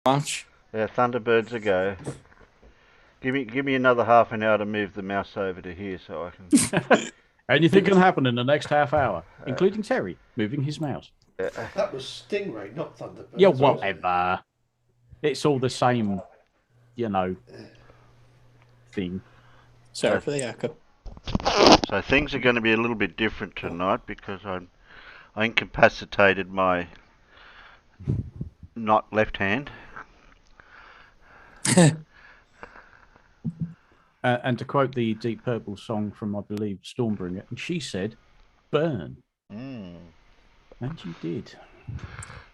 Much. Yeah, Thunderbirds a go. Give me another half an hour to move the mouse over to here so I can. Anything can happen in the next half hour, Uh, including Terry moving his mouse. That was Stingray, not Yeah, Thunderbirds, wasn't it? whatever. It's all the same, you know, thing. Sorry so, for the echo. so things are going to be a little bit different tonight because I incapacitated my not left hand. And to quote the Deep Purple song from, I believe, Stormbringer, and she said, "Burn," Mm. and you did.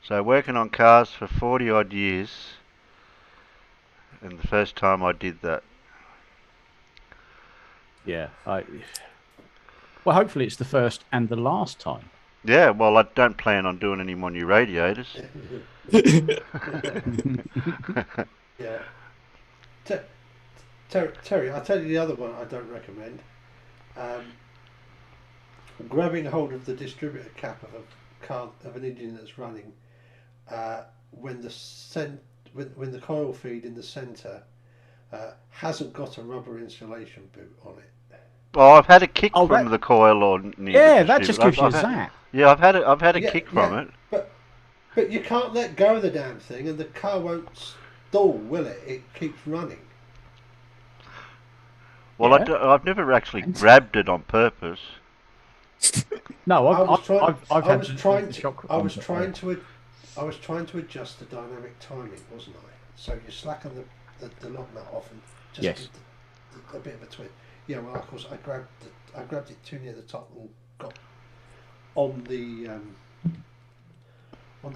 So working on cars for 40 odd years, and the first time I did that. Yeah, well, hopefully it's the first and the last time. Yeah, well, I don't plan on doing any more new radiators. Yeah. Terry, I'll tell you the other one I don't recommend. Um, grabbing hold of the distributor cap of a car of an engine that's running when when the coil feed in the centre hasn't got a rubber insulation boot on it. Well, I've had a kick Oh, from that the coil or near yeah, the that just distributor. gives you a I've had, zap. yeah, I've had a Yeah, kick from yeah, it. but you can't let go of the damn thing, and the car won't stall, will it? It keeps running. Well, Yeah. I've never actually grabbed it on purpose. No, I was trying. I've I had was the trying to. shock I was ones. trying to. I was trying to adjust the dynamic timing, wasn't I? So you slacken the lock nut off and just Yes. give a bit of a twist. Yeah. Well, of course, I grabbed it too near the top and got on the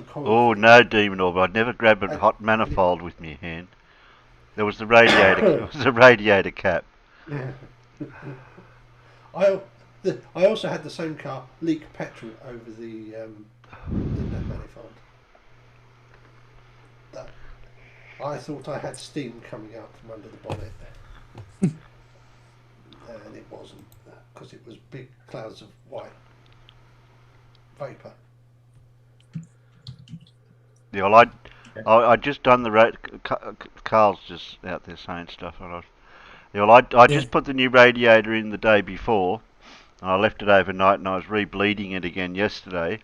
coil Oh feed. no, Demon Orb! I'd never grab a And, hot and manifold with my hand. There was the radiator. It was the radiator cap. it, I I also had the same car leak petrol over the manifold. That I thought I had steam coming out from under the bonnet, and it wasn't because it was big clouds of white vapour. Yeah, well, I just done the Carl's just out there saying stuff, and yeah, well, I Yeah. just put the new radiator in the day before, and I left it overnight, and I was re-bleeding it again yesterday,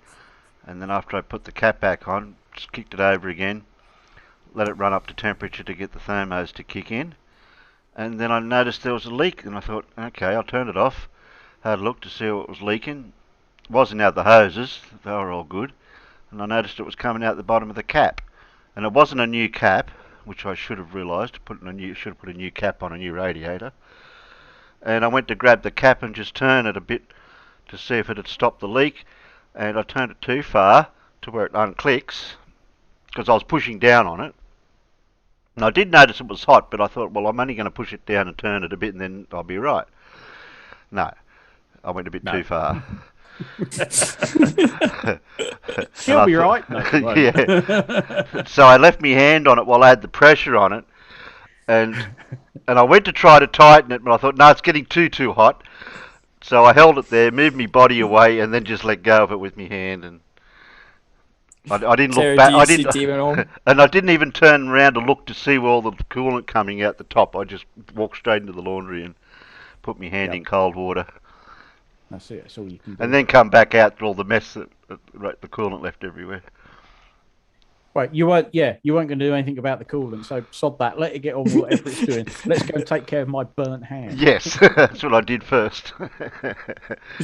and then after I put the cap back on, just kicked it over again, let it run up to temperature to get the thermos to kick in, and then I noticed there was a leak, and I thought, okay, I'll turn it off, had a look to see what was leaking. It wasn't out the hoses, they were all good, and I noticed it was coming out the bottom of the cap. And it wasn't a new cap, which I should have realised. Should have put a new cap on a new radiator. And I went to grab the cap and just turn it a bit to see if it had stopped the leak. And I turned it too far to where it unclicks because I was pushing down on it. And I did notice it was hot, but I thought, well, I'm only going to push it down and turn it a bit, and then I'll be right. No, I went a bit too far. She'll be right. No, yeah. So I left my hand on it while I had the pressure on it, and I went to try to tighten it, but I thought, no, it's getting too hot. So I held it there, moved my body away, and then just let go of it with my hand, and I didn't look Terry, back. do you see Demon Orb? And I didn't even turn around to look to see where all the coolant coming out the top. I just walked straight into the laundry and put my hand in cold water. That's it. That's all you can do. And then come back out through all the mess that the coolant left everywhere. Right, you weren't going to do anything about the coolant, so sod that. Let it get on with whatever it's doing. Let's go and take care of my burnt hand. Yes, that's what I did first.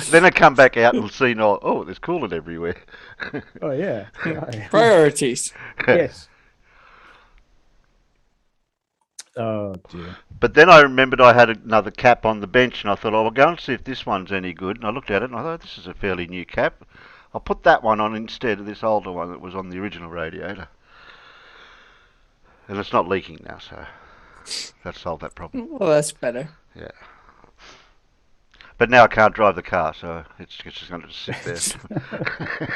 Then I come back out and see, oh, there's coolant everywhere. Oh yeah. Right. Priorities. Yes. Oh dear. But then I remembered I had another cap on the bench, and I thought, oh, I'll go and see if this one's any good. And I looked at it, and I thought, this is a fairly new cap. I'll put that one on instead of this older one that was on the original radiator. And it's not leaking now, so that solved that problem. Well, that's better. Yeah. But now I can't drive the car, so it's just going to sit there.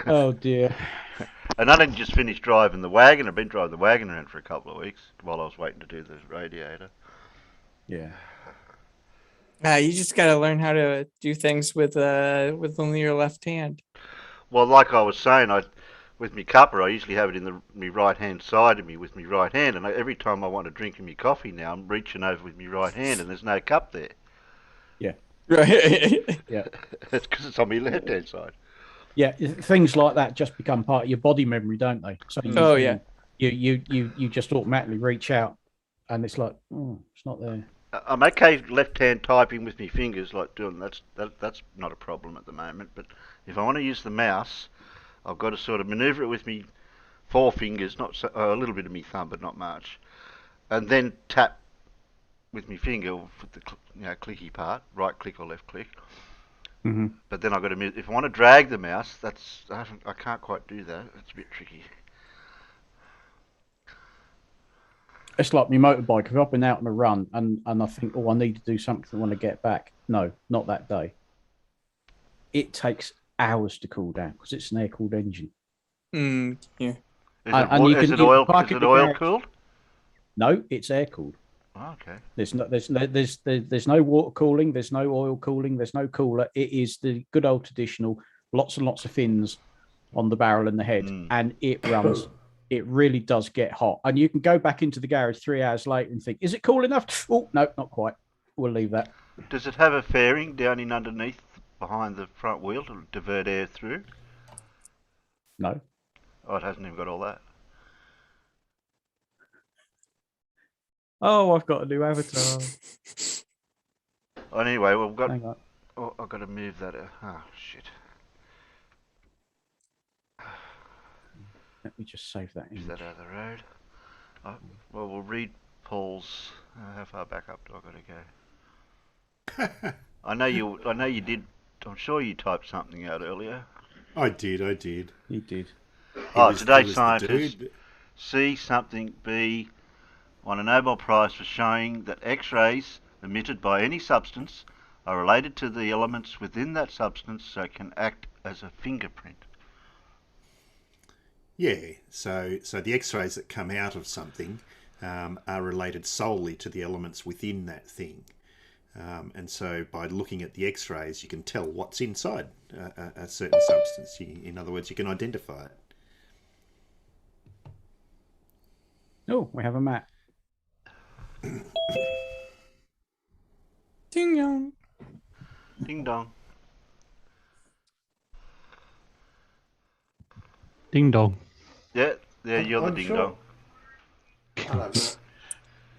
Oh dear. And I didn't just finish driving the wagon. I've been driving the wagon around for a couple of weeks while I was waiting to do the radiator. Yeah. You just got to learn how to do things with only your left hand. Well, like I was saying, with my cuppa, I usually have it in my right hand side of me with my right hand, and every time I want to drink my coffee now, I'm reaching over with my right hand, and there's no cup there. Right. Yeah. It's because it's on my left hand side. Yeah, things like that just become part of your body memory, don't they? So Oh, yeah. you just automatically reach out, and it's like, oh, it's not there. I'm okay left hand typing with my fingers, like doing that's not a problem at the moment. But if I want to use the mouse, I've got to sort of manoeuvre it with me 4 fingers, not so, a little bit of me thumb, but not much, and then tap with my finger with the clicky part, right click or left click. Mm-hmm. But then I've got to, if I want to drag the mouse, I can't quite do that. It's a bit tricky. It's like my motorbike. If I've been out on a run and I think, oh, I need to do something, I want to get back. No, not that day. It takes hours to cool down because it's an air-cooled engine. Yeah. Is And you it can oil park in the oil garage. cooled? No, it's air-cooled. Oh, okay. There's no water cooling. There's no oil cooling. There's no cooler. It is the good old traditional. Lots and lots of fins on the barrel and the head, and it runs. It really does get hot, and you can go back into the garage 3 hours later and think, "Is it cool enough?" Oh no, not quite. We'll leave that. Does it have a fairing down in underneath behind the front wheel to divert air through? No. Oh, it hasn't even got all that. Oh, I've got a new avatar. Anyway, well, Hang on. I've got to move that. Oh shit. Let me just save that. Is Image. that out of the road? Well, we'll read Paul's. How far back up do I got to go? I know you did. I'm sure you typed something out earlier. I did. He did. Today's scientists C something B won a Nobel Prize for showing that X-rays emitted by any substance are related to the elements within that substance, so it can act as a fingerprint. Yeah, so the X-rays that come out of something are related solely to the elements within that thing. And so by looking at the X-rays, you can tell what's inside a certain substance. In other words, you can identify it. Oh, we have a map. Ding dong. Ding dong. Ding dong. Yeah, you're the I'm ding sure. dong. Hello, Matt.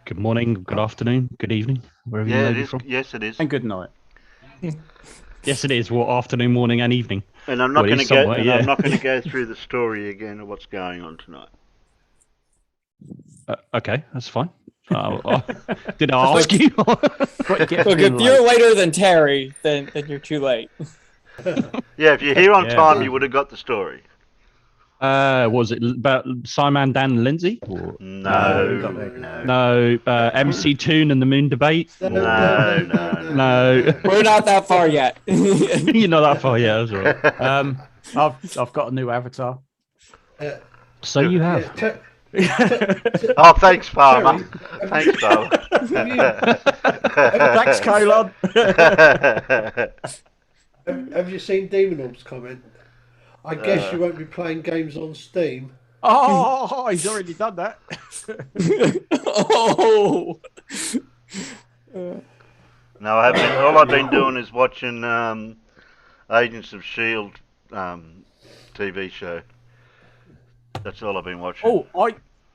Good morning, good afternoon, good evening, wherever you Yeah, may it be is. from. Yes, it is. And good night. Yes, it is. Well, afternoon, morning, and evening. And I'm not Well, it going to is go. somewhat, And yeah. I'm not going to go through the story again of what's going on tonight. Okay, that's fine. Did I ask you? But get Look, in if you're late. later than Terry, then you're too late. Yeah, if you're here on Yeah. time, you would have got the story. Was it about Sciman, Dan, and Lindsay? Or, No, got there. no, MC Toon and the Moon debate? Or- No. We're not that far yet. You're not that far yet, that's right. I've got a new avatar. So you Yeah, have. Oh, thanks, Farmer. Thanks, Farmer. Thanks, Colon. Have you seen Demon Orb's comment? I guess you won't be playing games on Steam. Oh, he's already done that. Oh. No, I haven't. All I've been doing is watching Agents of Shield TV show. That's all I've been watching. Oh,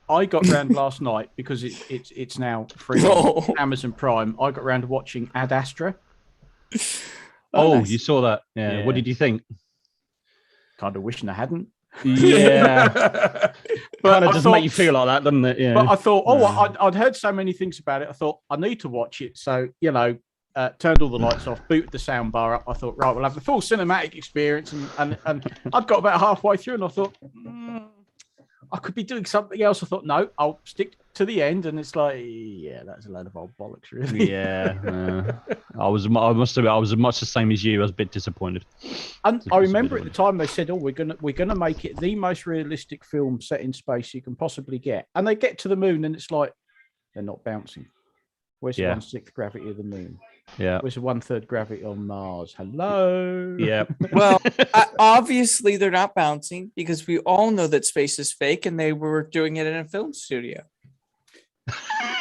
I got round last night because it's now free on Amazon Prime. I got round to watching Ad Astra. Oh, nice. you saw that? Yeah. Yeah. What did you think? Kind of wishing I hadn't. Yeah. But Kind of I does thought- make you feel like that, doesn't it? Yeah. But I thought, I'd heard so many things about it. I thought I need to watch it. So turned all the lights off, booted the sound bar up. I thought, right, we'll have the full cinematic experience. And I'd got about halfway through, and I thought, I could be doing something else. I thought, no, I'll stick to the end. And it's like, yeah, that's a load of old bollocks, really. Yeah, I must admit, I was much the same as you. I was a bit disappointed. And It I was a remember bit at the of time they said, "Oh, we're gonna make it the most realistic film set in space you can possibly get." And they get to the moon, and it's like they're not bouncing. Where's the Yeah. 1/6 gravity of the moon? Yeah. Where's the 1/3 gravity on Mars? Hello. Yeah. Well, obviously they're not bouncing because we all know that space is fake, and they were doing it in a film studio.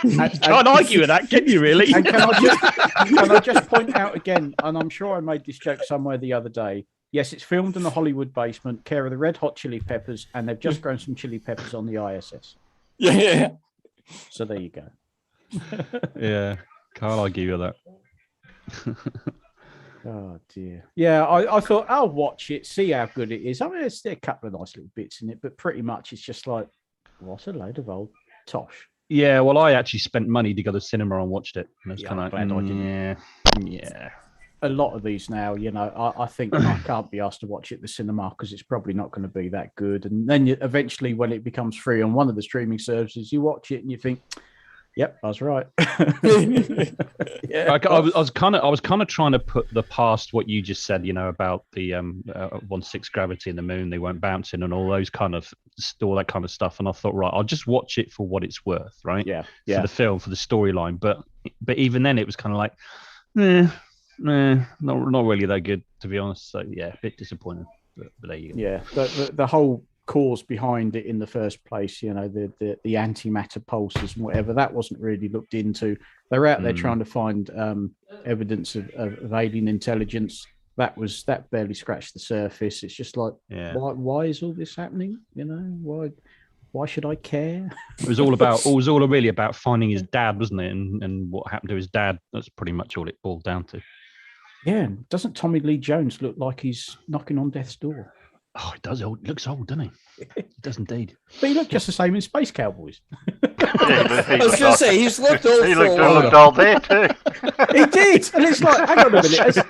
You can't argue with that, can you? Really? And can I just point out again, and I'm sure I made this joke somewhere the other day. Yes, it's filmed in the Hollywood basement, care of the Red Hot Chili Peppers, and they've just grown some chili peppers on the ISS. Yeah. So there you go. Yeah. Can't argue with that. Oh dear. Yeah, I thought I'll watch it, see how good it is. I mean, there's a couple of nice little bits in it, but pretty much it's just like, what a load of old tosh. Yeah, well, I actually spent money to go to the cinema and watched it. And it's Yeah, kind I'm of glad I didn't. Yeah. A lot of these now, you know, I think I can't be asked to watch it at the cinema because it's probably not going to be that good. And then eventually, when it becomes free on one of the streaming services, you watch it and you think, "Yep, I was right." Yeah, I was kind of trying to put the past what you just said, you know, about the 1/6 gravity in the moon, they weren't bouncing and all that kind of stuff. And I thought, right, I'll just watch it for what it's worth, right? yeah, For yeah. the film, for the storyline. But even then, it was kind of like, not really that good, to be honest. So yeah, a bit disappointing. But there you go. Yeah, the whole cause behind it in the first place, you know, the antimatter pulses and whatever, that wasn't really looked into. They're out there trying to find evidence of alien intelligence. That barely scratched the surface. It's just like, Yeah. why is all this happening? You know, why should I care? It was all really about finding his dad, wasn't it? And what happened to his dad. That's pretty much all it boiled down to. Yeah, doesn't Tommy Lee Jones look like he's knocking on death's door? Oh, it does. He looks old, doesn't he? He does indeed. But he looked just the same in Space Cowboys. I was going to say, he's looked old He for a looked while. old there too. He did, and it's like, hang on a minute.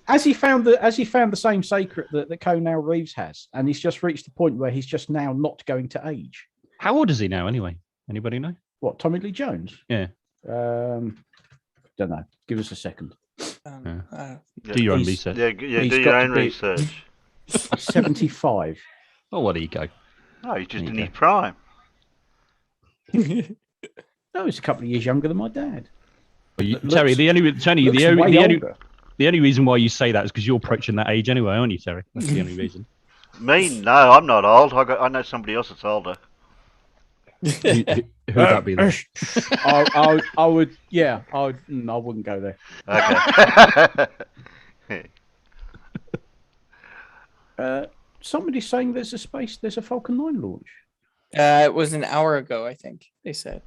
As he found the same secret that Conal Reeves has, and he's just reached the point where he's just now not going to age. How old is he now, anyway? Anybody know? What, Tommy Lee Jones? Yeah. Don't know. Give us a second. Do your own He's- research. Yeah, He's do got your to own be- research. 75. Oh, well, there you go. No, he's just There in you his prime. No, he's a couple of years younger than my dad. Well, Looks- Terry, the only Looks way older. reason why you say that is because you're approaching that age anyway, aren't you, Terry? That's the only reason. Me? No, I'm not old. I know somebody else that's older. Who'd that be then? I would. Yeah, I wouldn't go there. Okay. Somebody's saying there's a Falcon 9 launch. It was an hour ago, I think they said.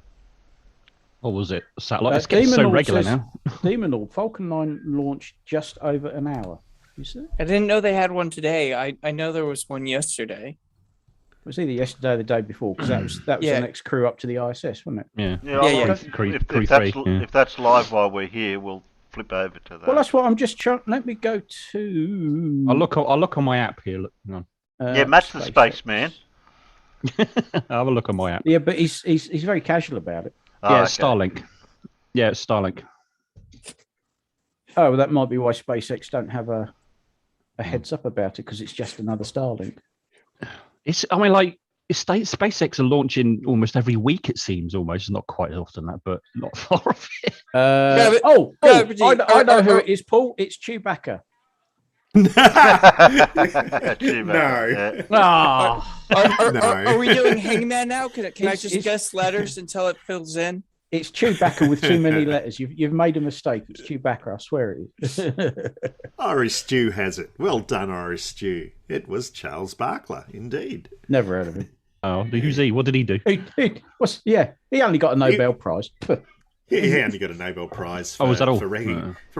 Or was it satellite? It's getting so Demonord regular says- now. Demonord, Falcon 9 launched just over an hour. You see? I didn't know they had one today. I know there was one yesterday. It was either yesterday or the day before, because that was Yeah. the next crew up to the ISS, wasn't it? Yeah. Yeah, Yeah, Crew if 3, yeah. if that's live while we're here, we'll flip over to that. Well, that's what I'm just trying. Let me go to. I'll look on my app here. Look, hang on. Yeah, Matt's the spaceman. I'll have a look on my app. Yeah, but he's very casual about it. Oh, Yeah, okay. it's Starlink. Yeah, it's Starlink. Oh, well, that might be why SpaceX don't have a heads up about it, because it's just another Starlink. SpaceX are launching almost every week, it seems, almost. Not quite as often that, but not far off it. I know who it is, Paul. It's Chewbacca. Yeah. Ah, Are we doing Hangman now? Can I It's- just guess letters until it fills in? it's Chewbacca with too many letters. You've made a mistake. It's Chewbacca. I swear it is. Irish Stew has it. Well done, Irish Stew. It was Charles Barkler, indeed. Never heard of him. Oh, who's he? What did he do? He only got a Nobel Prize. He only got a Nobel Prize for, Oh, was that all? for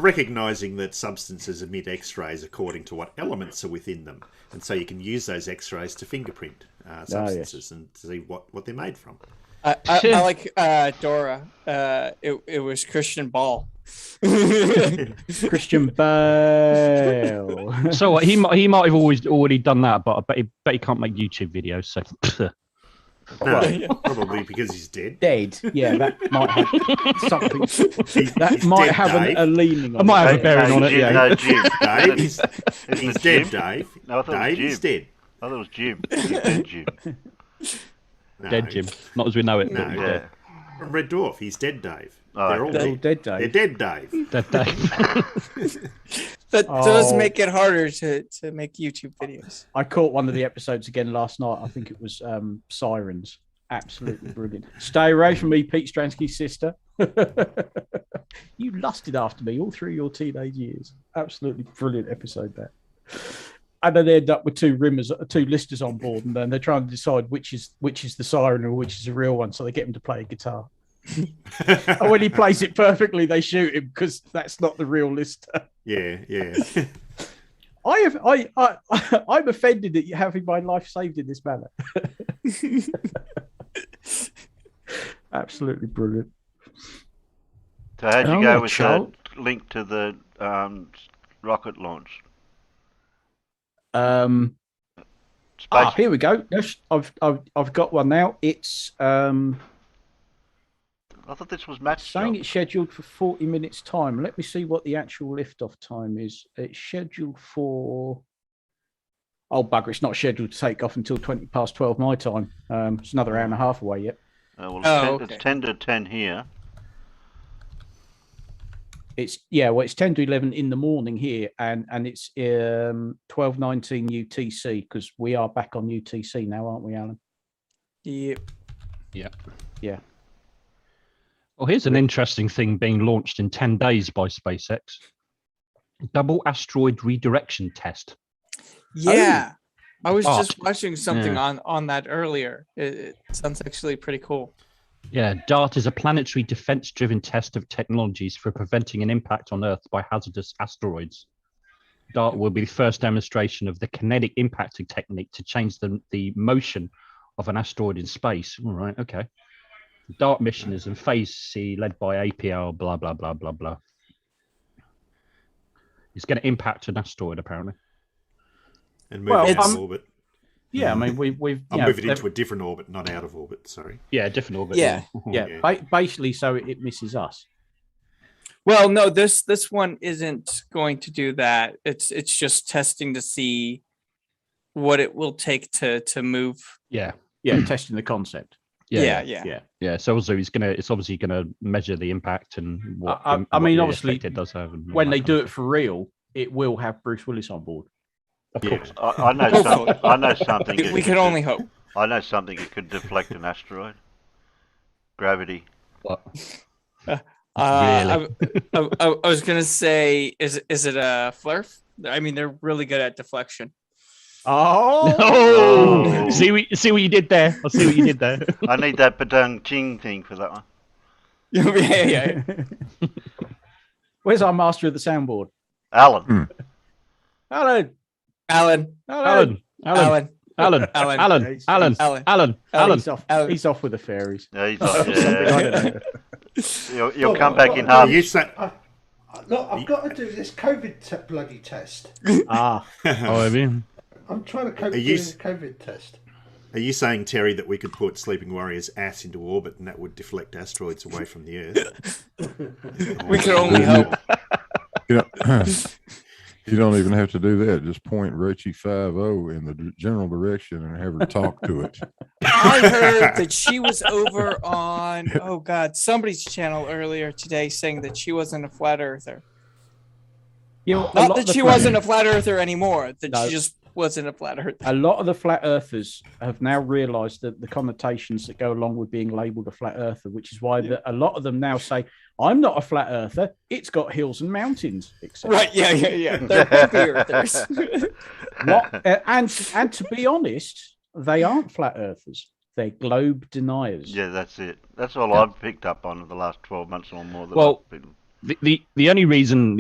recognising that substances emit X-rays according to what elements are within them. And so you can use those X-rays to fingerprint substances and see what they're made from. I like Dora. It was Christian Ball. Christian Bale. So what, he might have already done that, but I bet he can't make YouTube videos. So No, probably because he's dead. Dead. Yeah, that might have something. That He's might dead, have Dave. a leaning on I might it. have a bearing on it. Jim, Yeah. no, Jim. Dave, he's Isn't it dead, Jim? Dave. No, I thought it was Dave, he's Jim. dead. I thought it was Jim. He's dead, Jim. No. Dead Jim. Not as we know it. No. but he's Yeah. dead. From Red Dwarf, he's dead, Dave. Oh, They're all They're all dead. dead, They're Dave. dead, Dave. That day. That does Oh. make it harder to make YouTube videos. I caught one of the episodes again last night. I think it was Sirens. Absolutely brilliant. Stay away from me, Pete Stransky's sister. You lusted after me all through your teenage years. Absolutely brilliant episode that. And then they end up with two listeners on board, and then they're trying to decide which is the siren or which is the real one. So they get him to play a guitar. And when he plays it perfectly, they shoot him because that's not the real listener. Yeah. I'm offended that you're having my life saved in this manner. Absolutely brilliant. So how'd you Oh, go with child. the link to the rocket launch? Space. Here we go. Yes, I've got one now. It's I thought this was match saying job. it's scheduled for 40 minutes time. Let me see what the actual liftoff time is. It's scheduled for. Oh bugger! It's not scheduled to take off until 12 my time. It's another hour and a half away yet. Well, Oh, it's okay. 10 to 10 here. It's 10 to 11 in the morning here, and it's 12:19 UTC because we are back on UTC now, aren't we, Alan? Yep. Yeah. Well, here's an interesting thing being launched in 10 days by SpaceX. Double asteroid redirection test. Yeah. I was Oh. just watching something on that earlier. It sounds actually pretty cool. Yeah, DART is a planetary defense-driven test of technologies for preventing an impact on Earth by hazardous asteroids. DART will be the first demonstration of the kinetic impacting technique to change the motion of an asteroid in space. All right, okay. DART mission is in Phase C, led by APL, blah, blah, blah, blah, blah. It's going to impact an asteroid, apparently. And move Well, out of I'm- orbit. Yeah, I mean, we've I'll you know, move it into a different orbit, not out of orbit, sorry. Yeah, different orbit. Yeah. yeah, basically, so it misses us. Well, no, this one isn't going to do that. It's just testing to see what it will take to move. Yeah. Yeah, testing the concept. Yeah. Yeah, so also it's obviously gonna measure the impact and what. I what mean, the obviously, effect it does have. And all When that they kind do of it for real, it will have Bruce Willis on board. stuff. Of Yeah. course. I know Hopefully. something. I know something. We can only hope. I know something that could deflect an asteroid. Gravity. What? I was gonna say, is it a flurf? I mean, they're really good at deflection. Oh, Oh. See what you did there. I see what you did there. I need that badang ching thing for that one. yeah. Where's our master of the soundboard? Alan. Alan. Alan. Alan. Alan. Alan. Alan. Alan. He's- Alan. Alan. Alan. Alan. Alan. He's off with the fairies. Yeah, he's Something, off, I yeah. don't know. You'll come back in Well, half. You say, Look, I've got to do this COVID bloody test. Ah, Oh, have you? I'm trying to cope Are with you doing a COVID test. are you saying, Terry, that we could put Sleeping Warrior's ass into orbit and that would deflect asteroids away from the Earth? We can only hope. You know, you don't even have to do that. Just point Richie 5-0 in the general direction and have her talk to it. I heard that she was over on somebody's channel earlier today saying that she wasn't a flat earther. you know, Not that she wasn't a flat earther anymore. That No. she just wasn't a flat earther. A lot of the flat earthers have now realised that the connotations that go along with being labelled a flat earther, which is why a lot of them now say, "I'm not a flat earther. It's got hills and mountains." Etc. Right? Yeah. They're hippie earthers. And to be honest, they aren't flat earthers. They're globe deniers. Yeah, that's it. That's all I've picked up on in the last 12 months or more. Well, the only reason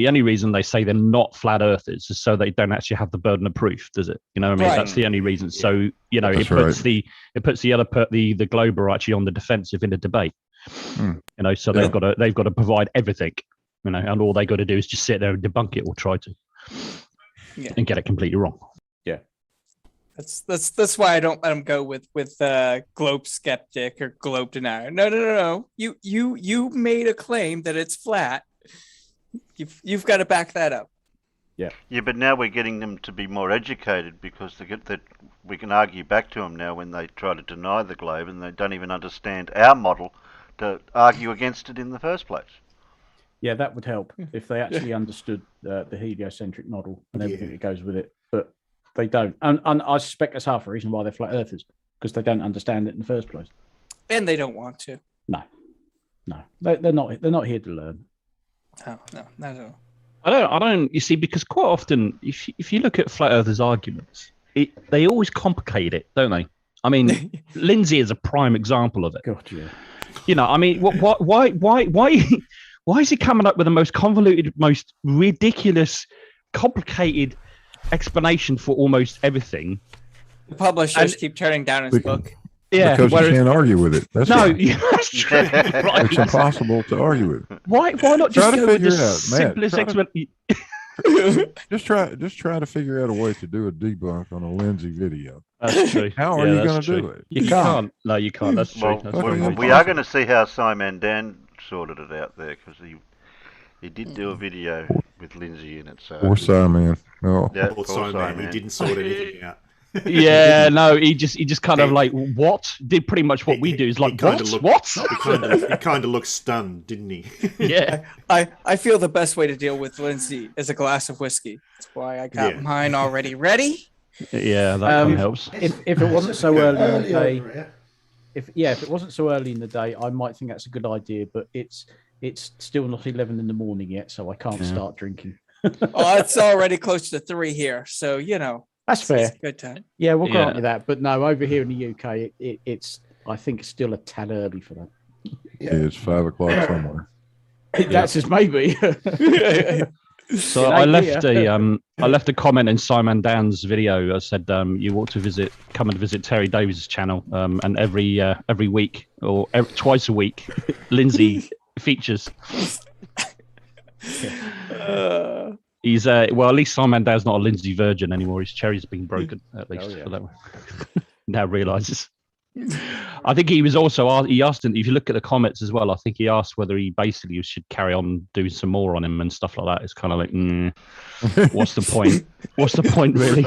they say they're not flat earthers is so they don't actually have the burden of proof, does it? You know what I mean? Right. That's the only reason. So it That's puts right. the globe are actually on the defensive in a debate. Hmm. You know, so Yeah. they've got to provide everything. You know, and all they got to do is just sit there and debunk it or try to, Yeah. and get it completely wrong. That's why I don't let them go with globe skeptic or globe denier. No. You made a claim that it's flat. You've got to back that up. yeah, but now we're getting them to be more educated because they get that we can argue back to them now when they try to deny the globe and they don't even understand our model to argue against it in the first place. Yeah, that would help if they actually understood the heliocentric model and everything that goes with it. But they don't. And I suspect that's half the reason why they're flat earthers, because they don't understand it in the first place. And they don't want to. No. They're not here to learn. No, not at all. I don't. You see, because quite often, if you look at flat earthers' arguments, they always complicate it, don't they? I mean, Lindsay is a prime example of it. God, yeah. You know, I mean, why is he coming up with the most convoluted, most ridiculous, complicated explanation for almost everything? The publishers keep turning down his book. Yeah, because you can't argue with it. That's why. That's true. Right. It's impossible to argue with. Why not just Try to go with the figure it out, Matt. simplest explanation? Just try to figure out a way to do a debunk on a Lindsay video. That's true. How are you going to do it? You can't. No, you can't. That's true. Well, That's very we are going to see how Sciman Dan sorted it out there, because he did do a video with Lindsay in it. So Poor Sciman. No. yeah, Poor poor Sciman, he didn't sort anything out. Yeah, no, he just kind of like did pretty much what we do. Is like what? He kind of looked stunned, didn't he? Yeah. I feel the best way to deal with Lindsay is a glass of whiskey. That's why I got mine already ready. Yeah, that kind of helps. If it wasn't so early in the day, over here. if it wasn't so early in the day, I might think that's a good idea. But it's still not 11 in the morning yet, so I can't start drinking. Oh, it's already close to 3 here, so you know. That's fair. It's a good time. Yeah, we'll grant you that. But no, over here in the UK, it's I think it's still a tad early for that. Yeah, it's 5 o'clock somewhere. That's just maybe. So I left a comment in Sciman Dan's video. I said you ought to come and visit Terry Davies' channel, and every week or twice a week, Lindsay features. He's well, at least Sciman Dan's not a Lindsay virgin anymore. His cherry's been broken, at least. For that one. Now realizes. I think he was also he asked him, if you look at the comments as well, I think he asked whether he basically should carry on doing some more on him and stuff like that. It's kind of like, what's the point? What's the point, really?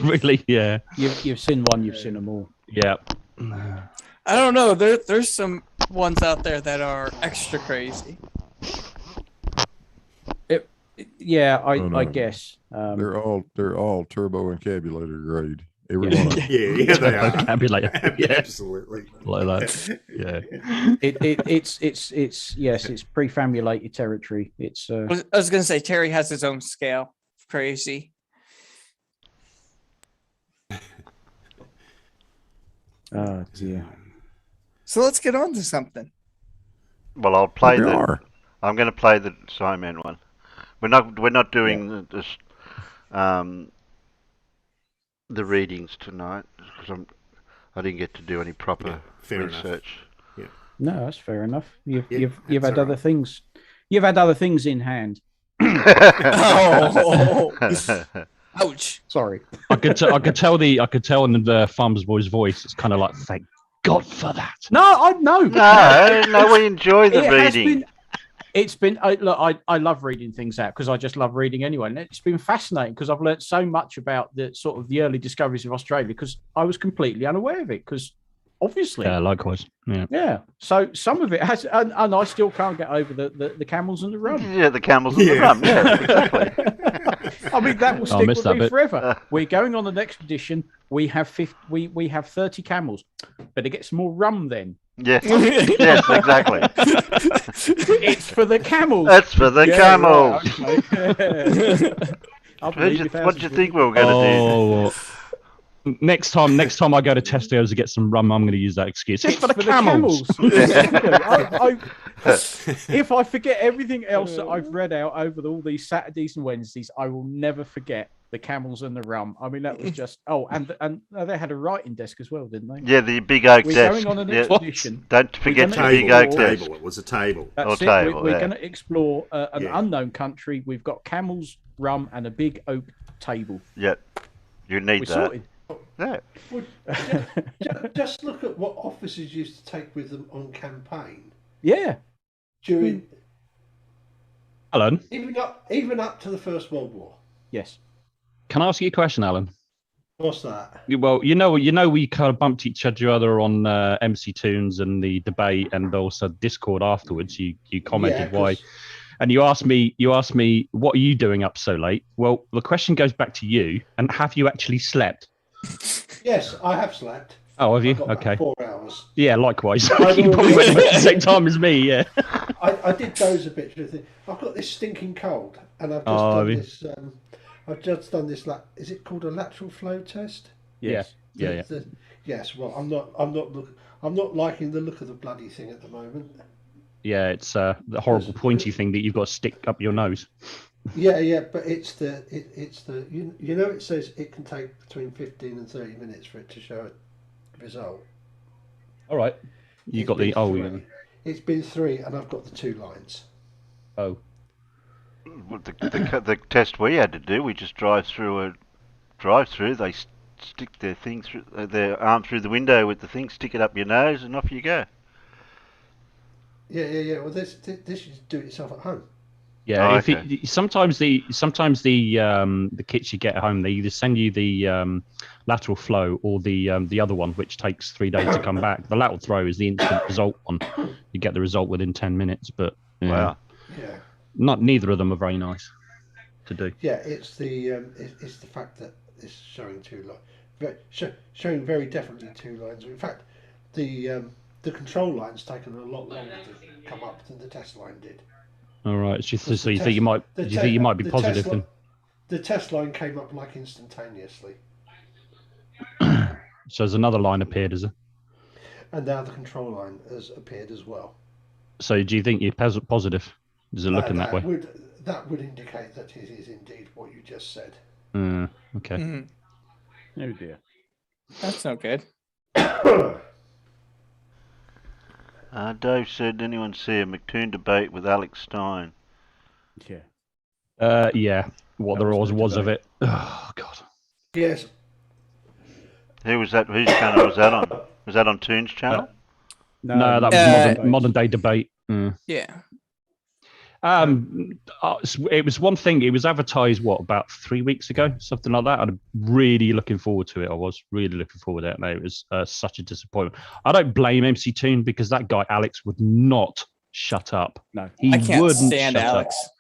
Really? Yeah. You've seen one, you've seen them all. Yeah. I don't know. There's some ones out there that are extra crazy. I guess They're all turbo encabulator grade. Every one of them. Yeah, they are. Encabulator. Yeah. Absolutely. Like that. Yeah. It's prefamulated territory. It's I was gonna say Terry has his own scale. Crazy. Oh dear. So let's get on to something. Well, I'll play They the. are. I'm going to play the Sciman one. We're not doing the readings tonight because I didn't get to do any proper fair enough. research. No, that's fair enough. You've that's had all other right. things. You've had other things in hand. Oh, ouch! Sorry. I could tell in the farmer's boy's voice. It's kind of like, thank God for that. No, No, we enjoy the reading. It's been look, I love reading things out because I just love reading anyway, and it's been fascinating because I've learned so much about the sort of the early discoveries of Australia because I was completely unaware of it because obviously Likewise. yeah. So some of it has, and I still can't get over the camels and the rum. Yeah, the camels and the rum. Yeah, exactly. I mean that will stick with me bit. forever. We're going on an expedition. We have 30 camels. Better get some more rum then. Yes, yes, exactly. It's for the camels. That's for the camels. Right, What do you think we were going to do? Next time I go to Tesco's to get some rum, I'm going to use that excuse. It's for the camels. If I forget everything else that I've read out over all these Saturdays and Wednesdays, I will never forget the camels and the rum. I mean, that was just and they had a writing desk as well, didn't they? Yeah, the big oak We're desk. going on an Yeah. expedition. Don't forget the gonna big oak table, desk. Table. It was a table. That's Or it. table, We're yeah. going to explore an Yeah. unknown country. We've got camels, rum, and a big oak table. Yep, you need We're that. sorted. Yeah. Just look at what officers used to take with them on campaign Yeah. during Alan, even up to the First World War. Yes. can I ask you a question, Alan? What's that? Well, we kind of bumped each other on MC Tunes and the debate, and also Discord afterwards. You commented why, and you asked me, what are you doing up so late? Well, the question goes back to you, and have you actually slept? Yes, I have slept. Oh, have you? I've got Okay. 4 hours. Yeah, likewise. You probably went to bed at the same time as me. Yeah. I did doze a bit. I've got this stinking cold, and I've just done this. I've just done this. Is it called a lateral flow test? Yes. Yeah. Yes. Well, I'm not liking the look of the bloody thing at the moment. Yeah, it's the horrible pointy thing that you've got to stick up your nose. Yeah, but it's the it says it can take between 15 and 30 minutes for it to show a result. All right. You got the It's been 3, and I've got the 2 lines. Oh. The test we had to do, we just drive through. They stick their thing through their arm through the window with the thing, stick it up your nose, and off you go. Yeah. Well, this you do it yourself at home. Yeah, okay. Sometimes the kits you get at home, they either send you the lateral flow or the other one, which takes 3 days to come back. The lateral flow is the instant result one. You get the result within 10 minutes, but Wow. Yeah. Neither of them are very nice to do. Yeah, it's the fact that it's showing 2 lines, showing very definitely 2 lines. In fact, the control line's taken a lot longer to come up than the test line did. All right. So you think you might be positive then? The test line came up like instantaneously. So there's another line appeared, is it? And now the control line has appeared as well. So do you think you're positive? Is it looking that way? That would indicate that it is indeed what you just said. Okay. Oh dear. That's no good. Dave said, anyone see a McToon debate with Alex Stein? Yeah. Yeah. What That there was was the of it. Oh God. Yes. Who was that? Whose channel was that on? Was that on Toon's channel? No, that was modern day debate. Yeah. It was one thing. It was advertised about 3 weeks ago, something like that. I'm really looking forward to it. I was really looking forward to it, and it was such a disappointment. I don't blame MC Toon because that guy Alex would not shut up. No, he I can't wouldn't stand shut Alex. Up.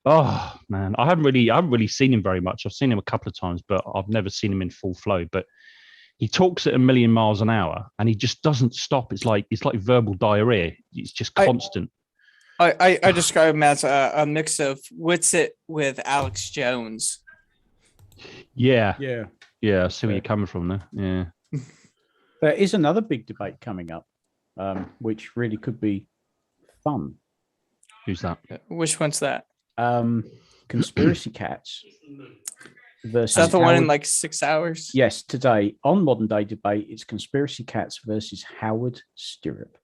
Oh man, I haven't really seen him very much. I've seen him a couple of times, but I've never seen him in full flow. But he talks at 1,000,000 miles an hour, and he just doesn't stop. It's like verbal diarrhea. It's just constant. I describe him as a mix of Witsit with Alex Jones. Yeah. Yeah. I see where you're coming from there. Yeah. There is another big debate coming up, which really could be fun. Who's that? Which one's that? Conspiracy Cats versus. Is that the one in like 6 hours? Yes, today on Modern Day Debate, it's Conspiracy Cats versus Howard Stirrup.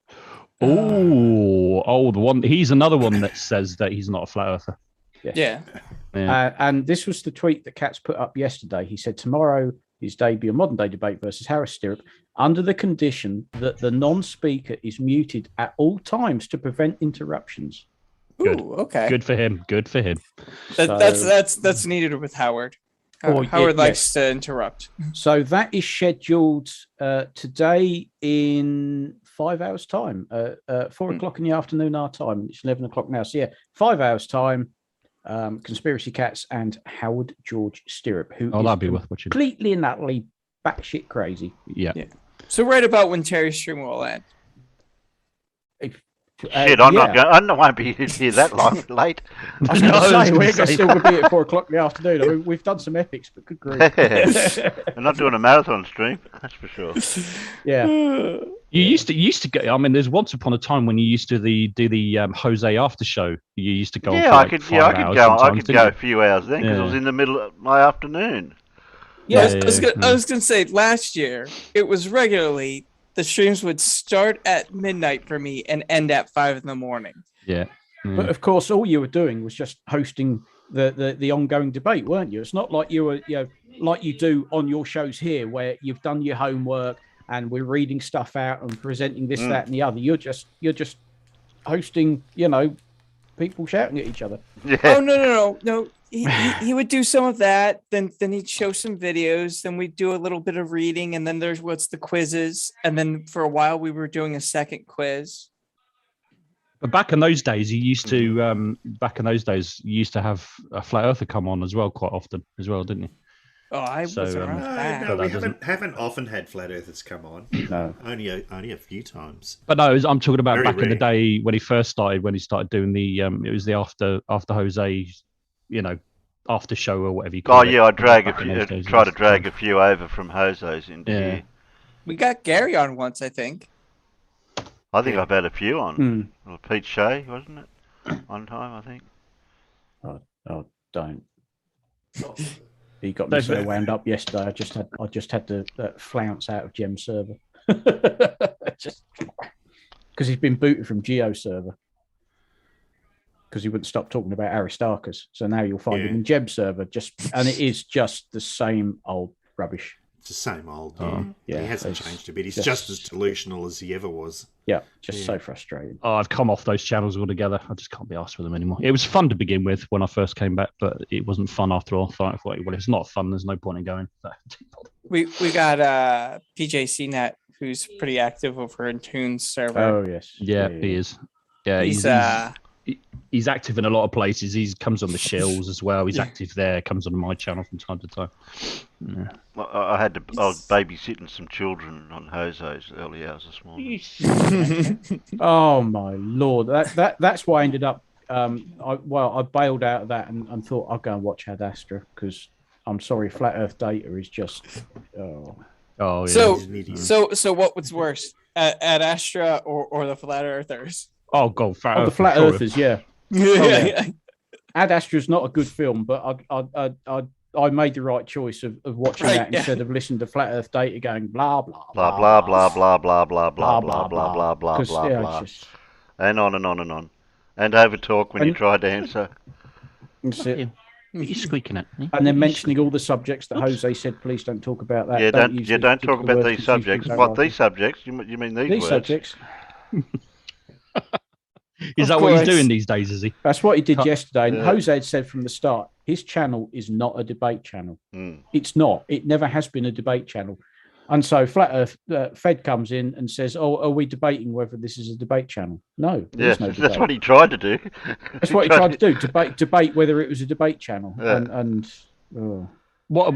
Oh, the one. He's another one that says that he's not a flat earther. Yes. Yeah. And this was the tweet that Katz put up yesterday. He said, tomorrow is debut Modern Day Debate versus Harris Stirrup under the condition that the non-speaker is muted at all times to prevent interruptions. Good. Ooh, okay. Good for him. That's needed with Howard. Howard likes to interrupt. So that is scheduled today in 5 hours' time, 4 o'clock in the afternoon our time. It's 11 o'clock now. So yeah, 5 hours' time. Conspiracy Cats and Howard George Stirrup, who is that'd be worth watching. Completely and utterly batshit crazy. Yeah. So right about when Terry's stream will end. Shit, I'm not going. I won't be here that long late. I was going to say we're still going to be at 4 o'clock in the afternoon. I mean, we've done some epics, but good grief. We're not doing a marathon stream, that's for sure. Yeah. You used to go. I mean, there's once upon a time when you used to do the Jose after show. You used to go. Yeah, I could go. I could go a few hours then because I was in the middle of my afternoon. Yeah, I was gonna say last year it was regularly the streams would start at midnight for me and end at 5 a.m. Yeah. But of course, all you were doing was just hosting the ongoing debate, weren't you? It's not like you were, like you do on your shows here, where you've done your homework and we're reading stuff out and presenting this, that, and the other. You're just hosting, people shouting at each other. Yeah. Oh no. He would do some of that. Then he'd show some videos. Then we'd do a little bit of reading, and then there's what's the quizzes. And then for a while we were doing a second quiz. But back in those days, you used to have a flat earther come on as well quite often as well, didn't you? Oh, I was around for that. No, But we that haven't often had flat earthers come on. No. Only a few times. But no, I'm talking about Very back in the rare. day when he started doing the it was the after Jose, after show or whatever you call Oh it. yeah, I Back in those days, try to yes. drag a few over from Jose's into Yeah. here. We got Gary on once, I think. I think I've had a few on. Hmm. Well, Pete Shea, wasn't it? One time, I think. Oh, don't. Not- He got me No, so but- wound up yesterday. I just had to flounce out of Gem server, just because he's been booted from Geo server because he wouldn't stop talking about Aristarchus. So now you'll find him Yeah. in Gem server, and it is just the same old rubbish. It's the same old. Yeah, he hasn't it's changed a bit. He's just- just as delusional as he ever was. Yeah, just Yeah. so frustrating. Oh, I've come off those channels altogether. I just can't be asked with them anymore. It was fun to begin with when I first came back, but it wasn't fun after all. I thought, well, if it's not fun, there's no point in going. We got PJ CNET, who's pretty active over in Toon's server. Oh yes, Yeah, he is. Yeah, he's active in a lot of places. He comes on the shells as well. He's active there. Comes on my channel from time to time. Yeah. Well, I was babysitting some children on Jose's early hours this morning. Oh my lord, that's why I ended up. I bailed out of that and thought I'll go and watch Ad Astra because I'm sorry, Flat Earth Data is just. Oh. Oh yeah. So He's an idiot. so what was worse, at Astra or the Flat Earthers? Oh god, Oh, the Flat Earthers, yeah. Yeah. Ad Astra is not a good film, but I made the right choice of watching Right, that yeah. instead of listening to Flat Earth Data going blah blah Blah blah blah blah blah blah blah blah blah blah blah 'Cause, blah yeah, blah, it's just- and on and on and on, and over talk when you And- try to answer. it's it. You're squeaking it. And then mentioning all the subjects that Jose said, please don't talk about that. Yeah, use don't the talk about words these which subjects. don't What like these subjects? You mean these These words? subjects. Is that Of what he's course. doing these days? Is he? That's what he did yesterday. And Yeah. Jose had said from the start, his channel is not a debate channel. Mm. It's not. It never has been a debate channel. And so Flat Earth Fed comes in and says, "Oh, are we debating whether this is a debate channel?" No, there Yeah, is no that's debate. what he tried to do. That's what he tried to do. Debate whether it was a debate channel. Yeah. What?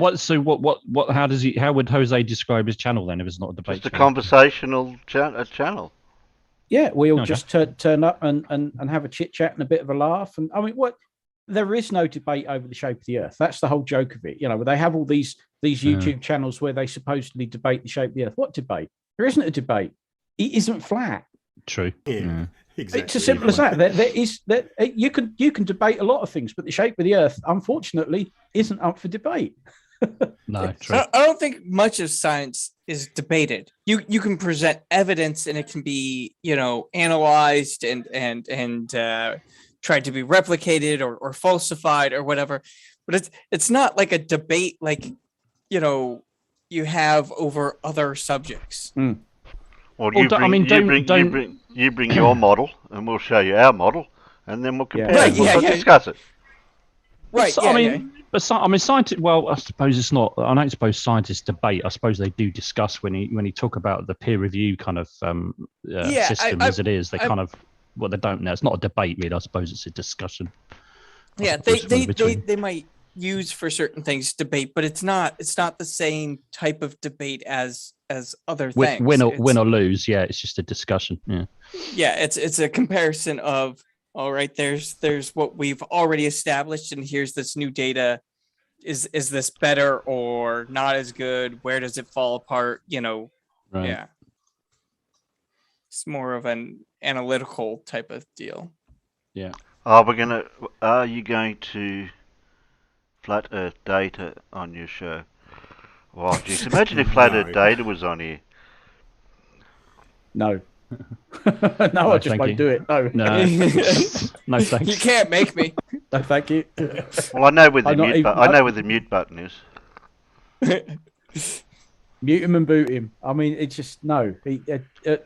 How would Jose describe his channel then if it's not a debate? Just a channel? conversational channel. Yeah, we all Okay. just turn up and have a chit chat and a bit of a laugh. And I mean, what? There is no debate over the shape of the Earth. That's the whole joke of it. You know, they have all these YouTube channels where they supposedly debate the shape of the Earth. What debate? There isn't a debate. It isn't flat. True. Yeah, exactly. It's as simple as that. You can debate a lot of things, but the shape of the Earth, unfortunately, isn't up for debate. No, true. I don't think much of science is debated. You can present evidence and it can be, analyzed and tried to be replicated or falsified or whatever. But it's not like a debate like, you have over other subjects. Well, Well, you bring your model, and we'll show you our model, and then we'll compare. Right, and we'll yeah, yeah. discuss it. Right. So, Yeah, scientists. Well, I suppose it's not. I don't suppose scientists debate. I suppose they do discuss when you talk about the peer review kind of system as it is. They kind of they don't know. It's not a debate, really. I suppose it's a discussion. yeah. They might use for certain things debate, but it's not the same type of debate as other things. Win or lose. Yeah, it's just a discussion. Yeah. Yeah, it's a comparison of, all right, there's what we've already established, and here's this new data. Is this better or not as good? Where does it fall apart? Right. Yeah. It's more of an analytical type of deal. Yeah. Are you going to Flat Earth Data on your show? Wow, geez, imagine if Flat Earth No. Data was on here. No. No, I just thank won't you. do it. No. No. No You thanks. can't make me. No, thank you. Well, I know where the I'm not mute even- button. I know where the mute button is. Mute him and boot him. I mean, it's just no.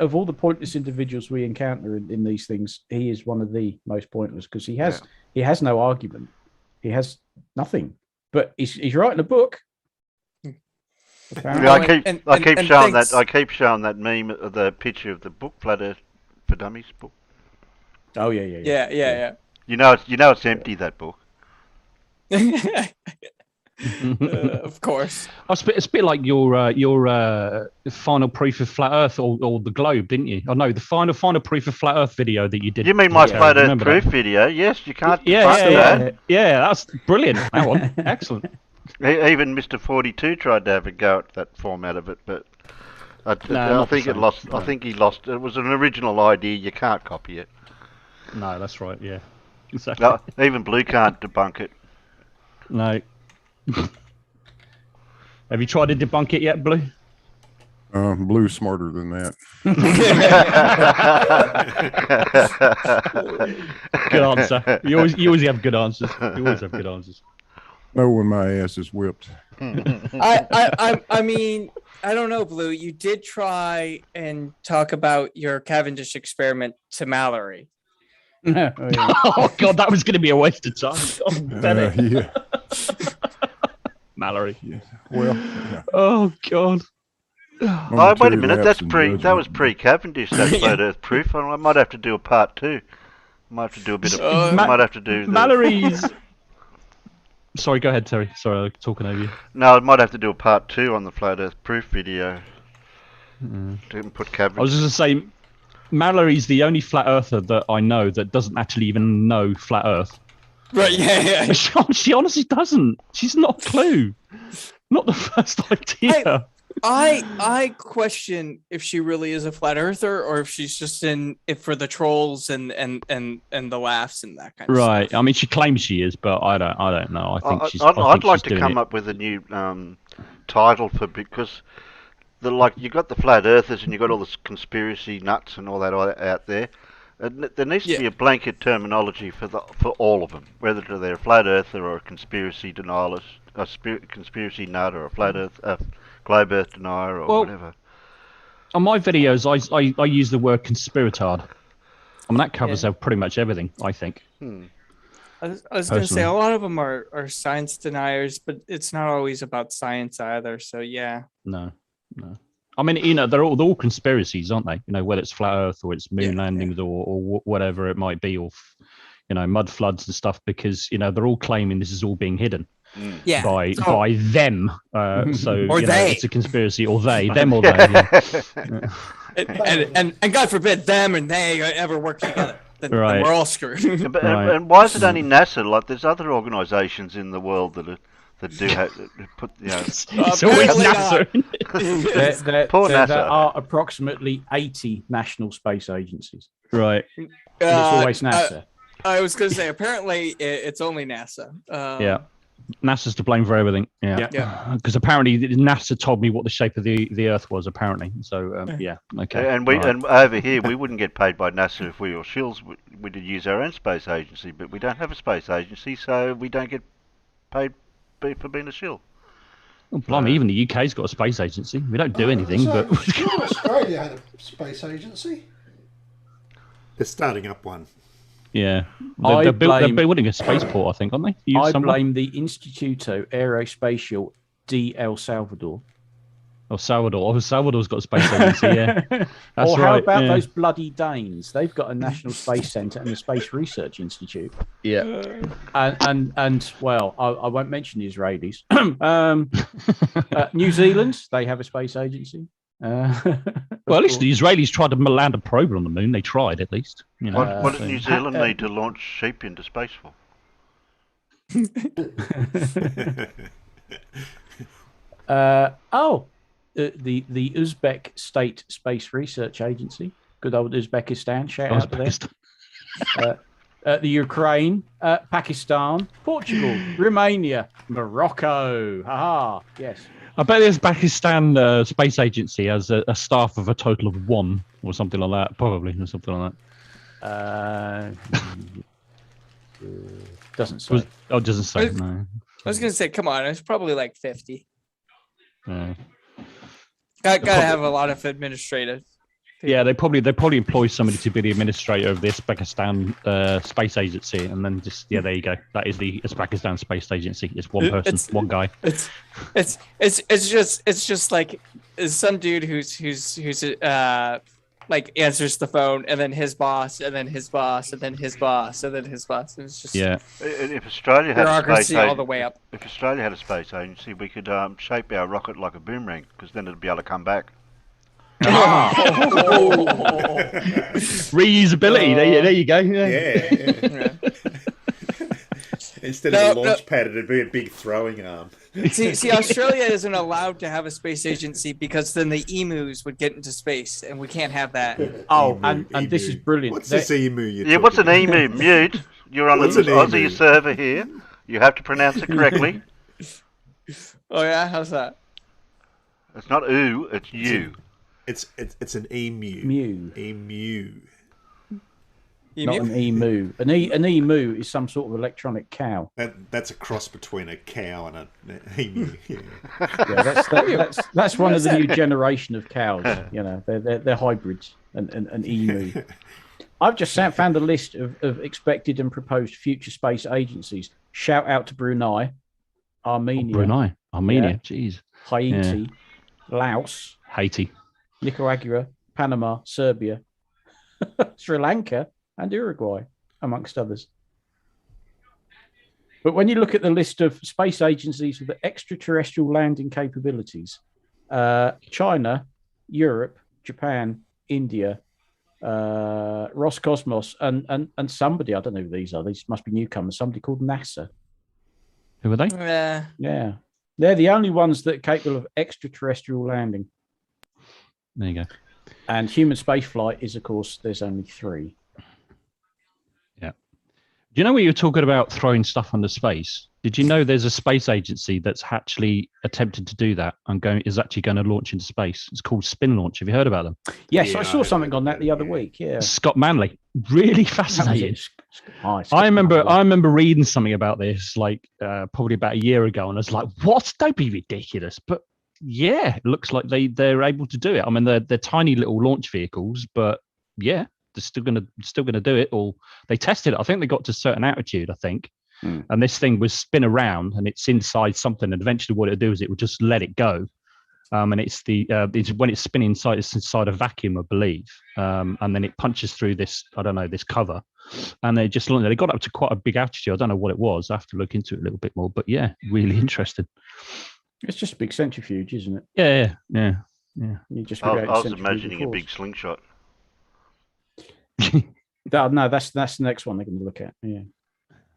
Of all the pointless individuals we encounter in these things, he is one of the most pointless because he has no argument. He has nothing. But he's writing a book. Yeah, I keep showing thanks. that. I keep showing that meme, the picture of the book, Flat Earth for Dummies book. Oh Yeah. You know it's empty, that book. Of course. It's a bit like your final proof of flat Earth or the globe, didn't you? Oh no, the final proof of flat Earth video that you did. You mean my Yeah, Flat Earth remember proof that? video? Yes, you can't Yeah, debunk that. that's brilliant. That one, excellent. Even Mr. 42 tried to have a go at that format of it, but I not the think it same. lost. No. I think he lost. It was an original idea. You can't copy it. No, that's right. Yeah, exactly. No, even Blue can't debunk it. No. Have you tried to debunk it yet, Blue? Blue's smarter than that. Good answer. You always have good answers. You always have good answers. No, when my ass is whipped. I mean, I don't know, Blue. You did try and talk about your Cavendish experiment to Mallory. Oh God, that was going to be a waste of time. Oh, damn it. Yeah. Mallory. Yeah. Well, yeah. Oh God. Oh, wait a minute. Lapse That's in pre. That judgment. was pre-Cavendish. That Flat Earth proof. I might have to do a part 2. Might have to do a bit of. Might have to do. Mallory's. Sorry, go ahead, Terry. Sorry, I'm talking over you. No, I might have to do a part 2 on the Flat Earth proof video. Didn't put Cavendish. I was just going to say, Mallory's the only flat earther that I know that doesn't actually even know flat Earth. Right? Yeah. She honestly doesn't. She's not a clue. Not the first idea. I question if she really is a flat earther or if she's just in it for the trolls and the laughs and that kind of stuff. Right. I mean, she claims she is, but I don't know. I think she's. I'd like to come up with a new title for, because you got the flat earthers and you got all this conspiracy nuts and all that out there. There needs to be a blanket terminology for all of them, whether they're a flat earther or a conspiracy denialist, a conspiracy nut, or a flat earth, globe earth denier, or whatever. On my videos, I use the word conspiratard. I mean, that covers pretty much everything, I think. I was going to say a lot of them are science deniers, but it's not always about science either. So yeah. No. I mean, they're all conspiracies, aren't they? Whether it's flat Earth or it's moon landings or whatever it might be, or mud floods and stuff, because they're all claiming this is all being hidden. By them. So or they. It's a conspiracy, or them or they. And God forbid them and they ever work together. Then we're all screwed. And why is it only NASA? Like, there's other organisations in the world that do put. It's always NASA. Poor NASA. There are approximately 80 national space agencies. Right. And it's always NASA. I was going to say, apparently it's only NASA. Yeah. NASA's to blame for everything. Yeah. Because apparently NASA told me what the shape of the Earth was. Apparently, so okay. And and over here we wouldn't get paid by NASA if we were shills. We did use our own space agency, but we don't have a space agency, so we don't get paid for being a shill. Well, blimey, even the UK's got a space agency. We don't do anything, but Australia had a space agency. They're starting up one. Yeah, they're building a spaceport, I think, aren't they? I blame the Instituto Aeroespacial de El Salvador. Salvador's got a space agency, yeah. That's or right. How about those bloody Danes? They've got a National Space Centre and a Space Research Institute. Yeah. And well, I won't mention the Israelis. New Zealand, they have a space agency. Well, at least the Israelis tried to land a probe on the moon. They tried, at least. What did New Zealand need to launch sheep into space for? The Uzbek State Space Research Agency. Good old Uzbekistan. Shout out to them. The Ukraine, Pakistan, Portugal, Romania, Morocco. Haha, yes. I bet the Uzbekistan Space Agency has a staff of a total of 1 or something like that. Probably, or something like that. Doesn't say. It doesn't say, no. I was going to say, come on, it's probably like 50. Gotta have a lot of administrative. Yeah, they probably employ somebody to be the administrator of the Uzbekistan space agency, and then just there you go. That is the Uzbekistan space agency. It's one person, one guy. It's just like some dude who's like answers the phone, and then his boss, and then his boss, and then his boss, and then his boss. It's just If Australia had a space bureaucracy all the way up. If Australia had a space agency, we could shape our rocket like a boomerang, because then it'd be able to come back. Reusability. There you go. Yeah. Instead of a launch pad, it'd be a big throwing arm. See, Australia isn't allowed to have a space agency because then the emus would get into space, and we can't have that. Oh, and this is brilliant. What's this emu? What's an emu? Mute. You're on the Ozzie server here. You have to pronounce it correctly. Oh yeah, how's that? It's not oo, it's you. It's an emu. Emu. Emu? Not an emu. An emu is some sort of electronic cow. That's a cross between a cow and an emu. Yeah. That's one of the new generation of cows. You know, they're hybrids, an emu. I've just found a list of expected and proposed future space agencies. Shout out to Brunei, Armenia, Jeez, Haiti, Laos, Haiti, Nicaragua, Panama, Serbia, Sri Lanka, and Uruguay, amongst others. But when you look at the list of space agencies with extraterrestrial landing capabilities, China, Europe, Japan, India, Roscosmos, and somebody, I don't know who these are, these must be newcomers, somebody called NASA. Who are they? Yeah. They're the only ones that are capable of extraterrestrial landing. There you go. And human spaceflight is, of course, there's only 3. Yeah. Do you know when you were talking about throwing stuff into space? Did you know there's a space agency that's actually attempted to do that and is actually going to launch into space? It's called Spin Launch. Have you heard about them? Yes, I saw something on that the other week. Yeah. Scott Manley. Really fascinating. Nice. I remember reading something about this probably about a year ago, and I was like, "What? Don't be ridiculous!" But yeah, it looks like they're able to do it. I mean, they're tiny little launch vehicles, but yeah, they're still gonna do it. Or they tested it. I think they got to a certain altitude. I think, and this thing was spin around, and it's inside something. And eventually, what it'll do is it will just let it go. And it's when it's spinning inside, it's inside a vacuum, I believe. And then it punches through this, this cover, and they got up to quite a big altitude. I don't know what it was. I have to look into it a little bit more. But yeah, really interesting. It's just a big centrifuge, isn't it? Yeah. You just I was imagining a big slingshot. No, that's the next one they're going to look at. Yeah,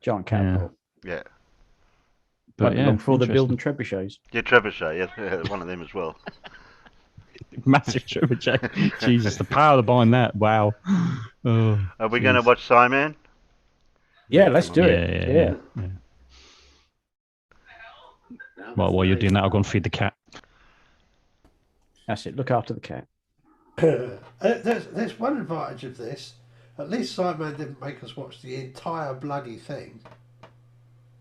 giant catapult. Yeah. But long before they're building trebuchets. Yeah, trebuchet. Yeah, one of them as well. Massive trebuchet. Jesus, the power behind that. Wow. Oh, Are we going to watch Sciman? Yeah, let's do it. Yeah. Well, while you're doing that, I'll go and feed the cat. That's it. Look after the cat. There's one advantage of this. At least Sciman didn't make us watch the entire bloody thing.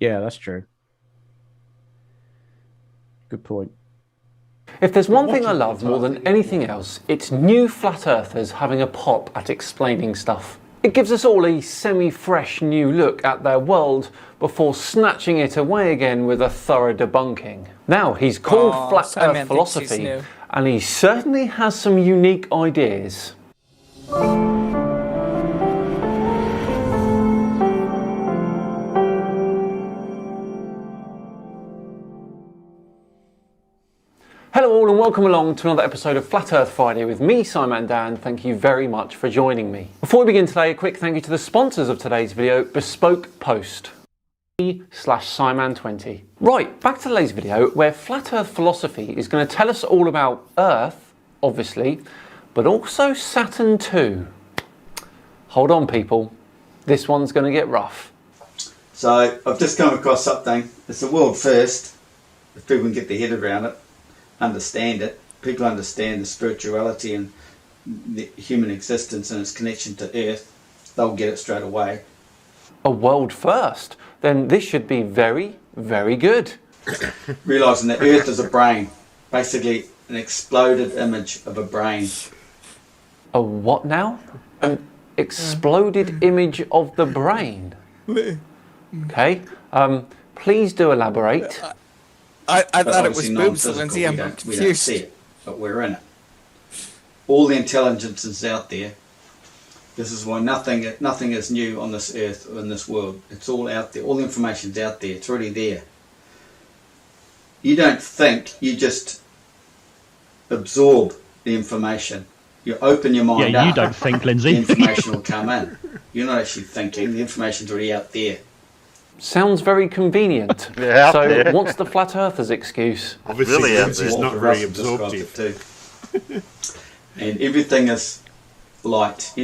Yeah, that's true. Good point. If there's one thing I love more than anything else, it's new flat earthers having a pop at explaining stuff. It gives us all a semi-fresh new look at their world before snatching it away again with a thorough debunking. Now, he's called Flat Earth Philosophy, and he certainly has some unique ideas. Hello all and welcome along to another episode of Flat Earth Friday with me, Sciman Dan. Thank you very much for joining me. Before we begin today, a quick thank you to the sponsors of today's video, Bespoke Post. /Sciman20. Right, back to today's video where Flat Earth Philosophy is going to tell us all about Earth, obviously, but also Saturn too. Hold on people, this one's going to get rough. So I've just come across something, it's a world first, if people can get their head around it, understand it, people understand the spirituality and the human existence and its connection to Earth, they'll get it straight away. A world first? Then this should be very, very good. Realising that Earth is a brain. Basically, an exploded image of a brain. A what now? An exploded image of the brain. Okay. Please do elaborate. I But thought it was obviously boobs, non-physical. Lindsay. We I'm don't confused. see it, but we're in it. All the intelligence is out there. This is why nothing is new on this earth or in this world. It's all out there. All the information's out there. It's already there. You don't think, you just absorb the information. You open your mind Yeah, up. you don't think, The Lindsay. information will come in. You're not actually thinking. The information's already out there. Sounds very convenient. Yeah, out So, there. what's the flat earthers' excuse? Obviously, Really out Lindsay's there. not Walter very Russell described absorptive. it too. And everything is light.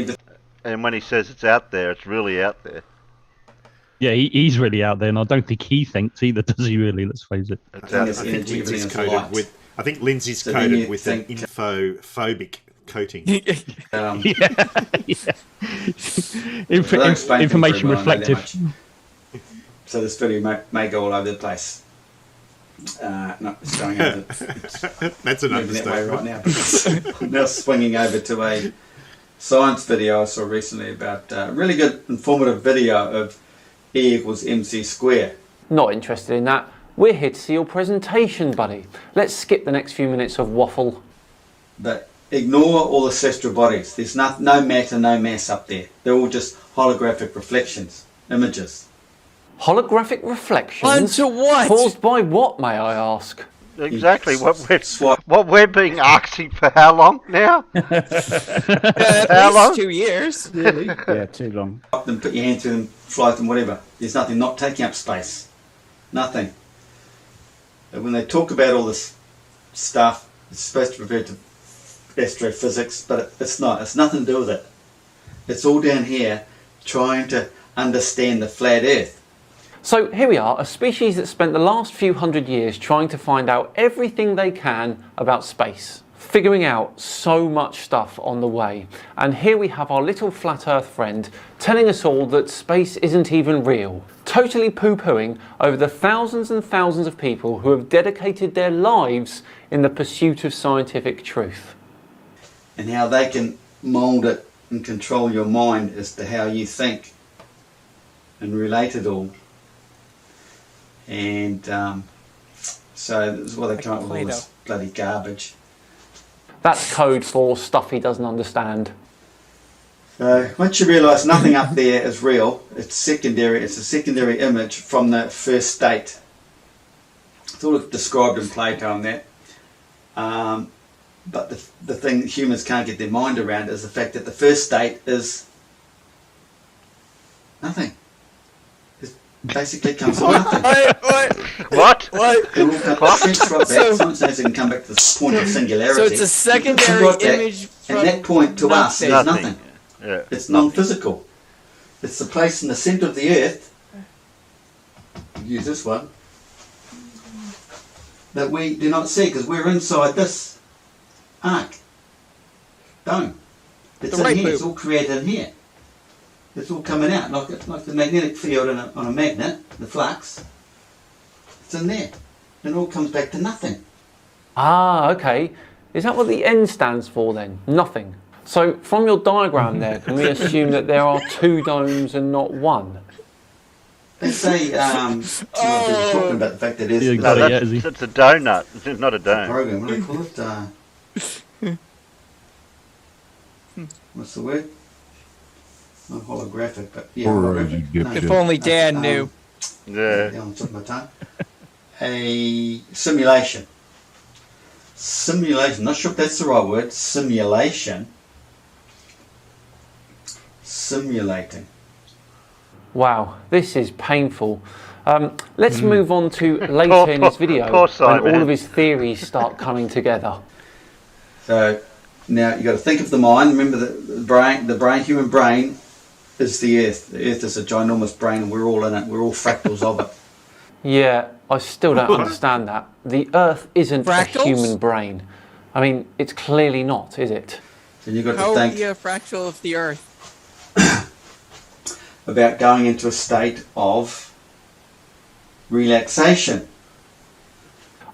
And when he says it's out there, it's really out there. Yeah, he's really out there, and I don't think he thinks either, does he really? Let's face it. It's I out think it's there. energy, everything is Coated light. with, I think Lindsay's So then coated you with an think- infophobic coating. Um, Yeah. I don't explain things Information very well, I know that reflective. much. So this video may go all over the place. No, it's going over. It's That's an moving that way understatement. right now. Because I'm now swinging over to a science video I saw recently about a really good informative video of E equals mc square. Not interested in that. We're here to see your presentation, buddy. Let's skip the next few minutes of waffle. But ignore all the celestial bodies. There's no matter, no mass up there. They're all just holographic reflections, images. Holographic reflections? Onto what? Caused by what, may I ask? Exactly Swap. what we're being asking for how long now? At How least long? 2 years. Really? Yeah, too long. Them, put your hand through them, fly them, whatever. There's nothing not taking up space. Nothing. And when they talk about all this stuff, it's supposed to refer to astrophysics, but it's not. It's nothing to do with it. It's all down here trying to understand the flat Earth. So here we are, a species that spent the last few hundred years trying to find out everything they can about space, figuring out so much stuff on the way. And here we have our little flat earth friend telling us all that space isn't even real, totally poo-pooing over the thousands and thousands of people who have dedicated their lives in the pursuit of scientific truth. And how they can mould it and control your mind as to how you think and relate it all. And so this is why they come up with all this bloody garbage. That's code for stuff he doesn't understand. So once you realise nothing up there is real, it's secondary. It's a secondary image from the first state. It's all described in Plato and that. But the thing that humans can't get their mind around is the fact that the first state is nothing. It basically comes from nothing. What? It will come since right back. Someone says it can come back to this point of singularity. So it's a secondary Right back, image from and that point to us is nothing. nothing. Yeah. It's non-physical. It's the place in the centre of the earth, use this one, that we do not see because we're inside this arc dome. It's The in right here, it's boob. all created in here. It's all coming out like the magnetic field on a magnet, the flux. It's in there. And it all comes back to nothing. Ah, okay. Is that what the N stands for then? Nothing. So from your diagram there, can we assume that there are two domes and not one? They say, talking about the fact that Yeah, it's got it, yeah, That's, is he? it's a donut. It's not a a dome. program. What do they call it? What's the word? Not holographic, but yeah, All right, holographic. you No, dipshit. If only Dan knew. Yeah. on the tip of my tongue. A simulation. Simulation. Not sure if that's the right word. Simulation. Simulating. Wow, this is painful. Let's move on to later in this video poor when Sciman. all of his theories start coming together. So now you've got to think of the mind. Remember the human brain is the Earth. The Earth is a ginormous brain and we're all in it. We're all fractals of it. Yeah, I still don't understand that. The Earth isn't Fractals? a human brain. I mean, it's clearly not, is it? So you've got How to are think we a fractal of the Earth? about going into a state of relaxation.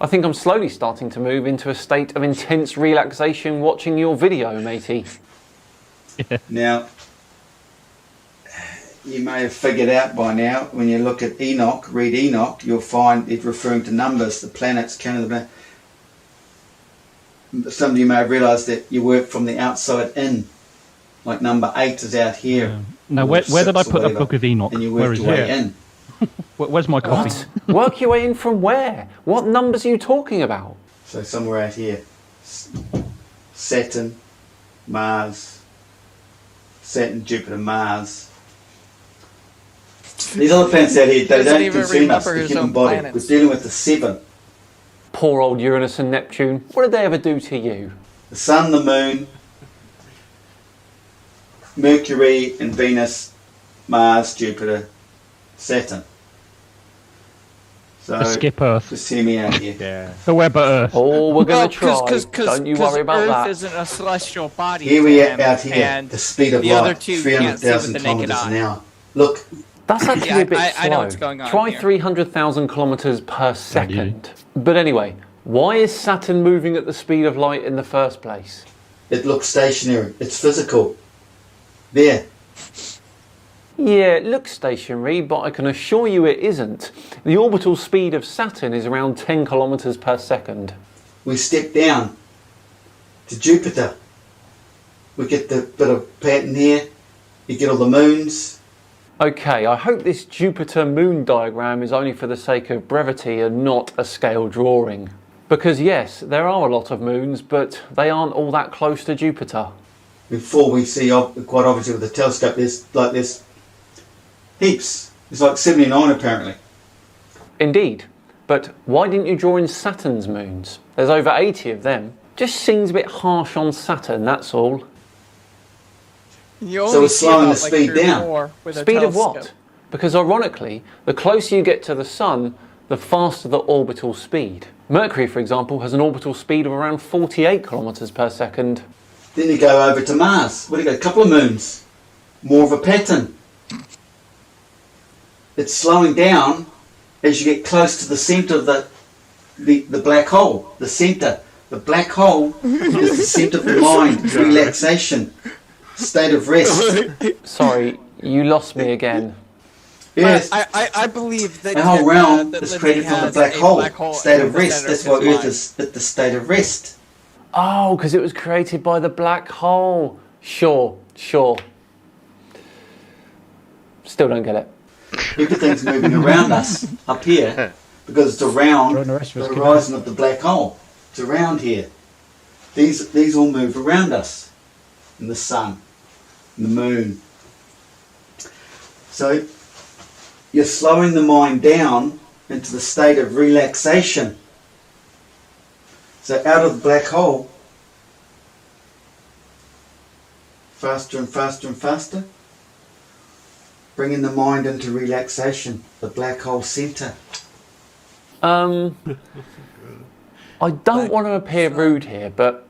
I think I'm slowly starting to move into a state of intense relaxation watching your video, matey. Now, you may have figured out by now, when you look at Enoch, read Enoch, you'll find it referring to numbers, the planets, counting the planets. Some of you may have realised that you work from the outside in. Like number 8 is out here. Yeah. Now, where did I put a book of Enoch? And you Where work is your way it? in. Where's my copy? What? Work your way in from where? What numbers are you talking about? So somewhere out here. Saturn, Mars, Saturn, Jupiter, Mars. These other planets out here, they Doesn't don't even concern us, remember the his human own body. planets. We're dealing with the 7. Poor old Uranus and Neptune. What did they ever do to you? The Sun, the Moon, Mercury and Venus, Mars, Jupiter, Saturn. So Skip Earth. just hear me out here. Yeah. So where but Earth? Oh, we're going Well, to try. 'cause Don't you worry about Earth that. isn't a celestial body. Here to we him, are out here, and the speed of the other light, two can't see with 300,000 the naked kilometers an eye. hour. Look, That's actually Yeah, a bit I slow. know what's going on Try here. 300,000 kilometers per second. But anyway, why is Saturn moving at the speed of light in the first place? it looks stationary. It's physical. There. Yeah, it looks stationary, but I can assure you it isn't. The orbital speed of Saturn is around 10 kilometers per second. We step down to Jupiter. We get the bit of pattern here. You get all the moons. Okay, I hope this Jupiter moon diagram is only for the sake of brevity and not a scale drawing. Because yes, there are a lot of moons, but they aren't all that close to Jupiter. Before we see, quite obviously with the telescope, there's heaps. There's like 79 apparently. Indeed, but why didn't you draw in Saturn's moons? There's over 80 of them. Just seems a bit harsh on Saturn, that's all. You So only it's see slowing about, the like, speed 3 or down. 4 with a Speed of what? telescope. Because ironically, the closer you get to the Sun, the faster the orbital speed. Mercury, for example, has an orbital speed of around 48 kilometers per second. Then you go over to Mars. What do you got? A couple of moons. More of a pattern. It's slowing down as you get close to the centre of the black hole. The centre. The black hole is the centre of the mind. Relaxation. State of rest. Sorry, you lost me again. Yes. I believe that The whole realm that is Lindsay created from the has black a hole. State in of the rest. center That's of why his Earth mind. is at the state of rest. Oh, because it was created by the black hole. Sure. Still don't get it. Everything's moving around us up here because it's around Join the rest of the us, horizon of the black hole. It's around here. These all move around us. And the sun, and the moon. So you're slowing the mind down into the state of relaxation. So out of the black hole, faster and faster and faster, bringing the mind into relaxation, the black hole centre. I don't want to appear rude here, but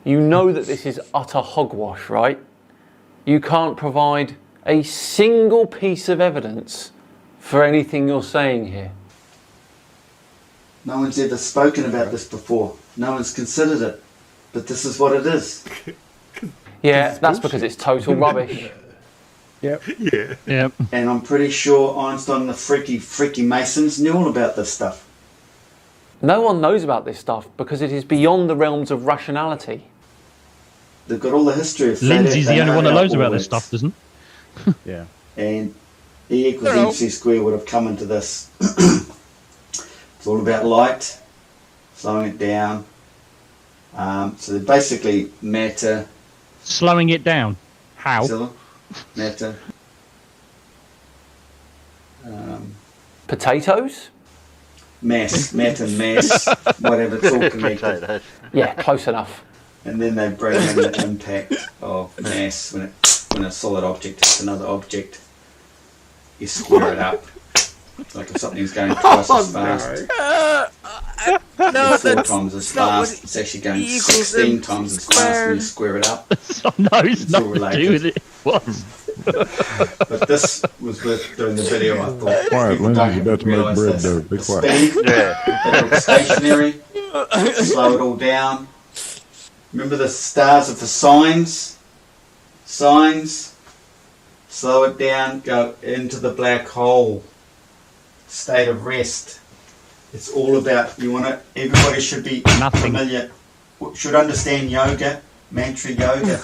you know that this is utter hogwash, right? You can't provide a single piece of evidence for anything you're saying here. No one's ever spoken about this before. No one's considered it. But this is what it is. Yeah, that's because it's total rubbish. Yep. Yeah. And I'm pretty sure Einstein and the freaky Masons knew all about this stuff. No one knows about this stuff because it is beyond the realms of rationality. They've got all the history of flat Lindsay's Earth. They the only know one that how it knows all about this works. stuff, doesn't? Yeah. And E equals Hello. MC squared would have come into this. It's all about light, slowing it down. So they're basically matter, Slowing it down. How? Zilla, matter. Potatoes? Mass, matter, mass, whatever, it's all connected. Potatoes. Yeah, close enough. And then they bring in the impact of mass. When a solid object hits another object, you square it up. It's like if something's going twice as fast, No, or 4 that's times as not what fast, it's actually going E equals 16 MC times as fast when you square it up. No, it's It's all nothing to do related. with it. What? But this was worth doing the video, I thought. Quiet, People Lindsay, don't you're about to make realise bread this. dough. Be The quiet. speed, Yeah. it looks stationary, slow it all down. Remember the stars are for signs? Signs, slow it down, go into the black hole. State of rest. It's all about, everybody should be Nothing. familiar, should understand yoga, mantra yoga.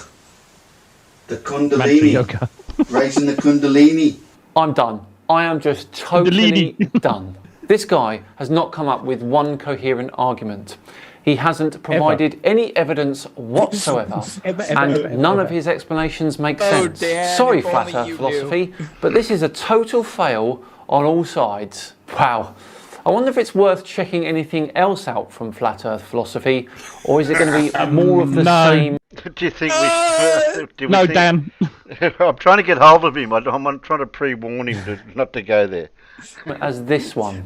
The Mantra Kundalini, yoga. raising the Kundalini. I'm done. I am just totally done. This guy has not come up with one coherent argument. He hasn't provided any evidence whatsoever, and none of his explanations make sense. Dan, Sorry, if flat only earth you philosophy, but this is a total fail on all sides. Wow. I wonder if it's worth checking anything else out from flat earth philosophy, or is it going to be more of the No. same? Do you think we? Do we No, think, Dan. I'm trying to get hold of him. I'm trying to pre-warn him not to go there. As this one.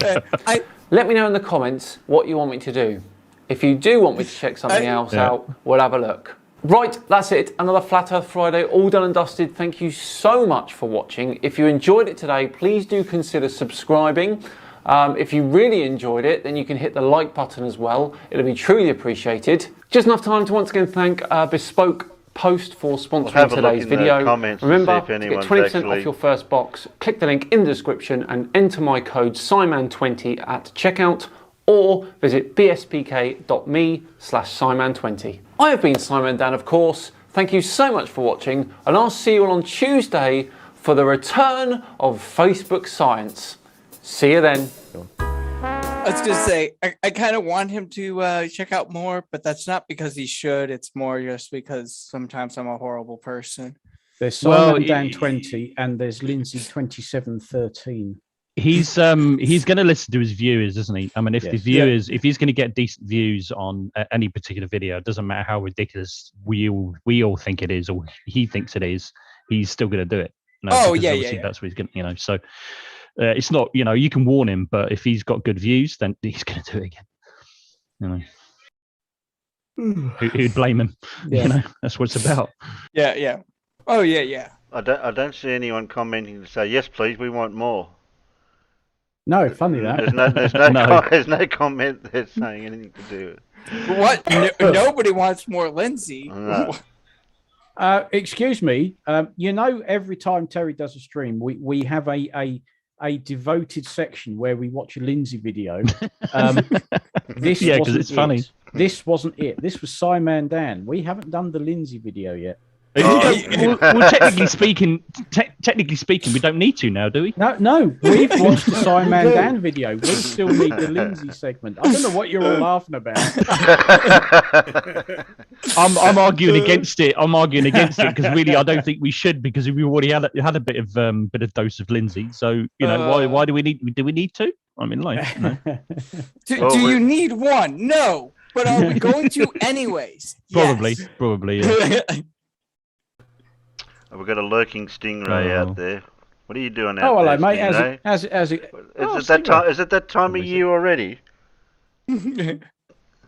I Let me know in the comments what you want me to do. If you do want me to check something else out, we'll have a look. Right, that's it. Another Flat Earth Friday, all done and dusted. Thank you so much for watching. If you enjoyed it today, please do consider subscribing. If you really enjoyed it, then you can hit the like button as well. It'll be truly appreciated. Just enough time to once again thank Bespoke Post for sponsoring have a look today's in the video. comments to Remember, see if to get anyone's 20% actually- off your first box, click the link in the description and enter my code Sciman20 at checkout, or visit bspk.me/Sciman20. I have been Simon Dan, of course. Thank you so much for watching, and I'll see you all on Tuesday for the return of Facebook Science. See you then. was gonna say I kind of want him to check out more, but that's not because he should. It's more just because sometimes I'm a horrible person. There's Well, Simon Dan 20 and there's Lindsay 2713. He's going to listen to his viewers, isn't he? I mean, if the Yes. viewers, if he's going to get decent views on any particular video, it doesn't matter how ridiculous we all think it is, or he thinks it is, he's still going to do it. You know, Oh, because yeah, obviously yeah. that's what he's going to, So it's not, you can warn him, but if he's got good views, then he's going to do it again. Who'd blame him? Yeah. That's what it's about. Yeah. Oh yeah. I don't see anyone commenting to say yes, please. We want more. No, funny that. There's no comment that's saying anything to do with it. What? Nobody wants more Lindsay. No. Excuse me. Every time Terry does a stream, we have a devoted section where we watch a Lindsay video. This Yeah, 'cause wasn't it's funny. it. This wasn't it. This was Sciman Dan. We haven't done the Lindsay video yet. Well, technically speaking, we don't need to now, do we? No, we've watched the Sciman Dan video. We still need the Lindsay segment. I don't know what you're all laughing about. I'm arguing against it. Because really, I don't think we should, because we already had a bit of dose of Lindsay. So why do we need to? I mean, like, Do you need one? No, but are we going to anyways? probably. Yeah. We've got a lurking stingray Oh. out there. What are you doing out Oh, hello, there, mate. Stingray? How's it? Is it that time of year already?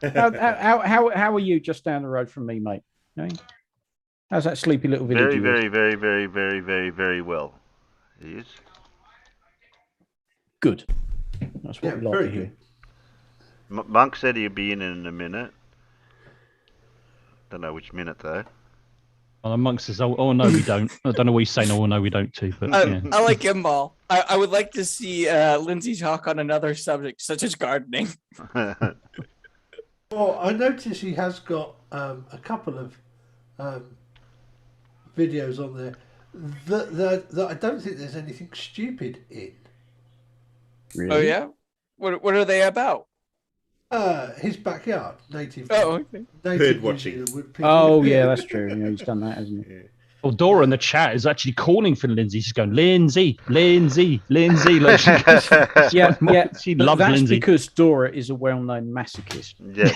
How are you just down the road from me, mate? Okay. How's that sleepy little village? Very, of yours? very, very, very, very, very, very well. He is. Good. That's what Yeah, we like very to hear. good. Monk said he'll be in a minute. Don't know which minute though. Well, amongst us, oh no, we don't. I don't know what he's saying. Oh no, we don't too. But yeah. I like Gimbal. I would like to see Lindsay talk on another subject, such as gardening. Well, I noticed he has got a couple of videos on there that I don't think there's anything stupid in. Really? Oh yeah. What are they about? His backyard, native. Oh, okay. Native Bird New watching. Zealand wood Oh pigeons. yeah, that's true. Yeah, he's done that, hasn't he? Well, Dora in the chat is actually calling for Lindsay. She's going, Lindsay. Like, Yeah. She But loves that's Lindsay. because Dora is a well-known masochist. Yeah.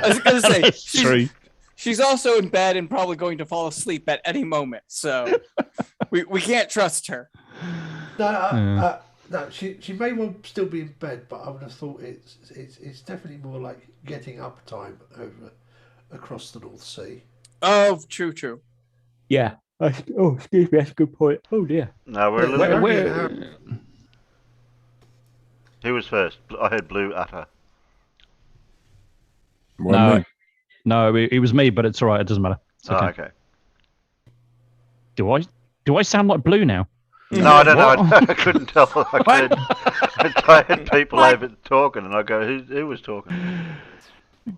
I was gonna say It's true. she's also in bed and probably going to fall asleep at any moment. So we can't trust her. No, she may well still be in bed, but I would have thought it's definitely more like getting up time across the North Sea. Oh, true. Yeah, Oh, excuse me, that's a good point. Oh dear. No, we're a little Where- bit. where- Who was first? I heard Blue utter. Wasn't No, it was me, but it's all right. It doesn't matter. It's okay. Oh, okay. Do I sound like Blue now? No, I don't know. What? I couldn't tell. I heard people over talking, and I go, "Who was talking?"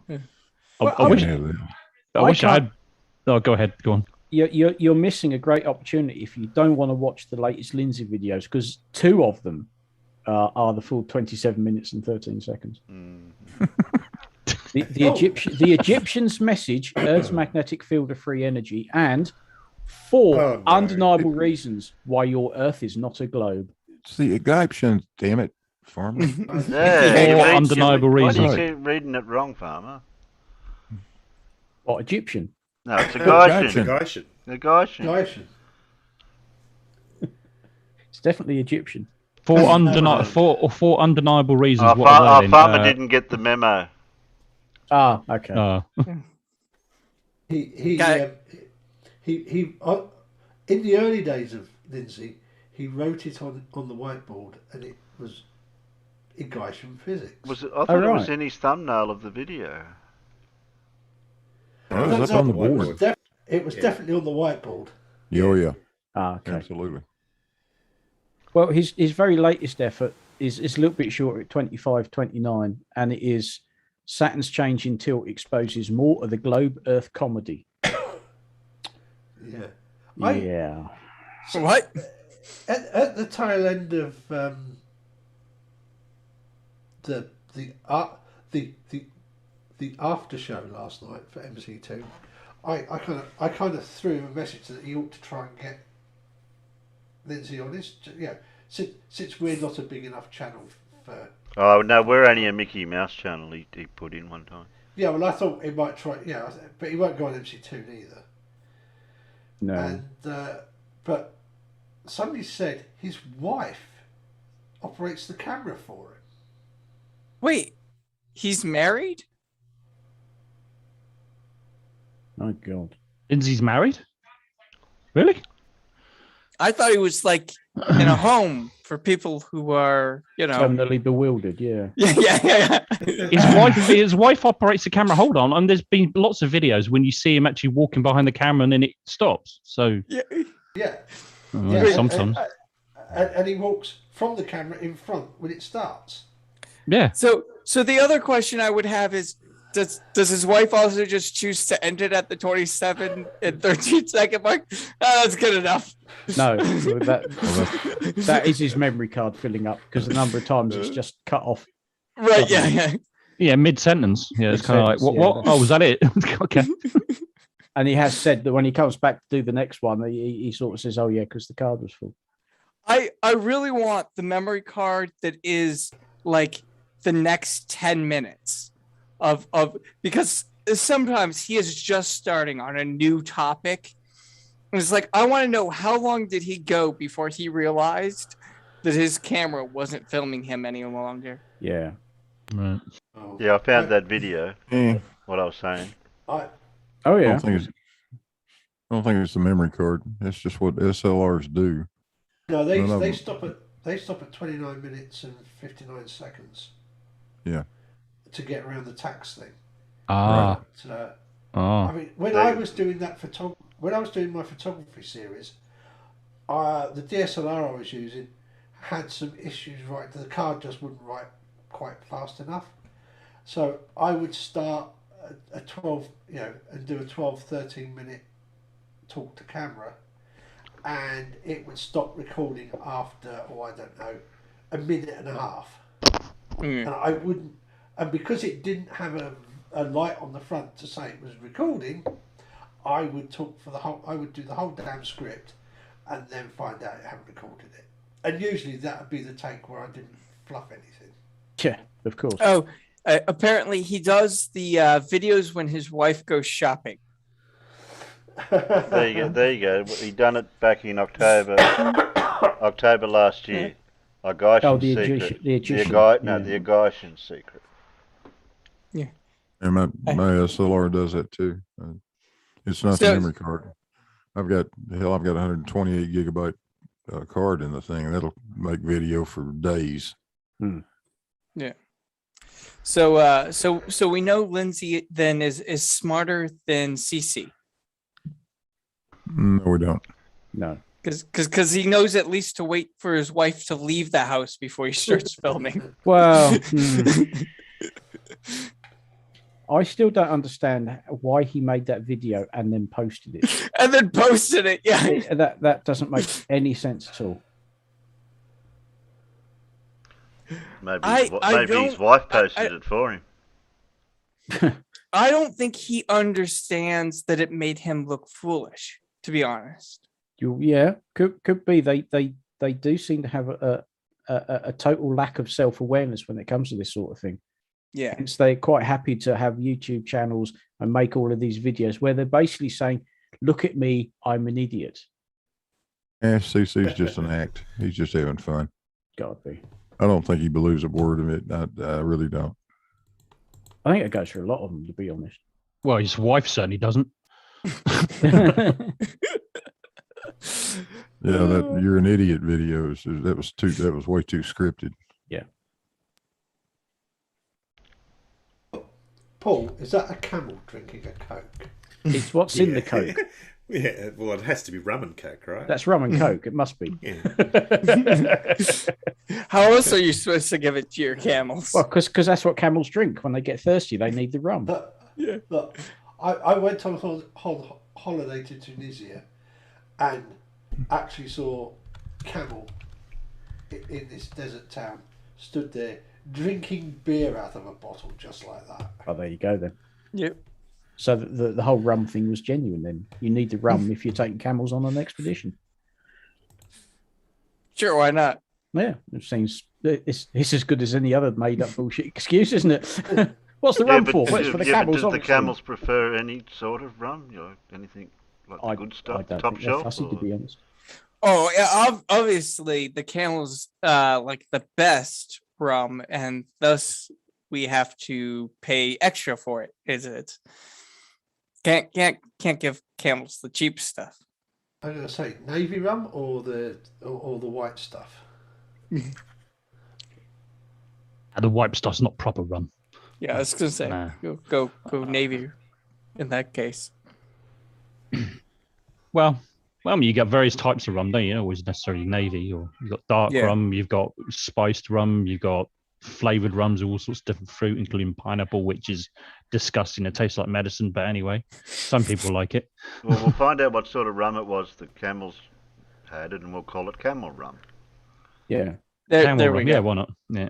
I wish. Yeah, I wish I had. Oh, go ahead. Go on. You're missing a great opportunity if you don't want to watch the latest Lindsay videos, because 2 of them are the full 27 minutes and 13 seconds. The Egyptian's message, Earth's magnetic field of free energy, and 4 undeniable reasons why your Earth is not a globe. It's the Egyptians, damn it, farmer. Yeah, undeniable Why reasons. do you keep reading it wrong, Farmer? What, Egyptian? No, it's a Gaussian. Gaussian. The Gaussian. Gaussian. It's definitely Egyptian. 4 undeniable reasons. Our, What are our they then? farmer didn't get the memo. Ah, okay. He in the early days of Lindsay, he wrote it on the whiteboard, and it was in Gaussian physics. I thought it was in his thumbnail of the video. Oh, it was up on the board. It was definitely on the whiteboard. Oh, yeah. Ah, okay. Absolutely. Well, his very latest effort is a little bit shorter at 25:29, and it is Saturn's changing tilt exposes more of the globe Earth comedy. Yeah. Yeah. What? At the tail end of the after show last night for MC2, I kind of threw him a message that he ought to try and get Lindsay on this. Yeah, since we're not a big enough channel for. Oh no, we're only a Mickey Mouse channel. He put in one time. Yeah, well, I thought he might try. Yeah, but he won't go on MC2 neither. No. And but somebody said his wife operates the camera for him. Wait, he's married? Oh God. Lindsay's married? Really? I thought he was like in a home for people who are, Terminally bewildered. Yeah. Yeah. His wife operates the camera. Hold on, and there's been lots of videos when you see him actually walking behind the camera and then it stops. So Yeah. sometimes. And he walks from the camera in front when it starts. Yeah. So the other question I would have is, does his wife also just choose to end it at the 27 and 13 second mark? That's good enough. No, that is his memory card filling up, because the number of times it's just cut off. Right. Yeah. Yeah, mid sentence. Yeah, it's kind of like what? Mid-sentence, What? Oh, was that it? Okay. And he has said that when he comes back to do the next one, he sort of says, "Oh yeah, because the card was full." I really want the memory card that is like the next 10 minutes of because sometimes he is just starting on a new topic. And it's like, I want to know, how long did he go before he realized that his camera wasn't filming him any longer? Yeah. Right. Oh. Yeah, I found that video. Yeah. What I was saying. Oh I yeah. don't think it's the memory card. That's just what SLRs do. No, None of they them. stop at 29 minutes and 59 seconds. Yeah. To get around the tax thing. Ah. So, Oh. I mean, when I was doing when I was doing my photography series, the DSLR I was using had some issues. Right, the card just wouldn't write quite fast enough. So I would start a 12, and do a 12, 13 minute talk to camera, and it would stop recording after, I don't know, a minute and a half. And I wouldn't, and because it didn't have a light on the front to say it was recording, I would talk I would do the whole damn script and then find out it hadn't recorded it. And usually that would be the take where I didn't fluff anything. Yeah, of course. Oh, apparently he does the videos when his wife goes shopping. There you go. He done it back in October last year. A Gaussian secret. The Egyptian. The Gaussian secret. And my SLR does that too. It's not So- the memory card. I've got 128 gigabyte card in the thing, and that'll make video for days. Yeah. So we know Lindsay then is smarter than CC. No, we don't. No. Because he knows at least to wait for his wife to leave the house before he starts filming. Well, I still don't understand why he made that video and then posted it. And then posted it, yeah. That doesn't make any sense at all. Maybe, I his wife posted it for him. I don't think he understands that it made him look foolish, to be honest. Yeah, could be. They do seem to have a total lack of self-awareness when it comes to this sort of thing. Yeah. Hence, they're quite happy to have YouTube channels and make all of these videos where they're basically saying, look at me, I'm an idiot. Yeah, CC's just an act. He's just having fun. Gotta be. I don't think he believes a word of it. I really don't. I think it goes for a lot of them, to be honest. Well, his wife certainly doesn't. Yeah, that "you're an idiot" videos. That was way too scripted. Yeah. Paul, is that a camel drinking a Coke? It's what's in the Coke. Yeah, well, it has to be rum and Coke, right? That's rum and Coke. It must be. Yeah. How else are you supposed to give it to your camels? Well, because that's what camels drink when they get thirsty. They need the rum. Yeah. Look, I went on holiday to Tunisia and actually saw camel in this desert town stood there drinking beer out of a bottle just like that. Oh, there you go then. Yep. So the whole rum thing was genuine then. You need the rum if you're taking camels on an expedition. Sure, why not? Yeah, it seems it's as good as any other made-up bullshit excuse, isn't it? What's the rum for? Well, it's for the camels. Does the obviously. camels prefer any sort of rum? Anything like the good I stuff, the don't top think they're shelf? fussy, to be honest. Oh, yeah, obviously the camels like the best rum, and thus we have to pay extra for it. Is it? Can't give camels the cheap stuff. I'm going to say navy rum or the white stuff. The white stuff's not proper rum. Yeah, I was gonna say Nah. go navy in that case. Well, I mean, you got various types of rum, don't you? Always necessarily navy, or you've got dark Yeah. rum, you've got spiced rum, you've got flavored rums, all sorts of different fruit, including pineapple, which is disgusting. It tastes like medicine, but anyway, some people like it. Well, we'll find out what sort of rum it was the camels had, and we'll call it camel rum. Yeah. There we rum, go. yeah, why not? Yeah.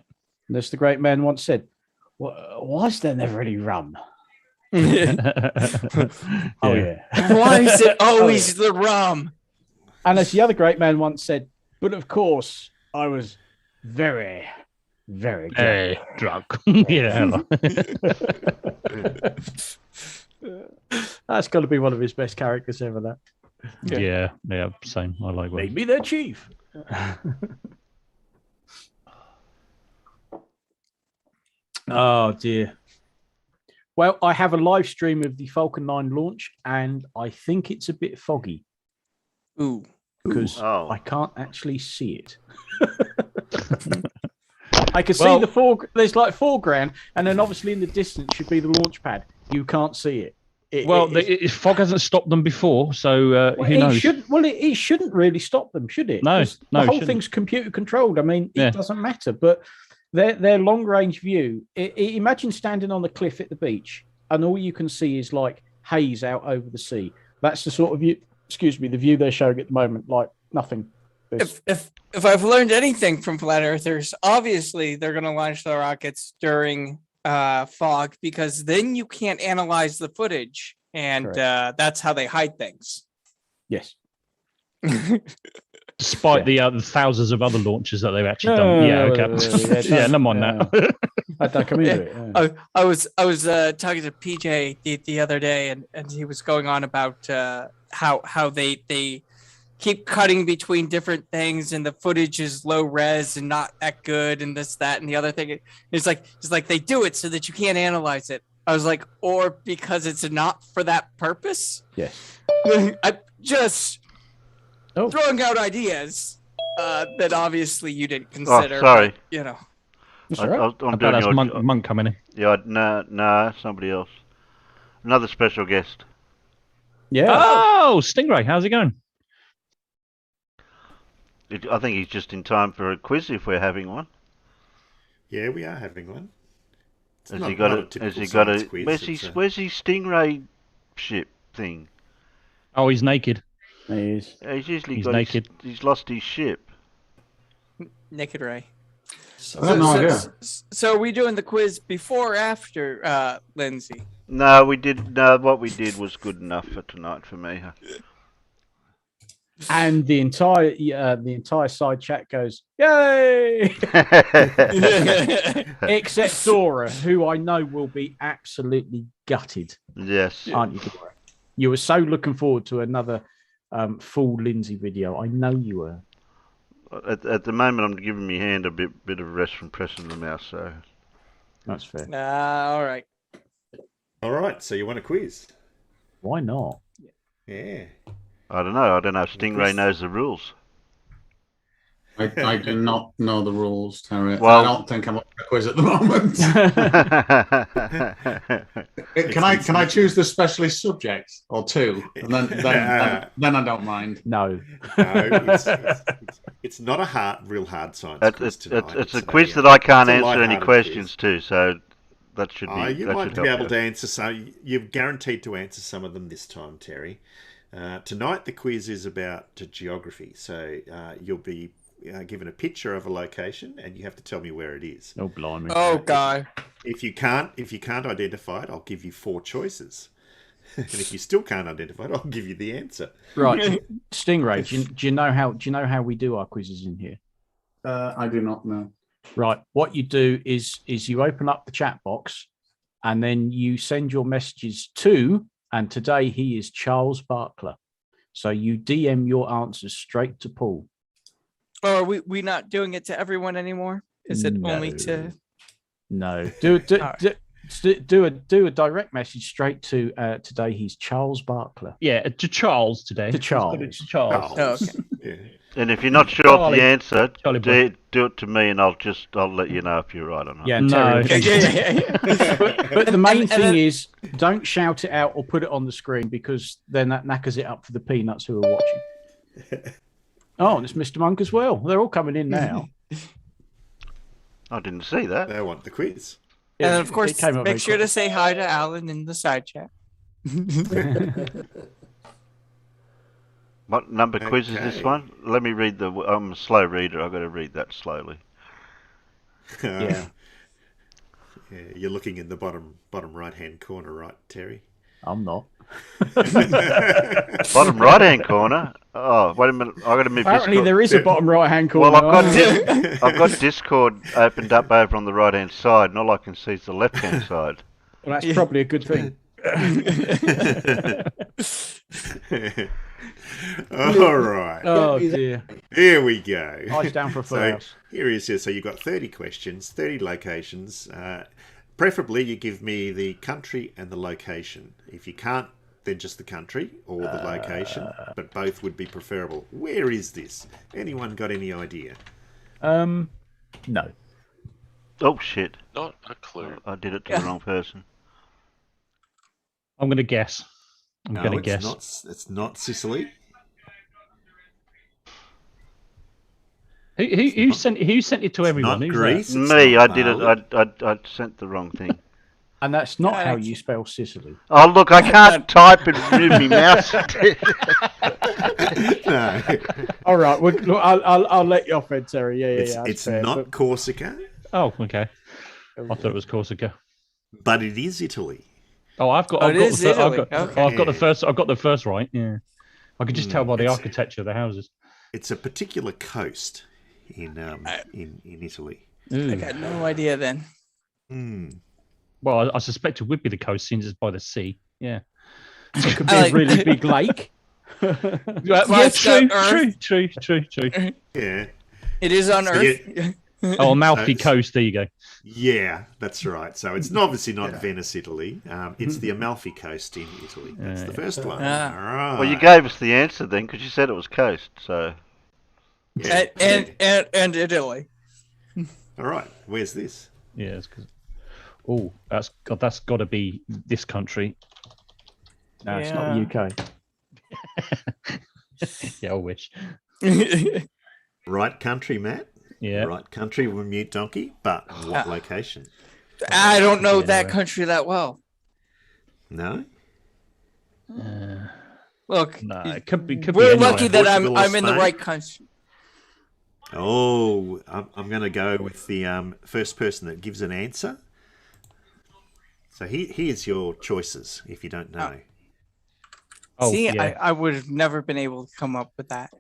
And as the great man once said, why is there never any rum? Oh, yeah. Why is it always the rum? And as the other great man once said, but of course, I was very, very drunk. Hey, drunk. Yeah. That's got to be one of his best characters ever, that. Yeah, same. I like Made one. me their chief. Oh, dear. Well, I have a live stream of the Falcon 9 launch, and I think it's a bit foggy Ooh. because Oh. I can't actually see it. I can see the there's like foreground, and then obviously in the distance should be the launch pad. You can't see it. Fog hasn't stopped them before, so who knows? It shouldn't really stop them, should it? No, 'Cause no, the it whole shouldn't. thing's computer controlled. I mean, Yeah. it doesn't matter. But their long range view. Imagine standing on the cliff at the beach, and all you can see is like haze out over the sea. That's the sort of view. Excuse me, the view they're showing at the moment. Like nothing. If I've learned anything from flat earthers, obviously they're going to launch their rockets during fog, because then you can't analyze the footage, and that's how they hide things. Yes. Despite the thousands of other launches that they've actually done. Yeah, okay. Yeah, never mind that. I don't come into it. Yeah. I was talking to PJ the other day, and he was going on about how they keep cutting between different things, and the footage is low res and not that good, and this, that, and the other thing. It's like they do it so that you can't analyze it. I was like, or because it's not for that purpose. Yes. I'm just Oh. throwing out ideas that obviously you didn't consider. sorry. But, you know. That's all right. I'm I bet doing that's your monk coming in. Yeah, no, somebody else. Another special guest. Yeah. Oh, Stingray, how's it going? I think he's just in time for a quiz if we're having one. Yeah, we are having one. It's Has not- he got not a? typical Has he got science a? quiz, Where's it's where's his Stingray ship thing? Oh, he's naked. He is. He's usually He's got naked. He's lost his ship. Naked Ray. I have no idea. So are we doing the quiz before or after Lindsay? No, we did. No, what we did was good enough for tonight for me. And the entire side chat goes, yay! Except Dora, who I know will be absolutely gutted. Yes. Aren't you, Dora? You were so looking forward to another full Lindsay video. I know you were. At the moment, I'm giving my hand a bit of rest from pressing the mouse. So That's fair. All right. All right, so you want a quiz? Why not? Yeah. I don't know. I don't know if Stingray knows the rules. I do not know the rules, Harriet. Well- I don't think I'm up for a quiz at the moment. Can I choose the specialist subject or two? And then I don't mind. No. No, it's not a real hard science quiz tonight. It's a quiz that I can't it's a answer any lighthearted questions to. So that should be. You that might should be help able you. to answer some. You're guaranteed to answer some of them this time, Terry. Tonight the quiz is about geography, so you'll be given a picture of a location, and you have to tell me where it is. Oh, blimey. Oh, God. If you can't identify it, I'll give you 4 choices, and if you still can't identify it, I'll give you the answer. Right, Stingray. Do you know how we do our quizzes in here? I do not know. Right. What you do is you open up the chat box, and then you send your messages to. And today he is Charles Barkler. So you DM your answers straight to Paul. Or are we not doing it to everyone anymore? Is it only to? No. Do a direct message straight to today he's Charles Barkler. Yeah, to Charles today. To Charles. To Charles. Oh, okay. Yeah. And if you're not sure of Charlie. the answer, Charlie do it to me, and I'll let you know if you're right or not. Yeah, No. Terry. Yeah. But the main And thing then- is, don't shout it out or put it on the screen, because then that knackers it up for the peanuts who are watching. Oh, and it's Mr. Monk as well. They're all coming in now. I didn't see that. They want the quiz. And then, of It course, came up make very sure quick. to say hi to Alan in the side chat. What number quiz is this Okay. one? Let me read I'm a slow reader. I've got to read that slowly. Yeah. Yeah, you're looking in the bottom right-hand corner, right, Terry? I'm not. Bottom right-hand corner. Oh, wait a minute. I've got to move Apparently, Discord. there is a bottom right-hand corner. Well, I've got Discord opened up over on the right-hand side, and all I can see is the left-hand side. Well, that's probably a good thing. All right. Oh dear. Here we go. Eyes down for a full So house. here is it. So you've got 30 questions, 30 locations. Preferably, you give me the country and the location. If you can't, then just the country or the location, but both would be preferable. Where is this? Anyone got any idea? No. Oh, shit. Not a clue. I did it to the wrong person. I'm going to guess. I'm going to guess. It's not Sicily. Who sent it to everyone? Not Who's Greece. It's Me, I not did Bali. it. I sent the wrong thing. And that's not how you spell Sicily. Oh, look, I can't type and move my mouse. No, All right. Well, look, I'll let you off, Ed Terry. Yeah. it's that's fair, not but- Corsica, that? Oh, okay. I thought it was Corsica. but it is Italy. Oh, I've got. Oh, I've it got is the fir- Italy. I've got, Okay. I've got the first. I've got the first right. Yeah. I could just tell by the it's- architecture of the houses. It's a particular coast in Italy. I got no idea then. Hmm. Well, I suspect it would be the coast, since it's by the sea. Yeah. It could be I a like- really big lake. Yeah, Well, it's got true. Earth. True. Yeah. It is on So Earth. Oh, Amalfi Coast. There you go. Yeah, that's right. So it's obviously not Venice, Italy. It's the Amalfi Coast in Italy. That's the first one. Ah. All right. Well, you gave us the answer then because you said it was coast. So Yeah. And Italy. All right. Where's this? Yeah, it's because. Oh, that's got to be this country. No, it's not the UK. Yeah, I wish. Right country, Matt. Yeah. Right country with Mute Donkey, but what location? I don't know that country that well. No. Look, No, it could be. we're anywhere. lucky that Portugal or I'm in the Spain? right country. Oh, I'm going to go with the first person that gives an answer. So here's your choices if you don't know. Oh, See, yeah. I would have never been able to come up with that.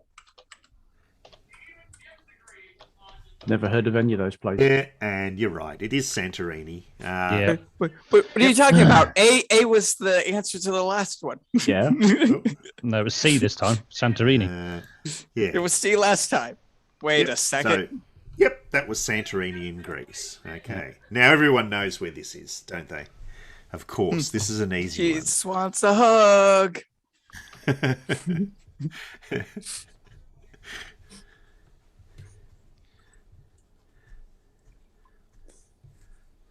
Never heard of any of those places. Yeah, and you're right. It is Santorini. Yeah. What are you talking about? A was the answer to the last one. Yeah. No, it was C this time. Santorini. Yeah. It was C last time. Wait Yep, a second. So, yep, that was Santorini in Greece. Okay. Now everyone knows where this is, don't they? Of course, this is an easy She just wants a hug. one.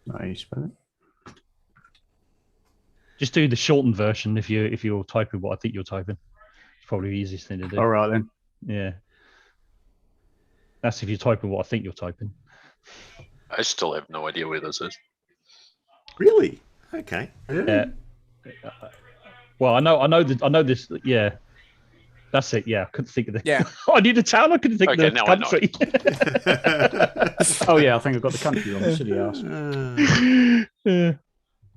No, you spell it. Just do the shortened version if you're typing what I think you're typing. It's probably the easiest thing to do. All right then. Yeah. That's if you're typing what I think you're typing. I still have no idea where this is. Really? Okay. Yeah. Well, I know this. Yeah. That's it. Yeah, I couldn't think of the. Yeah. I need a town. I couldn't think Okay, of the now I know country. Oh yeah, I think I've got the country wrong. Silly ass. Yeah.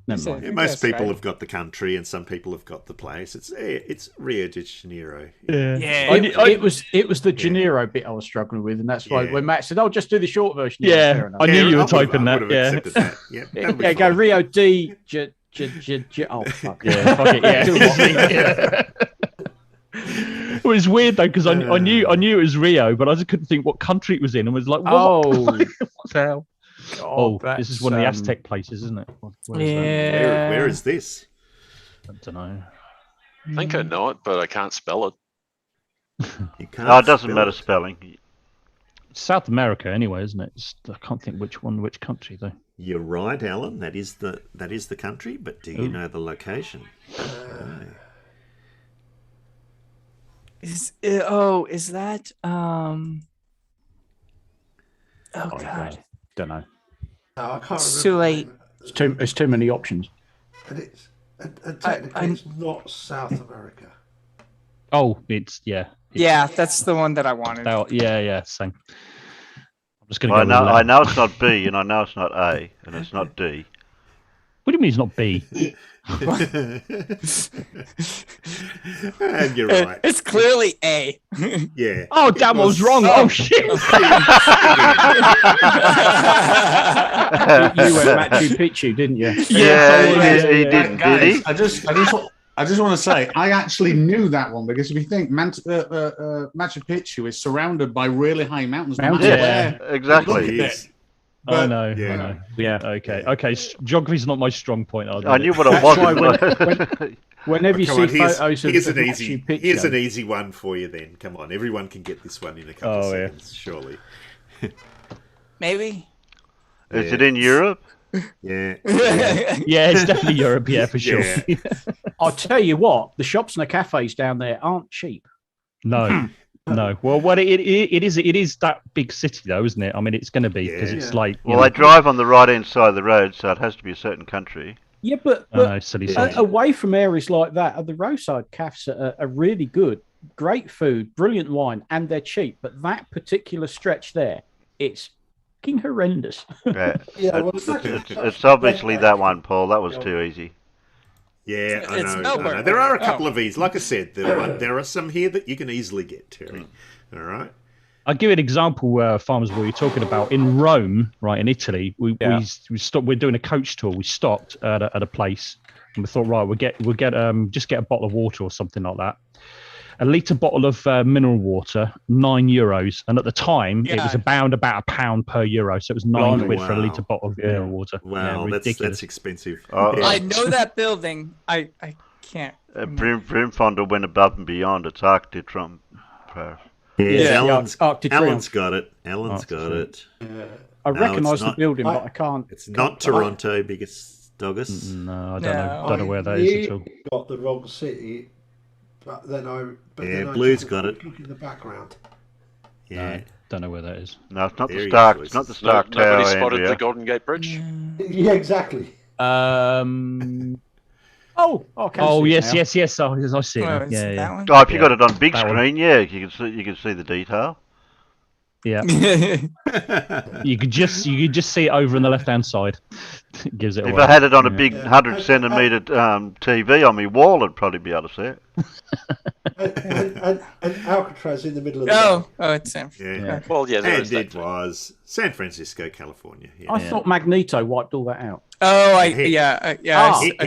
Never mind. Yeah, most That's people right. have got the country, and some people have got the place. It's Rio de Janeiro. Yeah. Yeah. It was the Janeiro bit I was struggling with, and that's why Yeah. when Matt said, "Oh, just do the short version." Yeah, fair enough. I knew you were I would've- typing I that. would've Yeah. accepted that. Yep, that'll be Yeah, go fine. Rio D. Oh fuck. Yeah. Fuck it. Yeah. Well, it's weird though because I knew it was Rio, but I just couldn't think what country it was in, and was like, what? Oh. What the hell? Oh, God, this is one of the that's, Aztec places, isn't it? Where is that? Yeah. Where is this? I don't know. I think I know it, but I can't spell it. You can't no, it doesn't spell matter it. spelling. It's South America anyway, isn't it? I can't think which country though. You're right, Alan. That is the country, but do you know the location? Is that Oh God. Don't know. No, I can't It's remember. too late. It's too many options. And it's and technically it's not South America. Oh, it's yeah. Yeah, that's the one that I wanted. Oh, yeah, same. I'm just gonna Well, go. I know it's not B, and I know it's not A, and it's not D. What do you mean it's not B? And you're right. It's clearly A. Yeah. Oh damn! I was wrong. Oh shit! You went Machu Picchu, didn't you? He didn't, did he? I just want to say I actually knew that one because if you think Machu Picchu is surrounded by really high mountains, no matter Yeah, where exactly. you look at it. I But- know. yeah. I know. Yeah. Okay. Geography's not my strong point. I knew what it That's was. why Whenever you Come see on, here's photos of an Machu easy Picchu, here's an easy one for you then. Come on, everyone can get this one in a couple of Oh, yeah. seconds, surely. Maybe. Is it in Europe? Yeah. Yeah, it's definitely Europe. Yeah, for sure. Yeah. I'll tell you what, the shops and the cafes down there aren't cheap. No. No. Well, it is that big city though, isn't it? I mean, it's going to be because Yeah. it's like. Well, they drive on the right hand side of the road, so it has to be a certain country. Yeah, but silly. away from areas like that, the roadside cafes are really good. Great food, brilliant wine, and they're cheap. But that particular stretch there, it's fucking horrendous. Yeah. Yeah, well, It's obviously that one, Paul. That was too easy. Yeah, I It's know. Melbourne. There are a couple of these. Like I said, there are some here that you can easily get, Terry. All right. I'll give you an example, farmers. We were talking about in Rome, right in Italy. We stopped. We're doing a coach tour. We stopped at a place, and we thought, right, we'll get just get a bottle of water or something like that. a litre bottle of mineral water, €9, and at the time it was God. about £1 per euro, so it was £9 for a litre bottle of mineral water. Wow, ridiculous. that's expensive. I know that building. I can't. Brimfonder went above and beyond its Arctic-Trump. Yes, Yeah, Alan's Arctic Alan's Triumph. got it. Alan's got it. I No, recognise it's the not. building, but I can't. It's not Toronto, biggest doggers. No, I No. don't know where that is at all. Got the wrong city, but then I. But Yeah, then I Blue's took a got it. quick Look in the background. Yeah. No, don't know where that is. No, it's not the Very Stark. choice. It's not the Stark Tower, Nobody spotted Andrea. the Golden Gate Bridge. Yeah, exactly. Oh, I can Oh see it yes, now. yes. I see it. Oh, now. is Yeah, it yeah. that one? Oh, if you got it on big That one. screen, yeah, you can see the detail. Yeah. You could just see it over on the left hand side. It gives it If away. I had it on a Yeah. big 100 centimetre TV on my wall, I'd probably be able to see it. And Alcatraz in the middle of the Oh, it's San Francisco. Yeah. Well, yeah, there And is that. it was San Francisco, California. Yeah. I thought Magneto wiped all that out. Oh, I He- I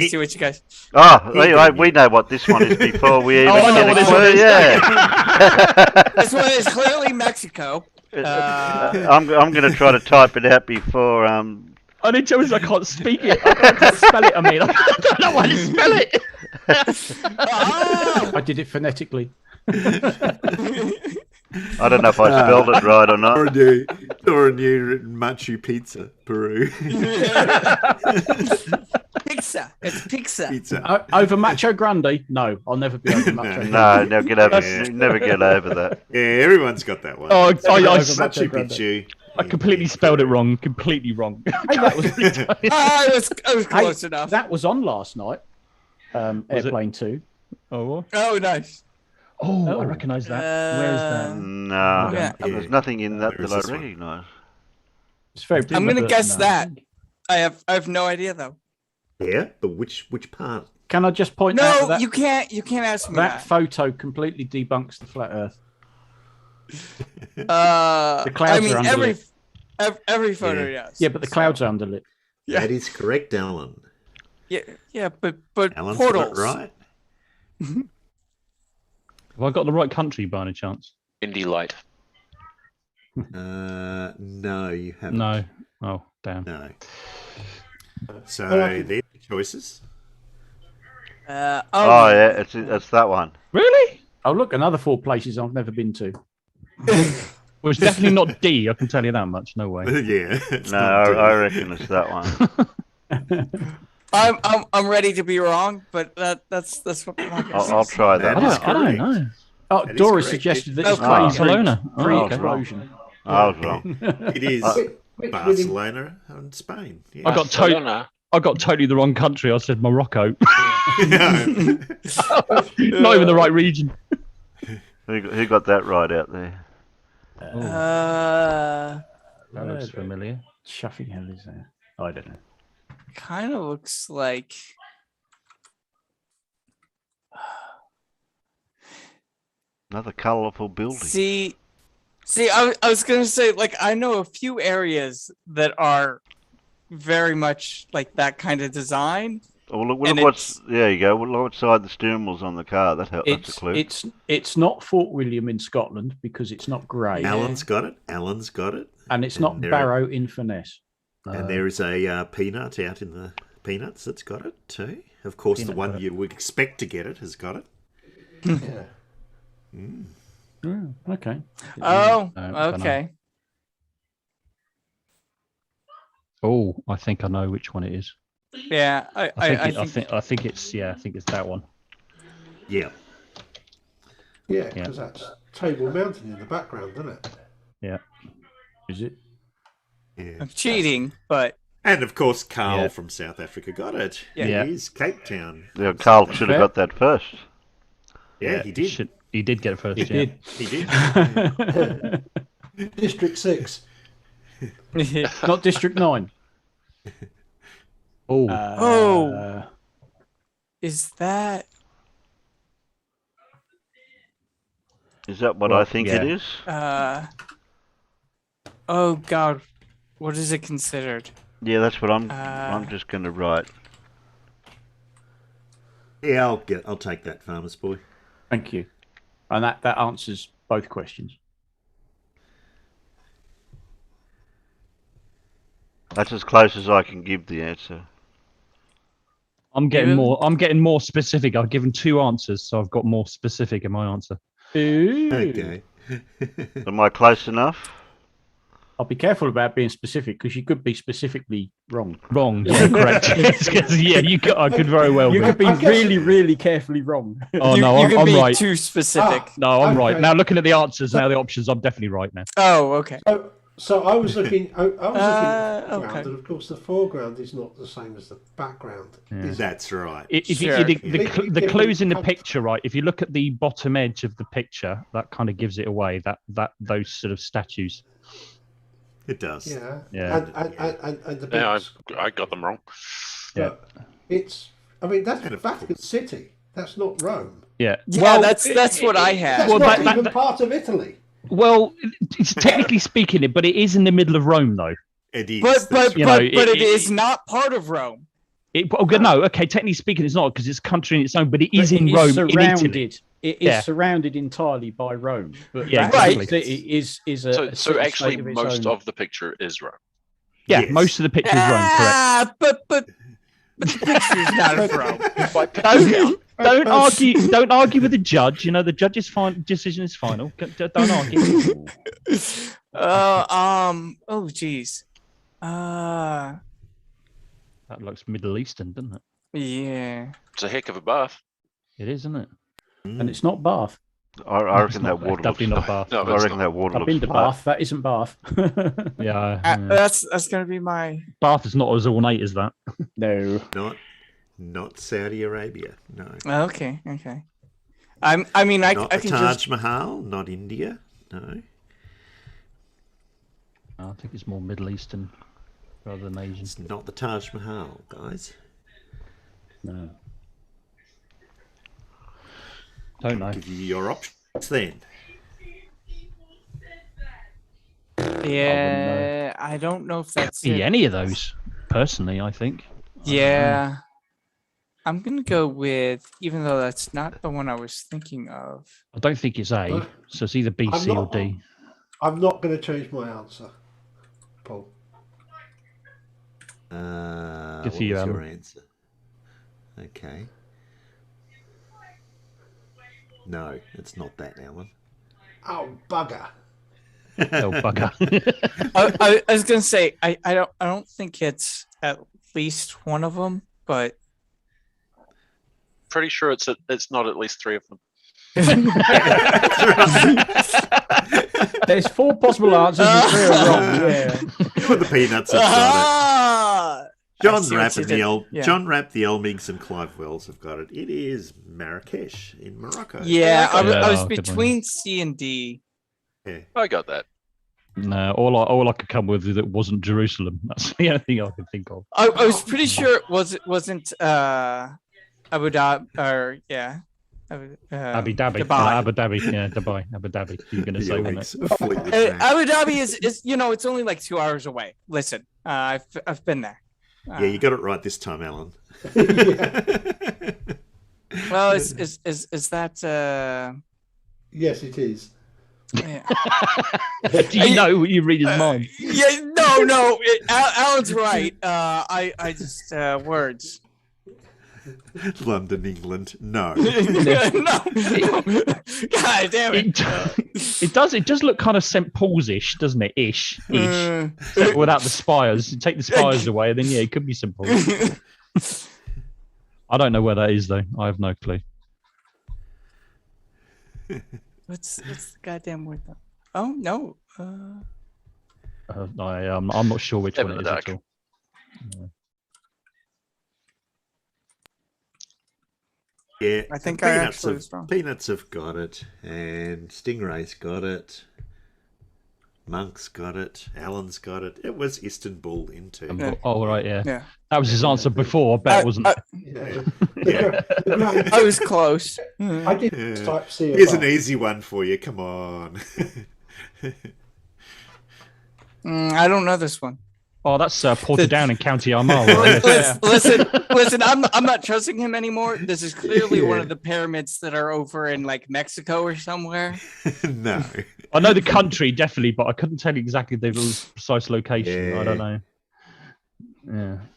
see what you guys. Oh, anyway, we know what this one is before we even I know get what a this clue. one is. Yeah. This one is clearly Mexico. I'm going to try to type it out before. I need to I can't speak it. I can't spell it. I mean, I don't know how to spell it. I did it phonetically. I don't know if I spelled it right or not. Or a new Machu Pizza, Peru. Pizza. It's pizza. Pizza. Over Macho Grande? No, I'll never be over Macho Grande. No, never get over. Yeah. Never get over that. Yeah, everyone's got that one. Oh, I Machu Grande. Picchu. I completely spelled it wrong. Completely wrong. Hey, that was, I was close hey, enough. that was on last night. Airplane 2. Oh, what? Oh, nice. Oh, I recognise that. Where is that? No, Yeah. there's nothing in that Where is that this I one? recognise. It's very I'm gonna but guess no. that. I have no idea though. Yeah, but which part? Can I just point out No, that you can't ask me that that. photo completely debunks the flat Earth? The clouds I mean, are underlit. every photo, yes. Yeah, but the clouds are underlit. Yeah. That is correct, Alan. Yeah, but Alan's portals. got it right. Have I got the right country by any chance? Indie Light. No, you haven't. No. Oh, damn. No. So there's the choices. Oh yeah, it's that one. Really? Oh, look, another 4 places I've never been to. Well, it's definitely not D. I can tell you that much. No way. Yeah. it's No, not I good. reckon it's that one. I'm ready to be wrong, but that's what my guess I'll is. try that. That is I don't correct. know. Oh, That is Doris correct. suggested that Oh, it's Barcelona. Oh, okay. pre-explosion. I was wrong. It is Barcelona and Spain. Yeah. I got totally the wrong country. I said Morocco. No. Not even the right region. Who got that right out there? That looks familiar. Chuffing hell is there? I don't know. Kind of looks like. Another colourful building. See, I was gonna say, like, I know a few areas that are very much like that kind of design. Oh, look and what's there you go. Look what side the steering wheel's on the car. That's a clue. It's not Fort William in Scotland because it's not grey, Alan's got it. Alan's got it. and it's not there- Barrow Inverness. And there is a peanut out in the peanuts that's got it too. Of course, the Peanut one butter. you would expect to get it has got it. Yeah. Okay. Oh, I don't know. okay. Oh, I think I know which one it is. Yeah, I think it's that one. Yeah. Yeah, because that's Table Mountain in the background, isn't it? Yeah. Is it? Yeah. I'm cheating, but And of course, Carl Yeah. from South Africa got it. Yeah. It is Cape Town. Yeah, Carl should have got that first. Yeah, he did. He did get it first. He yeah. did. He did. District 6. Not District 9. Oh, Oh. Is that? Is that what Well, I think it yeah. is? Oh God, what is it considered? Yeah, that's what I'm Uh, just going to write. Yeah, I'll take that, Farmer's Boy. Thank you. And that answers both questions. That's as close as I can give the answer. I'm getting more specific. I've given 2 answers, so I've got more specific in my answer. Okay. Am I close enough? I'll be careful about being specific because you could be specifically wrong. Wrong, yeah, correct. Yeah, I could very well You be. could be really, really carefully wrong. Oh you, no, you can I'm be right. too specific. No, I'm right. Okay. Now looking at the answers, now the options, I'm definitely right now. Oh, okay. So I was looking. I was looking at the foreground, okay. and of course the foreground is not the same as the background. Yeah. That's right. Sure. The clues in the picture, right? If you look at the bottom edge of the picture, that kind of gives it away. That those sort of statues. It does. Yeah. Yeah. And the Yeah, bits. I got them wrong. But it's. I mean, that's Vatican City. That's not Rome. Yeah. Yeah, Well, that's what I had. That's Well, not that- even part of Italy. Well, it's technically speaking it, but it is in the middle of Rome, though. It is. But that's you know, it is not part of Rome. No, okay, technically speaking, it's not because it's a country in its own, but it is in Rome, in Italy. Surrounded. It is surrounded entirely by Rome. But Yeah, Vatican exactly. City is a So city actually, state of its most own. of the picture is Rome. Yeah, Yes. most of the picture is Rome, correct. But the picture's not of Rome. Don't argue with the judge. You know, the judge's decision is final. Don't argue. Oh, geez. That looks Middle Eastern, doesn't it? Yeah. It's a heck of a bath. It is, isn't it? And it's not Bath. I It's reckon that not- water looks. definitely not Bath. No, I it's reckon not. that water I've looks. been to flat. Bath. That isn't Bath. Yeah. That's gonna be my. Bath is not as ornate as that. No. Not Saudi Arabia. No. Okay. I mean, I Not the can Taj just. Mahal. Not India. No. I think it's more Middle Eastern rather than Asian. It's not the Taj Mahal, guys. No. Don't know. Give you your options then. Yeah, I don't know if that's See it. any of those, personally, I think. Yeah. I'm gonna go with, even though that's not the one I was thinking of. I don't think it's A, so it's either B, I'm C, or not- D. I'm not going to change my answer, Paul. Good for What you, was your Alan. answer? Okay. No, it's not that, Alan. Oh, bugger. Oh, bugger. I was gonna say I don't think it's at least one of them, but Pretty sure it's not at least 3 of them. There's 4 possible answers and 3 are wrong. Yeah. Well, the peanuts have got Ah! it. John I see what Rapp you and did. Yeah. John Rapp, the Elmigs, and Clive Wells have got it. It is Marrakesh in Morocco. Yeah, I was good one. between C and D. Yeah. I got that. No, all I could come with is it wasn't Jerusalem. That's the only thing I could think of. I was pretty sure it wasn't Abu Dhabi or yeah. Abu Dhabi. Dubai. Abu Dhabi. Yeah, Dubai. Abu Dhabi. You're going to The say, wasn't it? Elmigs are fleetwood Mac. Abu Dhabi is it's only like 2 hours away. Listen, I've been there. Yeah, you got it right this time, Alan. Well, is that Yes, it is. yeah. Do you know what you read his mind? Yeah, no. Alan's right. I just words. London, England. No. no. God damn it. It does look kind of St. Paul's-ish, doesn't it? Ish. Without the spires. You take the spires away, then yeah, it could be St. Paul's. I don't know where that is though. I have no clue. What's the goddamn word though? Oh no. I'm not sure which one it is at all. Yeah, I think and I actually was wrong. Peanuts have got it, and Stingray's got it. Monk's got it. Alan's got it. It was Istanbul into. Oh, right, yeah. Yeah. That was his answer before, I bet, wasn't it? Yeah. I was close. I did type C. Here's above. an easy one for you. Come on. I don't know this one. Oh, that's Portadown in County Armagh. Listen. I'm not trusting him anymore. This is clearly one of the pyramids that are over in like Mexico or somewhere. No. I know the country definitely, but I couldn't tell you exactly the precise location. I don't know.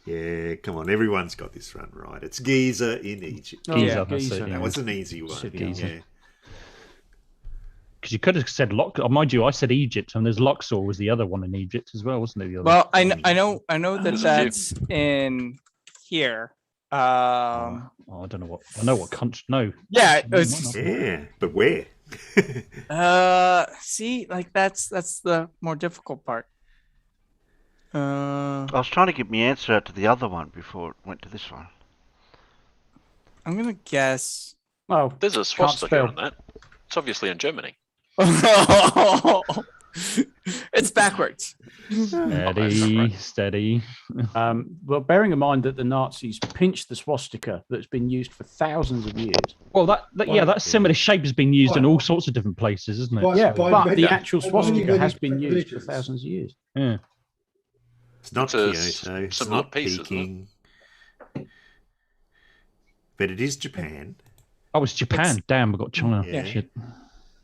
Yeah, come on. Everyone's got this one right. It's Giza in Egypt. Giza. That was an easy one. Giza. Because you could have said mind you, I said Egypt, and there's Luxor was the other one in Egypt as well, wasn't it? The other Well, I know that that's in here. I don't know what. I know what country. No. Yeah. But where? See, like that's the more difficult part. I was trying to get my answer out to the other one before it went to this one. I'm gonna guess. Oh, There's a swastika on that. It's obviously in Germany. It's backwards. Steady. Well, bearing in mind that the Nazis pinched the swastika that's been used for thousands of years. Well, that similar shape has been used in all sorts of different places, isn't it? But the actual swastika has been used for thousands of years. Yeah. It's not Kyoto. It's not Peking. But it is Japan. Oh, it's Japan. Damn, I got China. Yeah. Shit.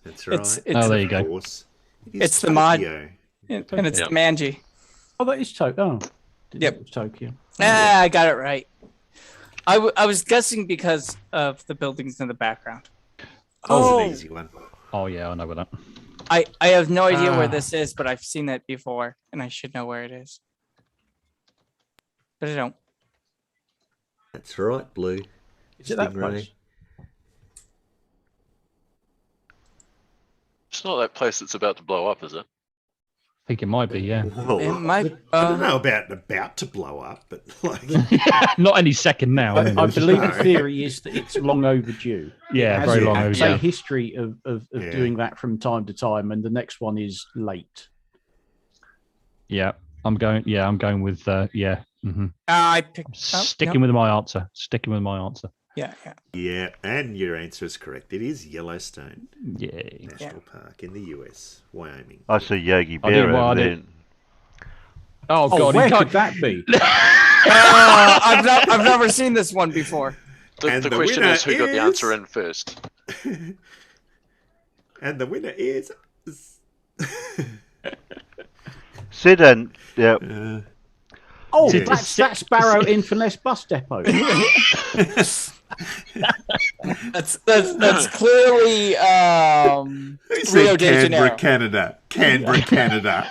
That's right. There you go. It's the mod, and it's the Manji. Oh, that is Tokyo. Oh, yep, Tokyo. I got it right. I was guessing because of the buildings in the background. Oh, an easy one. Oh yeah, I know where that. I have no idea where this is, but I've seen it before, and I should know where it is. But I don't. That's right, Blue. Is it that place? It's not that place that's about to blow up, is it? I think it might be, yeah. Well, It might. I don't know about to blow up, but like Not any second now. I believe the theory is that it's long overdue. Yeah, very long overdue. It's a history of doing that from time to time, and the next one is late. Yeah, I'm going with yeah. Mm-hmm. I picked. Sticking with my answer. Yeah. Yeah, and your answer is correct. It is Yellowstone National Park in the US, Wyoming. I see Yogi Bear over there. Oh God, where could that be? I've never seen this one before. The question is who got the answer in first. And the winner is Sidon. Yeah. Oh, that's Barrow Inverness bus depot. That's clearly Rio de Janeiro. Canberra, Canada.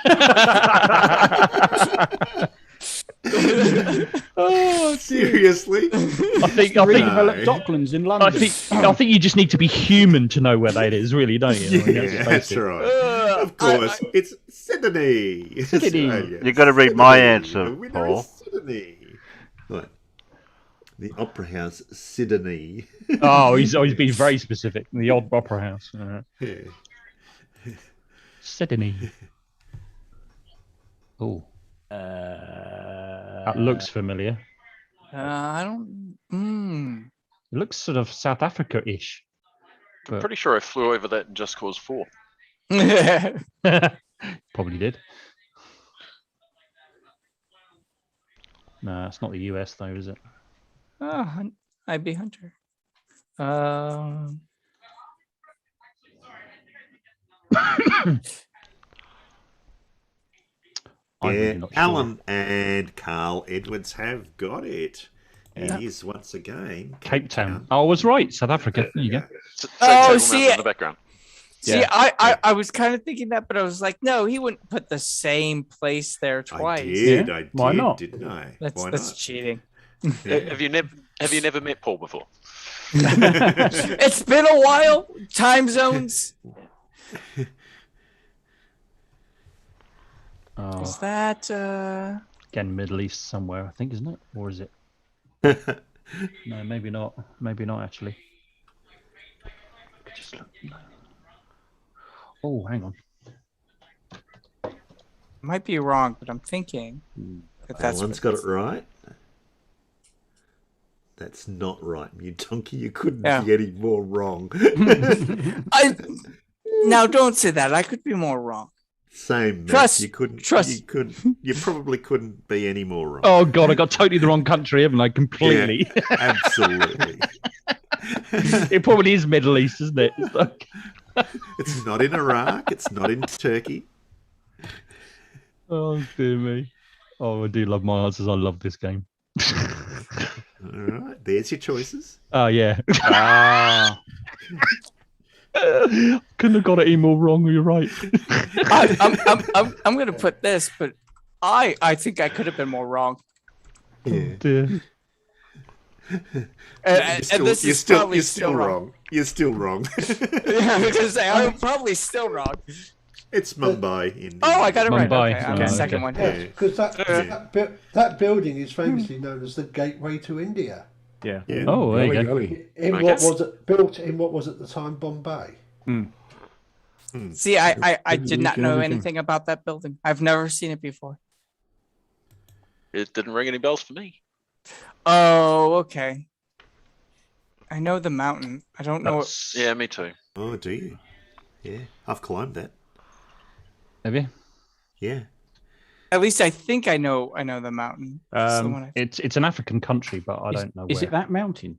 Oh, seriously? I think Docklands in London. I think you just need to be human to know where that is, really, don't you? That's right. Of course, it's Sydney. You've got to read my answer, Paul. Sydney. Right. The Opera House, Sydney. Oh, he's been very specific. The old Opera House. Yeah. Sydney. Oh. That looks familiar. I don't. It looks sort of South Africa-ish. I'm pretty sure I flew over that in Just Cause 4. Probably did. No, it's not the US though, is it? IB Hunter. Yeah, Alan and Carl Edwards have got it. It is once again Cape Town. Oh, I was right. South Africa. There you go. See, in the background. See, I was kind of thinking that, but I was like, no, he wouldn't put the same place there twice. I did. Why not? Didn't I? That's cheating. Have you never met Paul before? It's been a while. Time zones. Oh. Is that Again, Middle East somewhere, I think, isn't it? Or is it? No, maybe not. Maybe not actually. Just look. Oh, hang on. might be wrong, but I'm thinking that that's Alan's got it right. That's not right, you donkey. You couldn't be any more wrong. Now don't say that. I could be more wrong. Same. Matt. Trust- You couldn't. trust- You probably couldn't be any more wrong. Oh God, I got totally the wrong country, haven't I? Completely. Absolutely. It probably is Middle East, isn't it? It's like... It's not in Iraq. It's not in Turkey. Oh dear me. Oh, I do love my answers. I love this game. All right, there's your choices. Oh yeah. Ah. Couldn't have got it any more wrong. You're right. I'm going to put this, but I think I could have been more wrong. Yeah. Dear. And this is probably you're still wrong. You're still wrong. Yeah, I was going to say I'm probably still wrong. It's Mumbai. In Oh, I got it right. Mumbai. Okay, I'm the Okay. second one. Yeah, because that building is famously known as the gateway to India. Yeah. Yeah. Oh, there you go. Golly. Built in what was at the time Bombay. See, I did not know Everything. anything about that building. I've never seen it before. It didn't ring any bells for me. Oh, okay. I know the mountain. I don't know. Yeah, me too. Oh, do you? Yeah, I've climbed that. Have you? Yeah. At least I think I know the mountain. It's the one I- It's an African country, but I don't know where. Is it that mountain?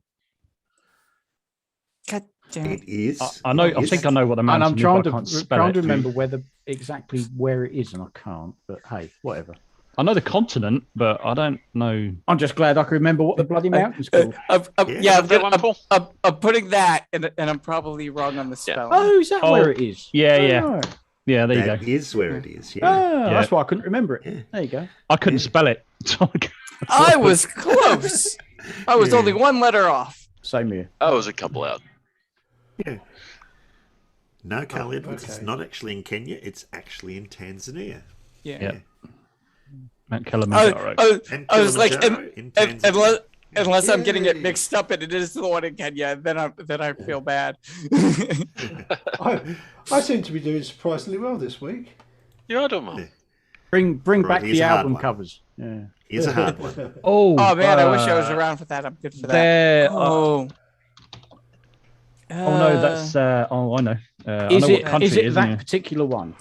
God damn It it. is. I know. I Yes. think I know what the And mountain I'm is, trying but I can't to spell trying it. to remember exactly where it is, and I can't. But hey, whatever. I know the continent, but I don't know. I'm just glad I can remember what the bloody mountain's called. Yeah, That one, Paul? I'm putting that, and I'm probably wrong on the spelling. Oh, is that Oh, where it is? yeah, yeah. Oh. Yeah, there you That go. is where it is. Yeah. Oh, Yeah. that's why I couldn't remember it. Yeah. There you go. I couldn't spell it. I was close. I was only one letter off. Same here. I was a couple out. Yeah. No, Carl Edwards, it's okay. not actually in Kenya. It's actually in Tanzania. Yeah. Yeah. Mount Kilimanjaro. And I was like, Kilimanjaro in Tanzania. unless I'm getting it mixed up and it is the one in Kenya, then I feel bad. I seem to be doing surprisingly well this week. Yeah, I don't know. Bring Right, back here's the a hard album one. covers. Yeah. Here's a hard one. Oh, Oh man, I wish I was around for that. I'm good for that. There. Oh. Oh no, that's. Oh, I know. I Is know it what country is it it is. that yeah. particular one?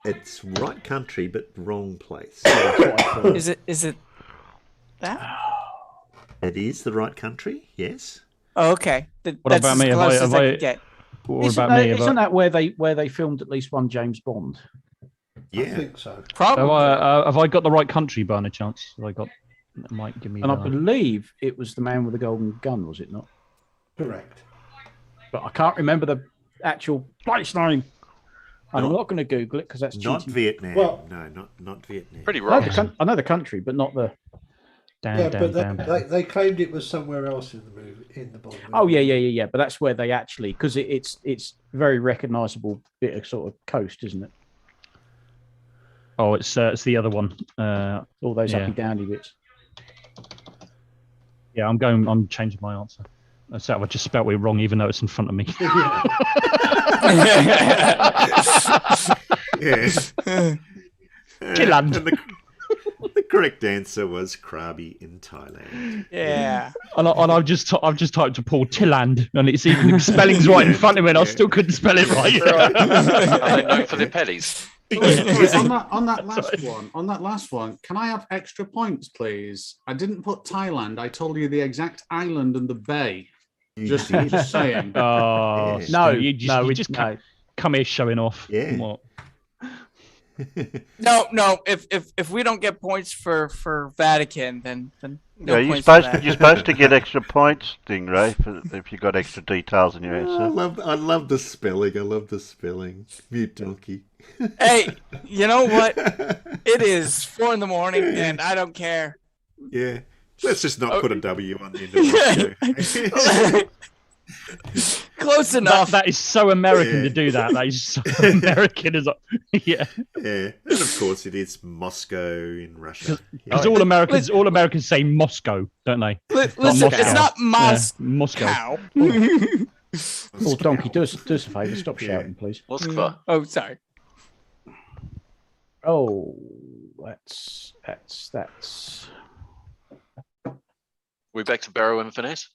It's right country, but wrong place. That's what I thought. Is it that? It is the right country, yes. Oh, okay. What That's about me? as Have close I- as have I I- could get. What Isn't about that, me? Have isn't I, that where they filmed at least one James Bond? I Yeah. think so. Probably. have I got the right country by any chance? Have I got? That might give me. And I the- believe it was the man with the golden gun, was it not? Correct. But I can't remember the actual place name. And I'm Not- not going to Google it because that's Not cheating. Vietnam. Well- no, not Vietnam. Pretty I know, wrong. I know the country, but not the. Damn, Yeah, damn, but damn. they claimed it was somewhere else in the movie, in the Bond movie. Oh yeah. But that's where they actually, because it's very recognisable bit of sort of coast, isn't it? Oh, it's the other one. All those Yeah. uppy downy bits. Yeah, I'm changing my answer. That's that I just spelled it wrong, even though it's in front of me. Yeah. Thailand. And the correct answer was Krabi in Thailand. Yeah. And I've just typed to Paul Tilland, and it's even the spelling's right in front of me, and I still couldn't spell it right. Are they known for their petties? on that last one, can I have extra points, please? I didn't put Thailand. I told you the exact island and the bay. Just saying. Oh, Yeah. No, you just no. can't come here showing off. Yeah. What? No. If we don't get points for Vatican, then no Yeah, you're points for supposed to that. you're supposed to get extra points, Stingray, if you got extra details in your I answer. love the spelling. I love the spelling. Mute donkey. Hey, you know what? It is 4 a.m, and I don't care. Yeah. Let's just not put a W on the end of Moscow. Close enough. That is so American Yeah. to do that. That is so American. Yeah, Yeah. And of course it is Moscow in Russia. because all Americans say Moscow, don't they? Listen, Moscow. it's not Yeah, Moscow. Moscow. Oh, donkey, do us a favour. Stop Yeah. shouting, please. Moskva. Oh, sorry. Oh, that's. We back to Barrow and Finesse.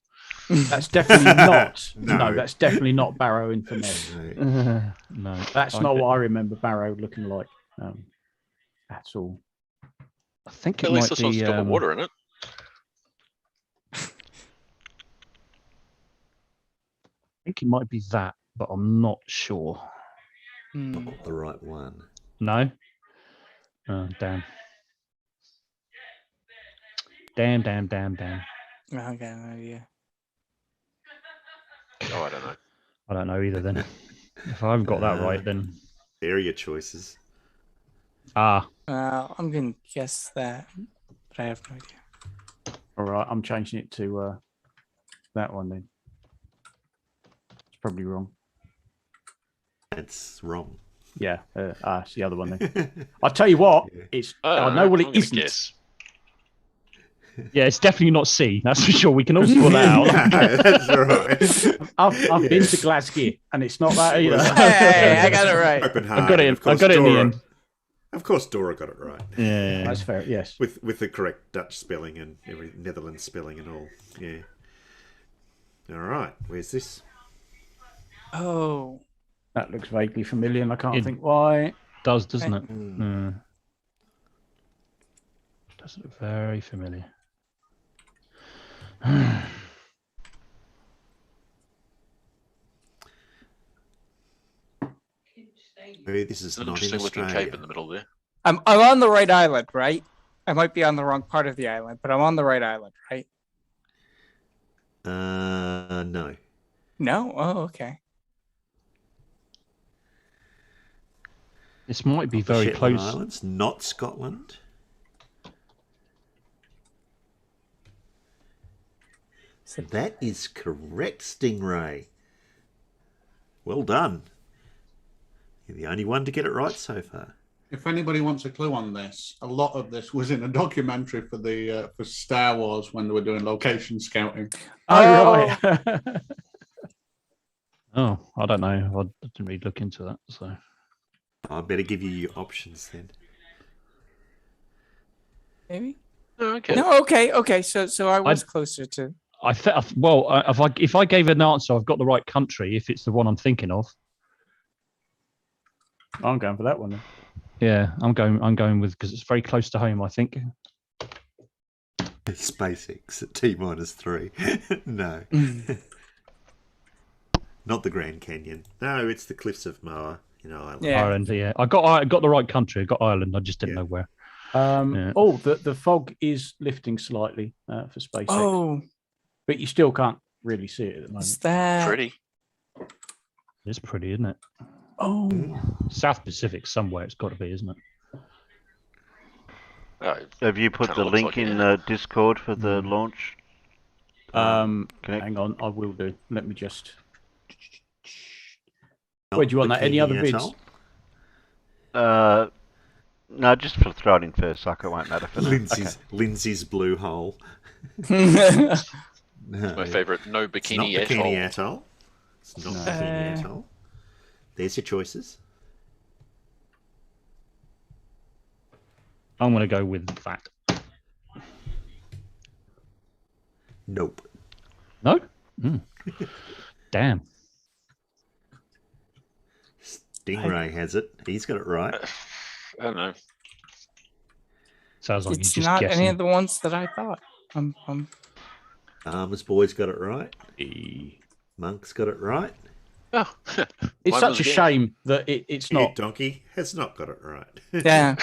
That's definitely not. No. No, that's definitely not Barrow Infamous. No, That's not what I remember Barrow looking like at all. I think it At least might this one's be. got the water in it. I think it might be that, but I'm not sure. Not the right one. No. Oh, damn. Damn. Okay, yeah. Oh, I don't know. I don't know either. Then, if I haven't got that right, then There are your choices. I'm gonna guess that, but I have no idea. All right, I'm changing it to that one then. It's probably wrong. That's wrong. Yeah, it's the other one then. I'll tell you what, it's. I know what I'm it gonna isn't. guess. Yeah, it's definitely not C. That's for sure. We can all sort that out. No, that's all right. I've been to Glasgow, and it's not that either. Hey, I got it right. Copenhagen. I got it. Of course, I got it in the Dora- end. Of course, Dora got it right. Yeah. That's fair. Yes. With the correct Dutch spelling and every Netherlands spelling and all. Yeah. All right. Where's this? Oh, That looks vaguely familiar, and I can't It- think why. Does, doesn't it? Hmm. Does look very familiar. Maybe this is It's an not in interesting looking Australia. cape in the middle there. I'm on the right island, right? I might be on the wrong part of the island, but I'm on the right island, right? No. No. Oh, okay. This might be Not the very Shetland close. Islands, not Scotland. So that is correct, Stingray. Well done. You're the only one to get it right so far. If anybody wants a clue on this, a lot of this was in a documentary for the for Star Wars when they were doing location scouting. Oh, right. Oh, I don't know. I didn't really look into that. So I better give you your options then. Maybe. Oh, okay. No. Okay. So I was closer to. if I gave an answer, I've got the right country. If it's the one I'm thinking of, I'm going for that one then. yeah, I'm going with because it's very close to home. I think. SpaceX at T-3. No. Not the Grand Canyon. No, it's the Cliffs of Moher in Ireland. Yeah. Ireland. Yeah, I got the right country. I got Ireland. I just didn't know where. Yeah. Oh, the fog is lifting slightly for SpaceX, Oh, but you still can't really see it at the moment. is that Pretty. It's pretty, isn't it? Oh, South Pacific somewhere. It's got to be, isn't it? Have you put Kinda the looks link like in it. the Discord for the launch? Connect? hang on, I will do. Let me just. Where do you want that? Any other bids? No, just for throw it in first, like it won't matter for now. Lindsay's blue hole. It's No, my favourite. No it's not bikini Bikini atoll. Atoll. It's not Bikini Atoll. There's your choices. I'm going to go with that. Nope. No. Damn. Stingray has it. He's got it right. I don't know. Sounds like it's you're just not guessing. any of the ones that I thought. Armor's Boy's got it right. Monk's got it right. Oh, It's mine such was a again. shame that it's Ed not. Donkey has not got it right. Yeah,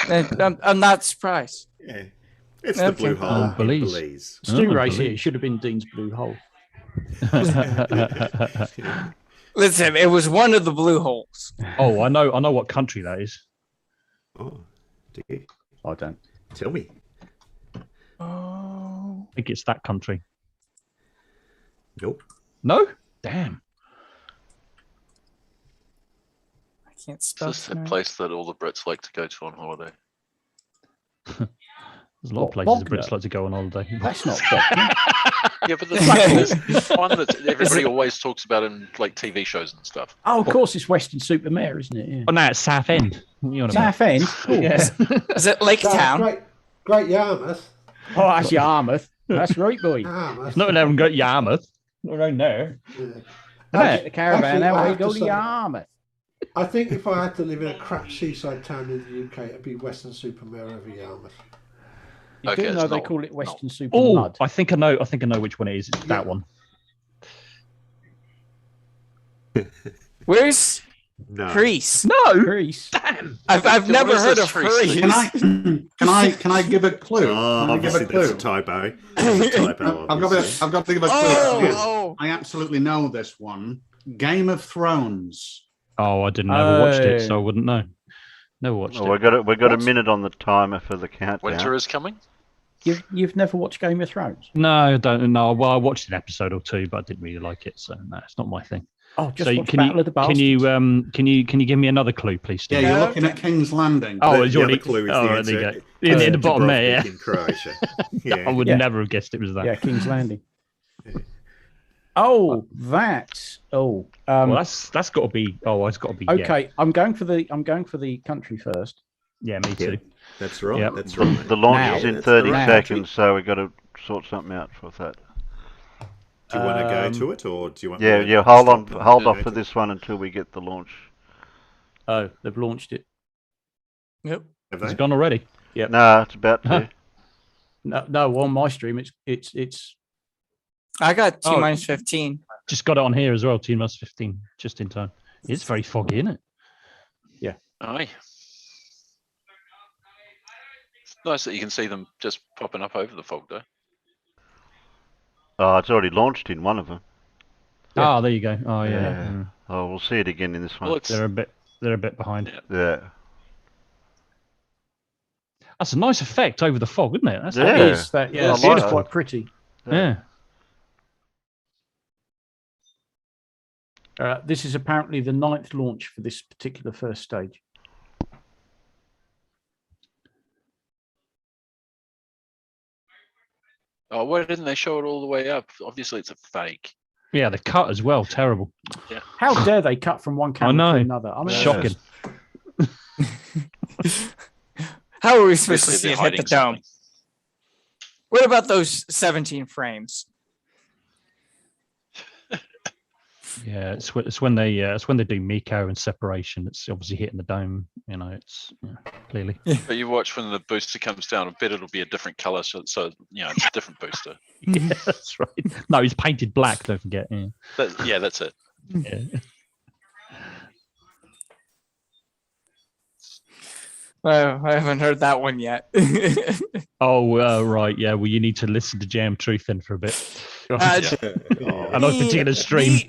I'm not surprised. Yeah. It's the Okay. blue hole. Oh, in Belize. Belize. Stingray's here. It should have been Dean's blue hole. Listen, it was one of the blue holes. Oh, I know what country that is. Oh, do you? I don't. Tell me. Oh, I think it's that country. Nope. No? Damn. I can't Is spell. this the tonight. place that all the Brits like to go to on holiday? There's a lot of What, places the Bognor? Brits like to go on holiday. That's not Bognor. Yeah, but there's one that everybody always talks about in like TV shows and stuff. Oh, of course, it's Western Supermare, isn't it? Yeah. Oh, no, it's Southend. You know what I mean? Southend. Oh, Yeah. Is it Lake Town? Great Yarmouth. Oh, that's Yarmouth. That's right, boy. Yarmouth. It's not an go Yarmouth. around there. Yeah. Get the caravan Actually, I out, we have go to to say- Yarmouth. I think if I had to live in a crap seaside town in the UK, it'd be Weston-super-Mare over Yarmouth. You Okay, do it's know they not- call it Western Super Oh, Mud. I think I know. I think I know which one it is. It's Yeah. that one. Where's No. Greece? No. Greece. I've never What is heard this of Greece? Greece. Can I give a clue? Oh, Can I give obviously a clue? that's a typo. That's a typo, I've obviously. got to give a clue. Oh, I absolutely know this one. Game of Thrones. Oh, I didn't ever watched it, so I wouldn't know. Never watched Well, it. we got a What? minute on the timer for the countdown. Winter is coming. You've never watched Game of Thrones? No, I don't know. Well, I watched an episode or two, but I didn't really like it, so no, it's not my thing. Oh, just So watch Battle of the Bastards. can you give me another clue, please, Yeah, Steve? you're looking at King's Landing. Oh, The- it's the already. other clue is oh, the there answer. you go. In the bottom there, yeah. In Croatia. I Yeah. would Yeah. never have guessed it was that. Yeah, King's Landing. Oh, that's Well, that's got to be. Oh, it's got to be. okay. Yeah, I'm going for the country first. yeah me Yeah. too. That's right. Yep. That's right. The launch Now- is in That's 30 the right seconds, so we got to sort something out for that. Do you want to go to it, or do you want? Yeah, me to yeah. Hold stop on, and hold go off for to this one until we get the launch. Oh, they've launched it. Yep. Have It's they? gone already. No, it's about to. No, on my stream it's I got T Oh. minus 15. Just got it on here as well. T-minus 15, just in time. It's very foggy, isn't it? Aye. It's nice that you can see them just popping up over the fog, though. Oh, it's already launched in one of them. Ah, there you go. Oh yeah. Yeah. Mm. Oh, we'll see it again in this one. Well, it's They're a bit behind. Yeah. Yeah. That's a nice effect over the fog, isn't it? That's Yeah. it lovely. is that Yeah, yeah, I it's like that. quite pretty. Yeah. This is apparently the 9th launch for this particular first stage. Oh, why didn't they show it all the way up? Obviously, it's a fake. Yeah, the cut as well. Terrible. How dare they cut from one camera know. to another? I mean, Shocking. How are we supposed to Obviously, see they're it hit the hiding dome? something. What about those 17 frames? Yeah, it's when they do Miko and separation. It's obviously hitting the dome. You know, it's clearly. But you watch when the booster comes down. I bet it'll be a different color, so it's a different booster. Yeah, that's right. No, he's painted black. Don't forget. Yeah. That's it. Yeah. Well, I haven't heard that one yet. Oh, right. Yeah. Well, you need to listen to Jam Truth then for a bit. Oh, On a particular stream.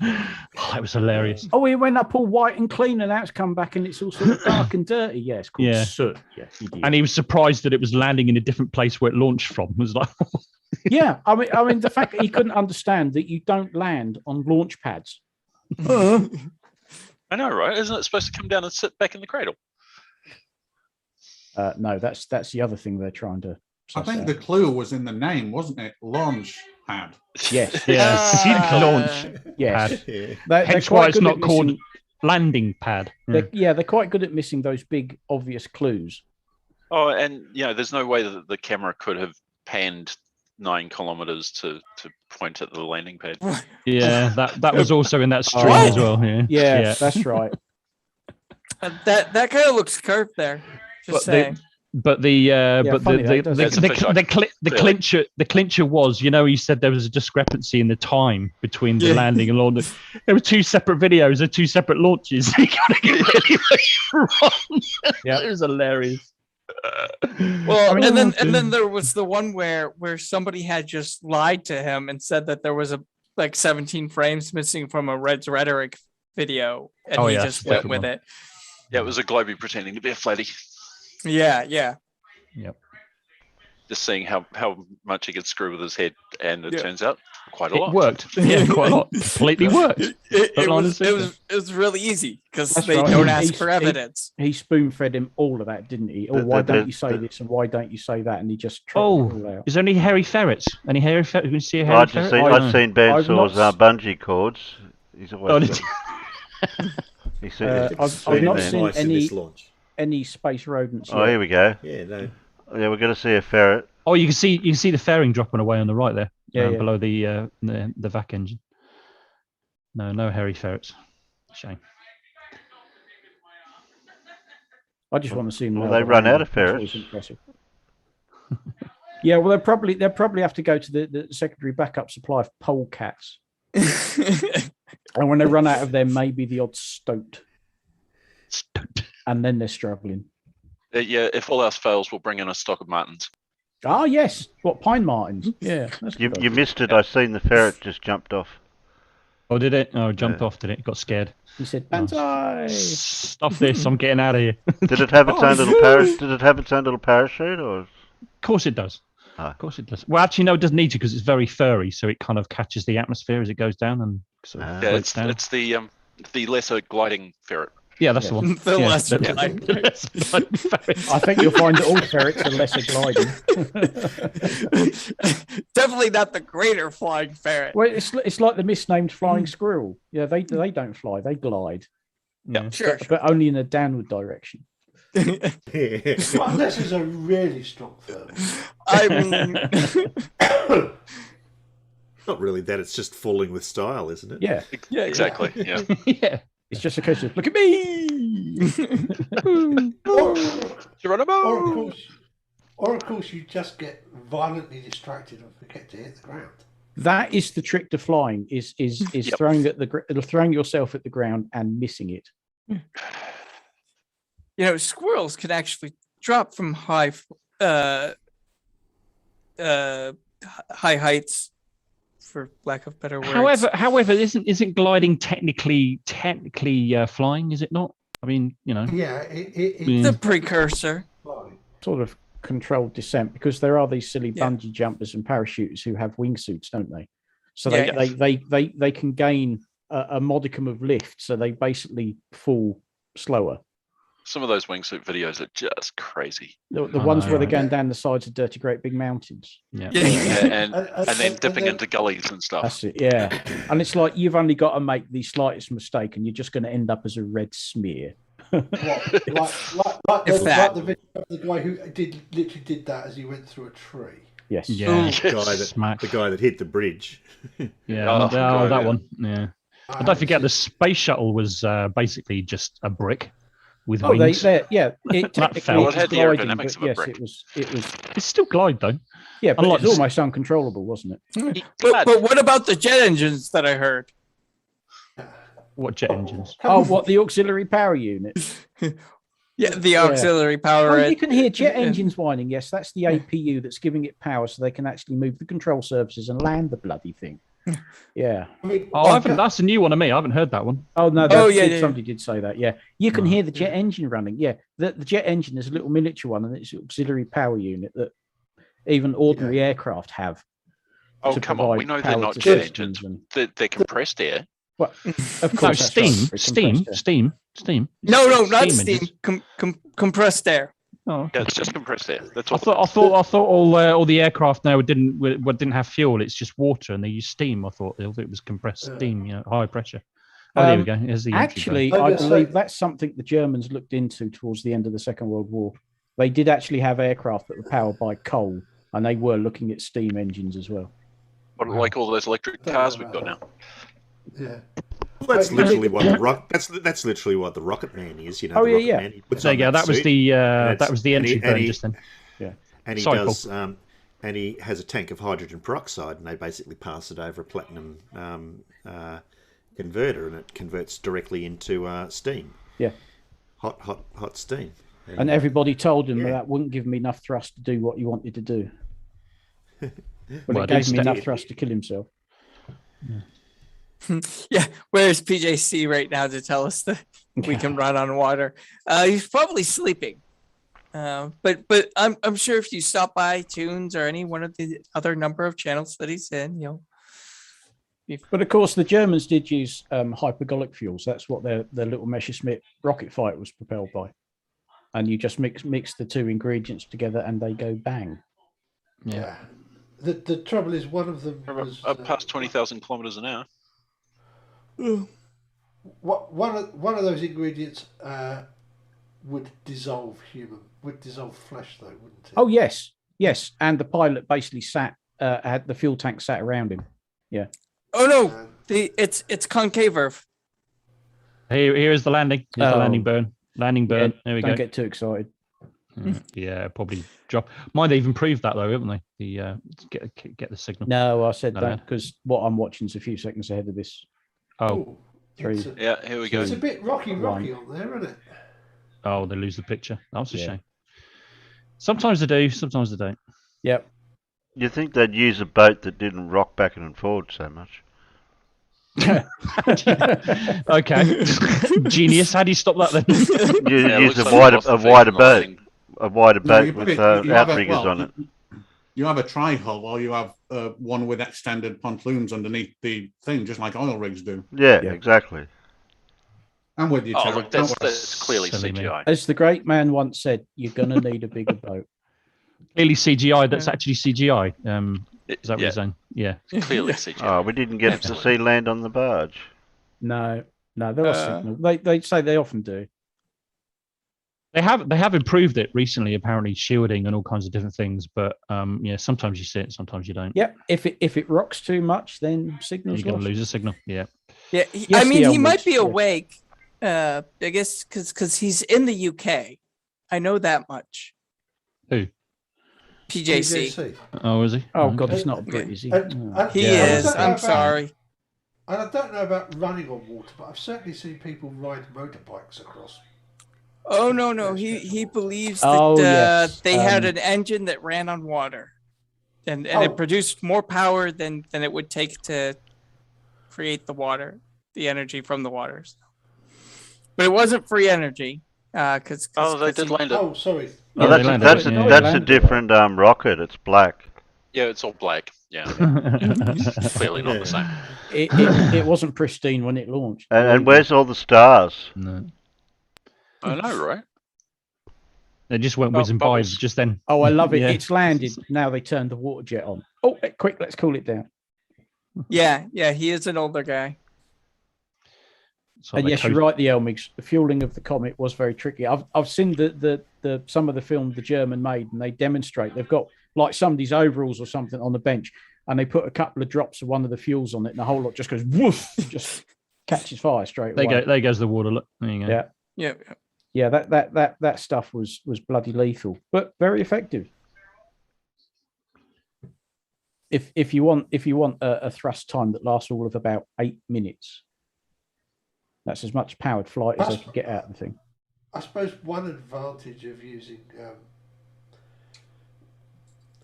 Oh, that was hilarious. oh, it went up all white and clean, and now it's come back and it's all sort of dark and dirty. Yeah, it's called Yeah. soot. Yeah, idiot. And he was surprised that it was landing in a different place where it launched from. It was like, yeah. I mean, the fact that he couldn't understand that you don't land on launch pads. I know, right? Isn't it supposed to come down and sit back in the cradle? No, that's the other thing they're trying to. I suss think out. the clue was in the name, wasn't it? Launch pad. Yes. yeah, launch. Yes. Yeah. They're Hence quite why it's good not at called missing- landing pad. they're quite good at missing those big obvious clues. Oh, and there's no way that the camera could have panned 9 kilometers to point at the landing pad. Yeah, that was also in that stream What? as well. Yeah, that's right. that kind of looks curved there. Just saying. But the funny, that does. That's a fisheye, clearly. the clincher was, he said there was a discrepancy in the time between the landing and launch. There were 2 separate videos of 2 separate launches. He got it really wrong. Yeah, it was hilarious. Well, I mean, and then there was the one where somebody had just lied to him and said that there was 17 frames missing from a Red's Rhetoric video, and he just went with it. Yeah, it was a Globey pretending to be a flatty. Yeah. Yep. Just seeing how much he could screw with his head, and it turns out quite a It lot. worked. Yeah, quite a lot. Completely worked. It was really easy because That's they right. don't He- ask he- for evidence. He spoon fed him all of that, didn't he? Or why don't you say this and why don't you say that? And he just trotted it all out. Is there any hairy ferrets? Any hairy ferrets? Can you see a Well, hairy ferret? I've seen Bansaw's I've bungee cords. He's Oh, always. did He said, I've not Nice seen in this launch. any space rodents. oh, yet. here we go. Yeah, no. Yeah, we're going to see a ferret. Oh, you can see the fairing dropping away on the right there. Yeah, yeah. Below the vac engine. No hairy ferrets. Shame. I just want to see them. Well, nail they the run out landing. of That's always ferrets. impressive. Yeah, well, they'll probably have to go to the secondary backup supply of polecats. And when they run out of them, maybe the odd stoat. And then they're struggling. Yeah, if all else fails, we'll bring in a stock of martins. Oh, yes. What, pine martins? Yeah. That's a You good idea. missed it. I seen the ferret just jumped off. Oh, did it? Oh, it jumped off, did it? Got scared. He said, Oh, Banzai! Stop this! I'm getting out of here. Did it have its own little parachute? Did it have its own little parachute, or? Of course it does. Ah. Of course it does. Well, actually, no, it doesn't need to because it's very furry, so it kind of catches the atmosphere as it goes down and sort of Yeah, floats down. it's the lesser gliding ferret. Yeah, that's the one. The Yeah, lesser the- gliding. the lesser gliding ferret. I think you'll find that all ferrets are lesser gliding. Definitely not the greater flying ferret. Well, it's like the misnamed flying squirrel. Yeah, they don't fly, they glide. Yeah. Sure. But only in a downward direction. Well, unless it's a really strong firm. I mean, Not really that. It's just falling with style, isn't it? Yeah. yeah, Exactly. Yeah. Yeah. It's just a case of look at me. Geronimo! Or of course, you just get violently distracted and forget to hit the ground. That is the trick to flying: is Yep. throwing yourself at the ground and missing it. Squirrels can actually drop from high heights, for lack of better words. However, isn't gliding technically flying? Is it not? I mean, Yeah, it's a precursor. Sort of controlled descent, because there are these silly Yeah. bungee jumpers and parachuters who have wingsuits, don't they? So Yeah, they can gain a modicum of lift, so they basically fall slower. Some of those wingsuit videos are just crazy. The Oh, ones where they're right. going down the sides of dirty, great big mountains. yeah. Yeah, and then dipping then- into gullies and stuff. That's it, yeah. And it's like you've only got to make the slightest mistake, and you're just going to end up as a red smear. Like If that. the video of the guy who literally did that as he went through a tree. Yes. Yeah. The guy that hit the bridge. Yeah. Oh, Oh, God, that yeah. one. Yeah. And don't forget, the space shuttle was basically just a brick with Oh, wings. yeah. It technically fell. Well, it had was the gliding, aerodynamics but of a yes, brick. it was. It's still glide though. Yeah, but Unlike it's the- almost uncontrollable, wasn't it? But what about the jet engines that I heard? What jet engines? Oh, what, the auxiliary power unit? Yeah, the auxiliary power. Oh, you can hear jet engines whining. Yes, that's the APU that's giving it power, so they can actually move the control surfaces and land the bloody thing. Yeah. I mean, Oh, that's a new one to me. I haven't heard that one. Oh no. yeah. Somebody did say that. Yeah, you can hear the jet engine running. Yeah, the jet engine is a little miniature one, and it's an auxiliary power unit that even ordinary aircraft have. Oh, to come on. We provide know they're power not to jet systems engines. They're compressed air. Well, of No, course, that's right, steam. it's compressed air. No, not Steam steam. engines. Compressed air. Oh, Yeah, it's just compressed air. That's I all. thought all the aircraft now didn't have fuel. It's just water, and they use steam. I thought it was compressed steam, high pressure. Oh, there we go. Here's the entry Actually, button. I Maybe believe that's something the Germans looked into towards the end of the Second World War. They did actually have aircraft that were powered by coal, and they were looking at steam engines as well. What, like all those electric cars we've got now. Yeah. Well, that's literally what that's literally what the Rocket Man is. Oh, the yeah, Rocket yeah. Man, he puts There you on go. That was suit, the and that was the and he- entry and button he- just then. and he Cycle. does and he has a tank of hydrogen peroxide, and they basically pass it over a platinum converter, and it converts directly into steam. Yeah. Hot steam. And everybody told him Yeah. that wouldn't give him enough thrust to do what he wanted to do. But Well, it gave it him did enough stay- thrust to kill himself. Yeah, where's PJC right now to tell us that we can run on water? He's probably sleeping. But I'm sure if you stop by iTunes or any one of the other number of channels that he's in, But of course, the Germans did use hypergolic fuels. That's what their little Messerschmitt rocket fighter was propelled by. And you just mix the two ingredients together, and they go bang. Yeah. The trouble is, one of them was Up past 20,000 kilometers an hour. one of those ingredients would dissolve flesh, though, wouldn't it? Oh yes, and the pilot basically had the fuel tank sat around him. Yeah. Oh no, It's concave. Here is the landing. Here's the landing Oh. burn. Landing burn. Yeah, there we don't go. get too excited. Yeah, probably drop. Might even prove that though, haven't they? The get the signal. No, I said No, don't no. because what I'm watching is a few seconds ahead of this. Oh, Ooh, Three. it's a, Yeah, here we go. it's a bit rocky One. on there, isn't it? oh, they lose the picture. That was a Yeah. shame. Sometimes they do. Sometimes they don't. Yep. You think they'd use a boat that didn't rock back and forward so much? Okay. Genius. How do you stop that then? You Yeah, it use looks a like wider, lost the a feet wider on the boat, landing. a wider No, boat you put with it- you have a- outriggers well, on it. You have a tri-hull, or you have one with extended pontoons underneath the thing, just like oil rigs do. Yeah, Yeah. exactly. I'm with you, Oh, Terry. look, Don't worry. that's clearly Silly me. CGI. As the great man once said, you're gonna need a bigger boat. Clearly CGI. That's actually CGI. Is that what Yeah, you're saying? Yeah. clearly Oh, CGI. we didn't get to Absolutely. see land on the barge. No, there was Uh, signal. They say they often do. They have improved it recently, apparently shielding and all kinds of different things. But yeah, sometimes you see it, sometimes you don't. Yep. If it rocks too much, then signal's You're going lost. to lose a signal. Yeah. Yeah, Yes, I mean, the he might Elmwoods, be yes. awake. I guess because he's in the UK. I know that much. Who? PJC. Oh, is he? Oh Okay. God, he's not a Brit, is he? And- Oh. and- He I is. don't know I'm about- sorry. And I don't know about running on water, but I've certainly seen people ride motorbikes across. Oh no. He believes that Oh, yes. they had an engine that ran on water, and Oh. it produced more power than it would take to create the energy from the waters. But it wasn't free energy, because Oh, they did land it. Oh, sorry. Oh, Yeah, that's they a, landed that's it, a, yeah. that's a Landed it. different rocket. It's black. Yeah, it's all black. Yeah, clearly not the same. It wasn't pristine when it launched. And where's all the stars? No. I know, right? They just went Oh, whizzing by bubbles. just then. Oh, I love it. Yeah. It's landed. Now they turned the water jet on. Oh, quick, let's cool it down. Yeah, he is an older guy. So And they yes, you're right, the Elmigs. The fueling of the Comet was very tricky. I've seen the some of the film the German made, and they demonstrate. They've got like somebody's overalls or something on the bench, and they put a couple of drops of one of the fuels on it, and the whole lot just goes woof, just catches fire straight away. There goes the water. Look, there you go. Yeah, Yeah. that stuff was bloody lethal, but very effective. If you want a thrust time that lasts all of about 8 minutes, that's as much powered flight as they could get out of the thing. I suppose one advantage of using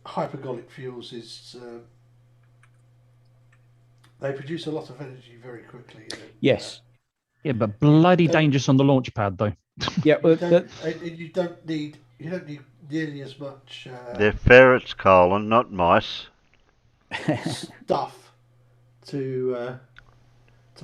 hypergolic fuels is they produce a lot of energy very quickly. Yes. Yeah, but bloody dangerous on the launch pad though. Yeah, well, You don't need nearly as much They're ferrets, Colin, not mice. stuff to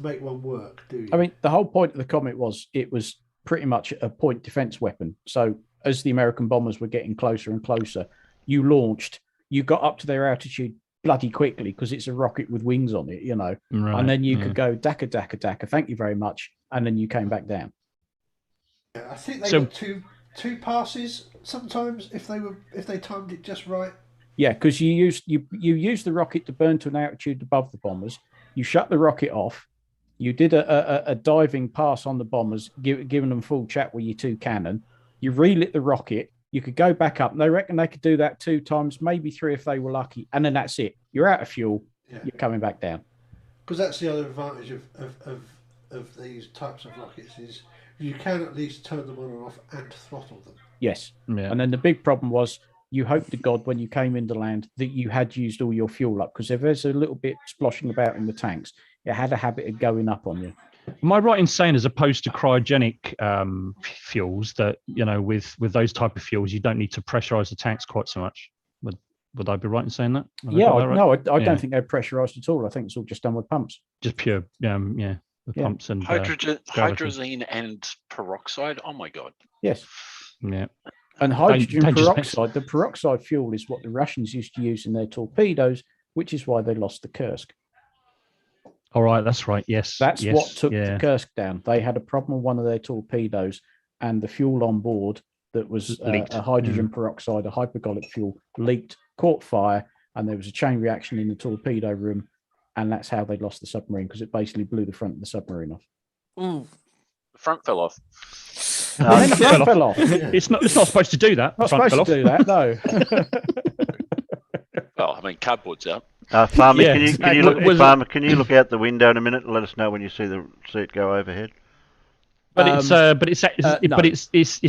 make one work, do you? I mean, the whole point of the Comet was it was pretty much a point defense weapon. So as the American bombers were getting closer and closer, you launched, you got up to their altitude bloody quickly because it's a rocket with wings on it, Right, and then you could go daka, daka, daka, thank you very much, and then you came back down. Yeah, I think they So- got two passes sometimes if they timed it just right. Yeah, because you used the rocket to burn to an altitude above the bombers. You shut the rocket off. You did a diving pass on the bombers, giving them full chat with your two cannon. You relit the rocket. You could go back up. And they reckon they could do that 2 times, maybe 3 if they were lucky. And then that's it. You're out of fuel. Yeah. You're coming back down. Because that's the other advantage of these types of rockets is you can at least turn them on and off and throttle them. Yes. Yeah. And then the big problem was you hoped to God when you came into land that you had used all your fuel up, because if there's a little bit sploshing about in the tanks, it had a habit of going up on you. Am I right in saying, as opposed to cryogenic fuels, that with those type of fuels, you don't need to pressurize the tanks quite so much? Would I be right in saying that? Have I Yeah, got that right? no, I Yeah. don't think they're pressurized at all. I think it's all just done with pumps. Just pure, with Yeah. pumps and Hydrogen, gravity. hydrazine, and peroxide. Oh my god! Yes. Yeah. And hydrogen dangerous peroxide, the peroxide fuel is what the Russians used to use in their torpedoes, which is why they lost the Kursk. All right, that's right. Yes, That's yes, what took yeah. the Kursk down. They had a problem with one of their torpedoes, and the fuel on board that was Leaked. a hydrogen peroxide, a hypergolic fuel, leaked, caught fire, and there was a chain reaction in the torpedo room, and that's how they lost the submarine, because it basically blew the front of the submarine off. Ooh. The front fell off. And then the front fell off. It's not supposed to do that. Not Front supposed to fell off. do that, no. Well, I mean, cardboard's out. Farmer, Yeah, can you exactly. look? Farmer, can you look out the window in a minute and let us know when you see it go overhead? But No. it's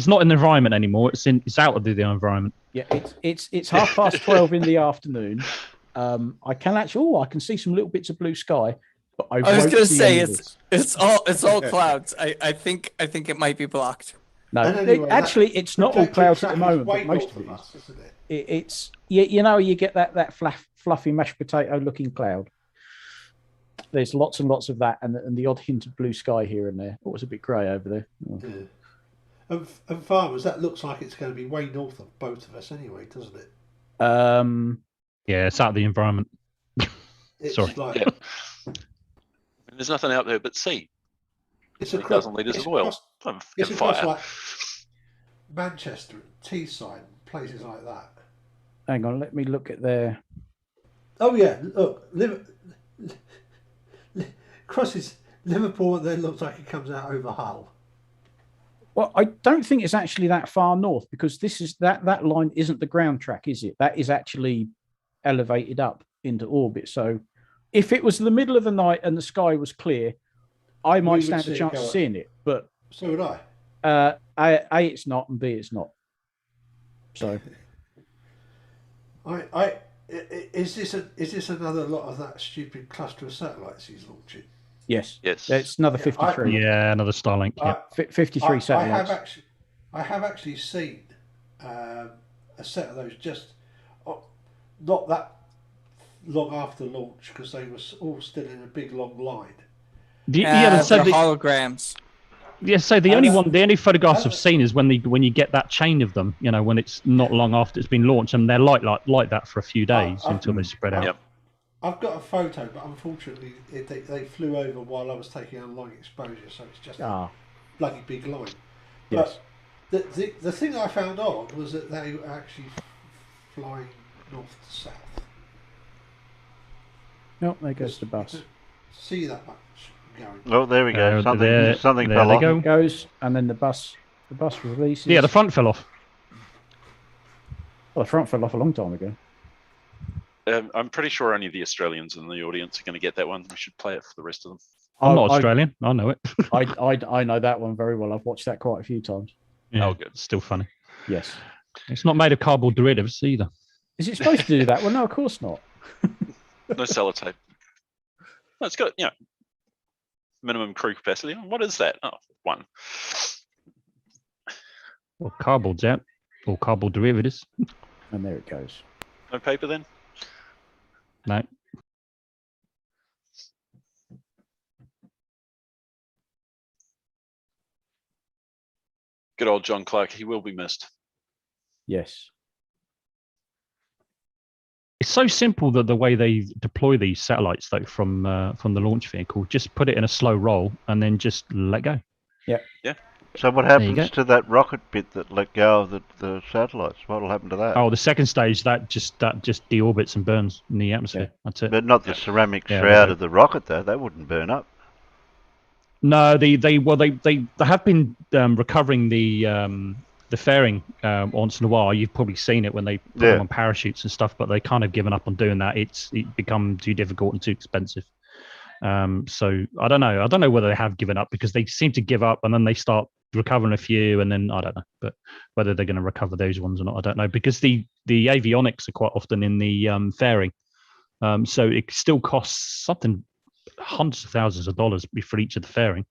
not in the environment anymore. It's out of the environment. Yeah, it's 12:30 in the afternoon. I can see some little bits of blue sky, but I was won't gonna see say any of it's all clouds. I think it might be blocked. No, And anyway, actually, it's not all protected clouds at the track is moment, way but most north of it us, isn't it? it's you get that fluffy mashed potato looking cloud. There's lots and lots of that, and the odd hint of blue sky here and there. Oh, it's a bit grey over there. Oh. Yeah. And farmers, that looks like it's going to be way north of both of us anyway, doesn't it? Yeah, it's out of the environment. It's Sorry. like Yeah. There's nothing out there but sea. it's 3,000 litres of oil. It's Fire. across like Manchester, Teesside, places like that. Hang on, let me look at their. Oh yeah, look, crosses Liverpool, and then looks like it comes out over Hull. Well, I don't think it's actually that far north, because this is that line isn't the ground track, is it? That is actually elevated up into orbit. So, if it was the middle of the night and the sky was clear, I might would stand see a it chance go of up. seeing it. But So would I. A, it's not, and B, it's not. So, Is this another lot of that stupid cluster of satellites he's launching? yes, Yes. it's another Yeah, 53. Yeah, another Starlink. Yeah. 53 satellites. I have actually seen a set of those just not that long after launch, because they were all still in a big long line. Yeah, so they're the, holograms. yeah, so the only photographs I've seen is when you get that chain of them, when it's not long after it's been launched, and they're like that for a few days until they spread out. Yep. I've got a photo, but unfortunately they flew over while I was taking a long exposure, so it's just a bloody big line. Yes. But the thing I found odd was that they were actually flying north to south. Nope, there goes the bus. See that much going. Oh, there we go. Something there fell they off. go. It goes, and then the bus releases. Yeah, the front fell off. Well, the front fell off a long time ago. I'm pretty sure only the Australians in the audience are going to get that one. We should play it for the rest of them. I'm not Australian. I know it. I know that one very well. I've watched that quite a few times. Yeah, Oh, good. it's still funny. Yes. It's not made of cardboard derivatives either. Is it supposed to do that? Well, no, of course not. No sellotape. No, it's got, minimum crew capacity. What is that? Oh, 1. Well, cardboard's out. Or cardboard derivatives. And there it goes. No paper then? No. Good old John Clark. He will be missed. Yes. It's so simple that the way they deploy these satellites, though, from the launch vehicle, just put it in a slow roll and then just let go. Yeah. Yeah. So what There you happens go. to that rocket bit that let go of the satellites? What will happen to that? Oh, the second stage that just deorbits and burns in the atmosphere. Yeah. That's it. But not the ceramic Yeah, shroud they- of the rocket, though. That wouldn't burn up. No, they have been recovering the fairing once in a while. You've probably seen it when they put them on parachutes and stuff, but they kind of given up on doing that. It become too difficult and too expensive. So I don't know. I don't know whether they have given up, because they seem to give up and then they start recovering a few, and then I don't know. But whether they're going to recover those ones or not, I don't know, because the avionics are quite often in the fairing. So it still costs something hundreds of thousands of dollars for each of the fairing.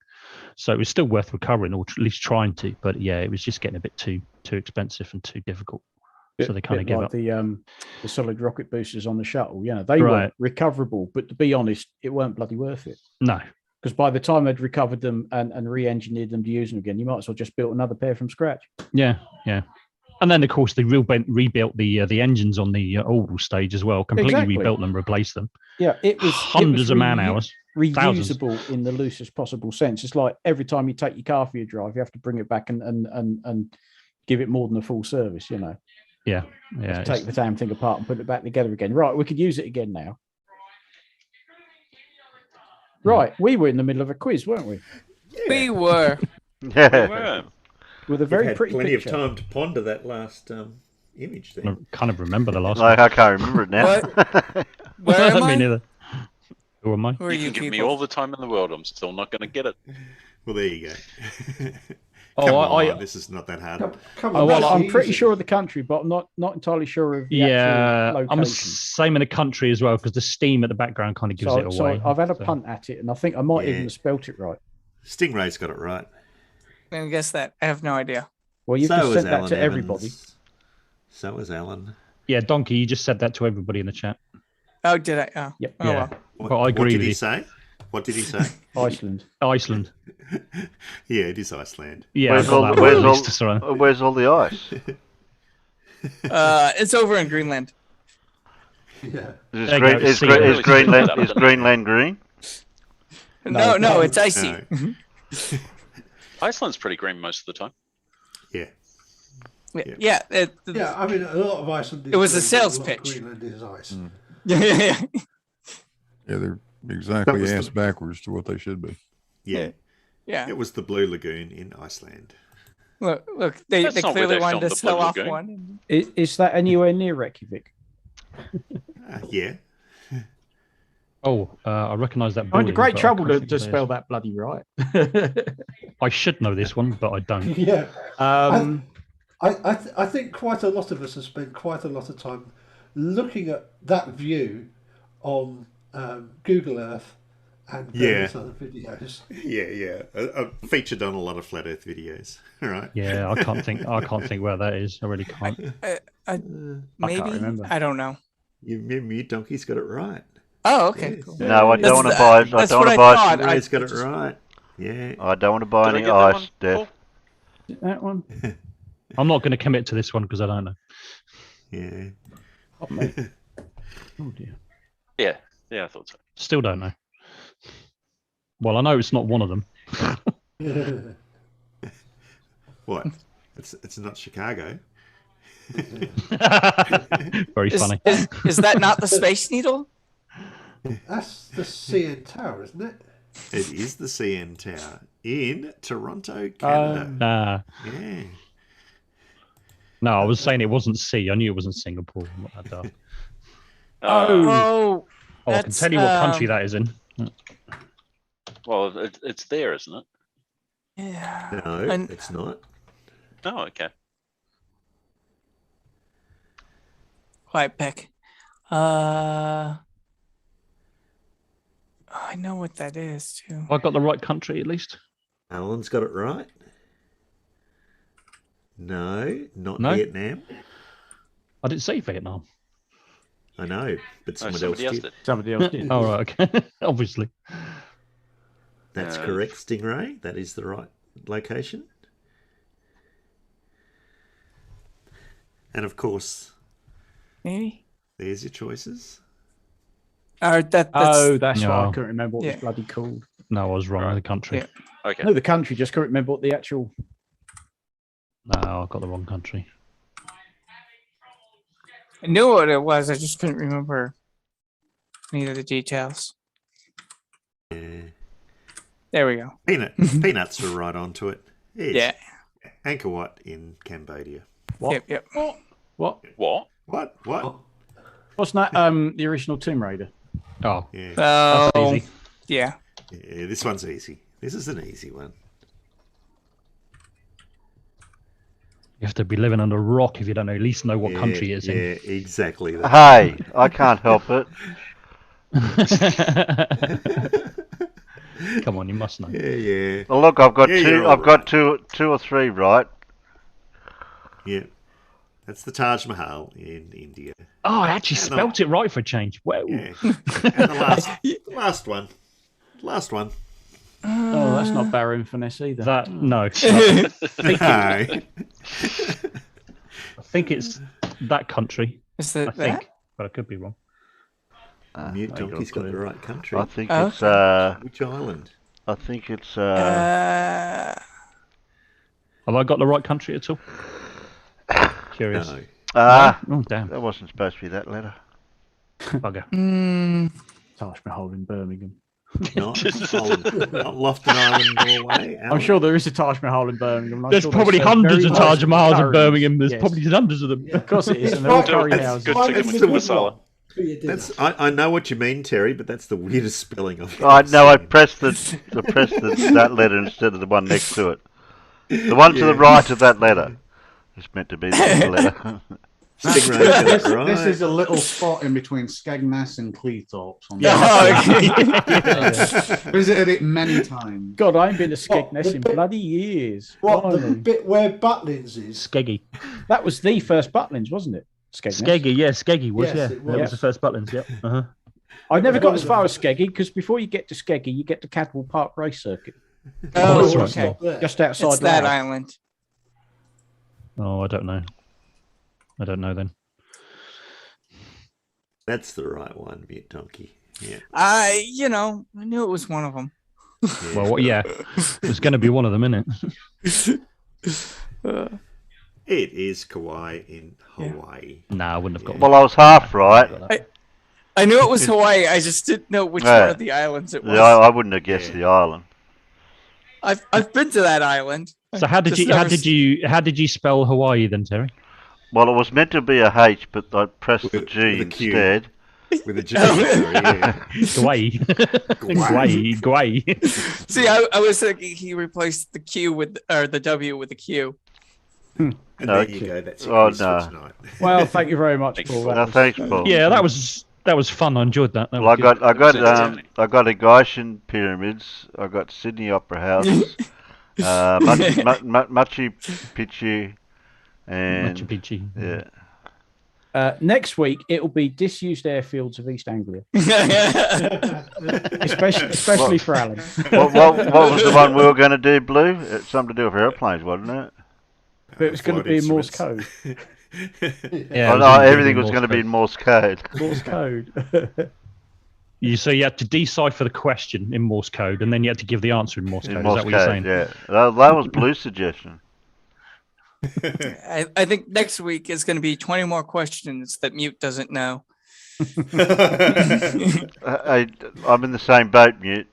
So it was still worth recovering, or at least trying to. But yeah, it was just getting a bit too expensive and too difficult. So they kind of give like up. The solid rocket boosters on the shuttle. They were recoverable, but to be honest, it weren't bloody worth it. No. Because by the time they'd recovered them and re-engineered them to use them again, you might as well just build another pair from scratch. Yeah. And then, of course, they rebuilt the engines on the orbital stage as well. Completely rebuilt them, replaced them. Yeah, it was hundreds of man hours, reusable in the loosest possible sense. It's like every time you take your car for your drive, you have to bring it back and give it more than a full service. Yeah. Take the damn thing apart and put it back together again. Right, we could use it again now. Right, we were in the middle of a quiz, weren't we? We were. Yeah. With a You've very had pretty plenty picture. of time to ponder that last image there. I kind of remember the last Like, one. I can't remember it now. What? Where am Me I? neither. Who am I? Who are You you can give me people? all the time in the world. I'm still not going to get it. Well, there you go. Oh, Come I- on, this is not that hard. Come Oh, on, well, that's I'm pretty easy. sure of the country, but I'm not entirely sure of the Yeah, actual I'm location. same in the country as well because the steam at the background kind of gives it So away. I've had a so. punt at it, and I think I might Yeah. even have spelt it right. Stingray's got it right. I guess that. I have no idea. Well, you've so just was sent that Alan to Evans. everybody. So was Alan. Yeah, Donkey, you just said that to everybody in the chat. Oh, did I? Oh, Yep. oh Yeah. well. What, But I what agree did with he you. say? What did he say? Iceland. Iceland. Yeah, it is Iceland. Yeah, Where's I got all, that the, one where's, at least, so- where's all the ice? It's over in Greenland. Yeah. Is, There you Green, go, is, see Gre- it. is, Greenland, is Greenland green? No, it's icy. No. Iceland's pretty green most of the time. Yeah. Yeah. Yeah, I mean, a lot of Iceland is It was a green, sales a lot of pitch. Greenland is ice. Yeah. Yeah, they're That exactly was the- ass backwards to what they should be. Yeah. Yeah. It was the Blue Lagoon in Iceland. Look, they That's not where clearly they wanted filmed to the Blue sell off Lagoon. one. Is that anywhere near Reykjavik? Yeah. Oh, I recognise that. I'm in building, great but I trouble can't to think of spell theirs. that bloody right. I should know this one, but I don't. Yeah. Um, I think quite a lot of us have spent quite a lot of time looking at that view on Google Earth and various other videos. Yeah. I've featured on a lot of flat Earth videos. All right. Yeah, I can't think where that is. I really can't. Maybe. remember. I don't know. You Donkey's got it right. Oh, okay. Yes. Cool. No, I That's don't want to the- buy. I that's don't want what to I buy. thought. Stingray's got it just- right. Yeah. I don't want to buy Did I any get that ice, one, Death. Paul? that one. I'm not going to commit to this one because I don't know. Yeah. Oh, mate. Oh dear. Yeah, I thought so. Still don't know. Well, I know it's not one of them. What? It's not Chicago. Very Is, funny. is that not the Space Needle? That's the CN Tower, isn't it? It is the CN Tower in Toronto, Canada. Nah. Yeah. No, I was saying it wasn't C. I knew it wasn't Singapore. I'm not that daft. Oh, Oh, I can that's, tell you what country that is in. Well, it's there, isn't it? yeah. No, And- it's not. Oh, okay. Quiet pick. I know what that is too. Have I got the right country at least? Alan's got it right. No, not No? Vietnam. I didn't say Vietnam. I know, but Oh, someone somebody else else did. did. Somebody else did. Oh, right, okay. Obviously. That's No. correct, Stingray. That is the right location. And of course, Maybe. there's your choices. That's Oh, that's why No. I couldn't remember what it Yeah. was bloody called. No, I was wrong. Right. The country. Yeah. Okay. No, the country, just couldn't remember what the actual. No, I got the wrong country. I knew what it was. I just couldn't remember any of the details. Yeah. There we go. Peanuts were right onto it. Yeah. Angkor Wat in Cambodia. What? Yep. What? What? What? Oh, Wasn't that the original Tomb Raider? Oh, Yeah. Oh, that's easy. yeah. Yeah, this one's easy. This is an easy one. You have to be living under a rock if you don't know, at least know what Yeah, country it's yeah, in. exactly. That. Hey, I can't help it. Come on, you must know. Yeah. Well, look, I've got Yeah, two. you're all I've got right. two or three right. Yeah. That's the Taj Mahal in India. Oh, I actually Yeah, no. spelt it right for a change. Whoa. Yeah. And the last one. Last one. Oh, that's not Barrow and Finesse either. That no. No. I think it's that country. Is I that think, that? but I could be wrong. Mute there you Donkey's go, got the Colin. right country. I think Oh, it's. Which island? I think it's. Uh, Have I got the right country at all? Curious. No. Oh, damn. That wasn't supposed to be that letter. Bugger. mm, Taj Mahal in Birmingham. Not Holland, not Lofton Island, Norway. I'm Alan? sure there is a Taj Mahal in Birmingham. I'm There's sure probably they serve hundreds very of Taj nice Mahals in curries. Birmingham. There's Yes. probably hundreds of them. Of course it is, and they're all curry Good houses. chicken masala. I know what you mean, Terry, but that's the weirdest spelling of it. I know. I pressed that letter instead of the one next to it. The one to the right of that letter is meant to be the next letter. This is a little spot in between Skegness and Cleethorpes. Visited it many times. God, I ain't been to Skegness in bloody years. What, the Blimey. bit where Butlins is? Skeggy. That was the first Butlins, wasn't it? Skegness. Skeggy, yeah, Skeggy was, Yes, yeah. it That was was. the first Butlins, yeah. Uh-huh. I never was got one as of far them. as Skeggy because before you get to Skeggy, you get to Cadwell Park Race Circuit, Oh, that's right. okay. There. just outside It's that Laos. island. Oh, I don't know. I don't know then. That's the right one, Mute Donkey. Yeah. I knew it was one of them. Well, yeah. There's going to be one of them, isn't it? It is Kauai in Hawaii. Nah, I wouldn't have got Well, I was half right. I knew it was Hawaii. I just didn't know which Yeah. one of the islands it was. Yeah, I wouldn't have guessed the island. I've been to that island. So how did Just you how never did you spell Hawaii then, Terry? Well, it was meant to be a H, but I pressed the With G a Q. instead. With a G. Sorry, yeah. Hawaii. Hawaii. See, I was thinking he replaced the Q with or the W with a Q. And there you go. That's your Oh, quiz for no. tonight. Well, thank you very much, Paul. No, thanks, Paul. Yeah, that was fun. I enjoyed that. That Well, was good. I got the Gaishan pyramids. I got Sydney Opera House, Machu Picchu, and Machu Picchu. yeah. Next week, it'll be disused airfields of East Anglia, especially for Alan. What was the one we were going to do, Blue? It's something to do with airplanes, wasn't it? But it was going to be in Morse code. Yeah, Oh, no, everything was going to be in Morse code. Morse code. So you had to decipher the question in Morse code, and then you had to give the answer in Morse code. In Is Morse that what you're code, saying? yeah. That was Blue's suggestion. I think next week is going to be 20 more questions that Mute doesn't know. I'm in the same boat, Mute.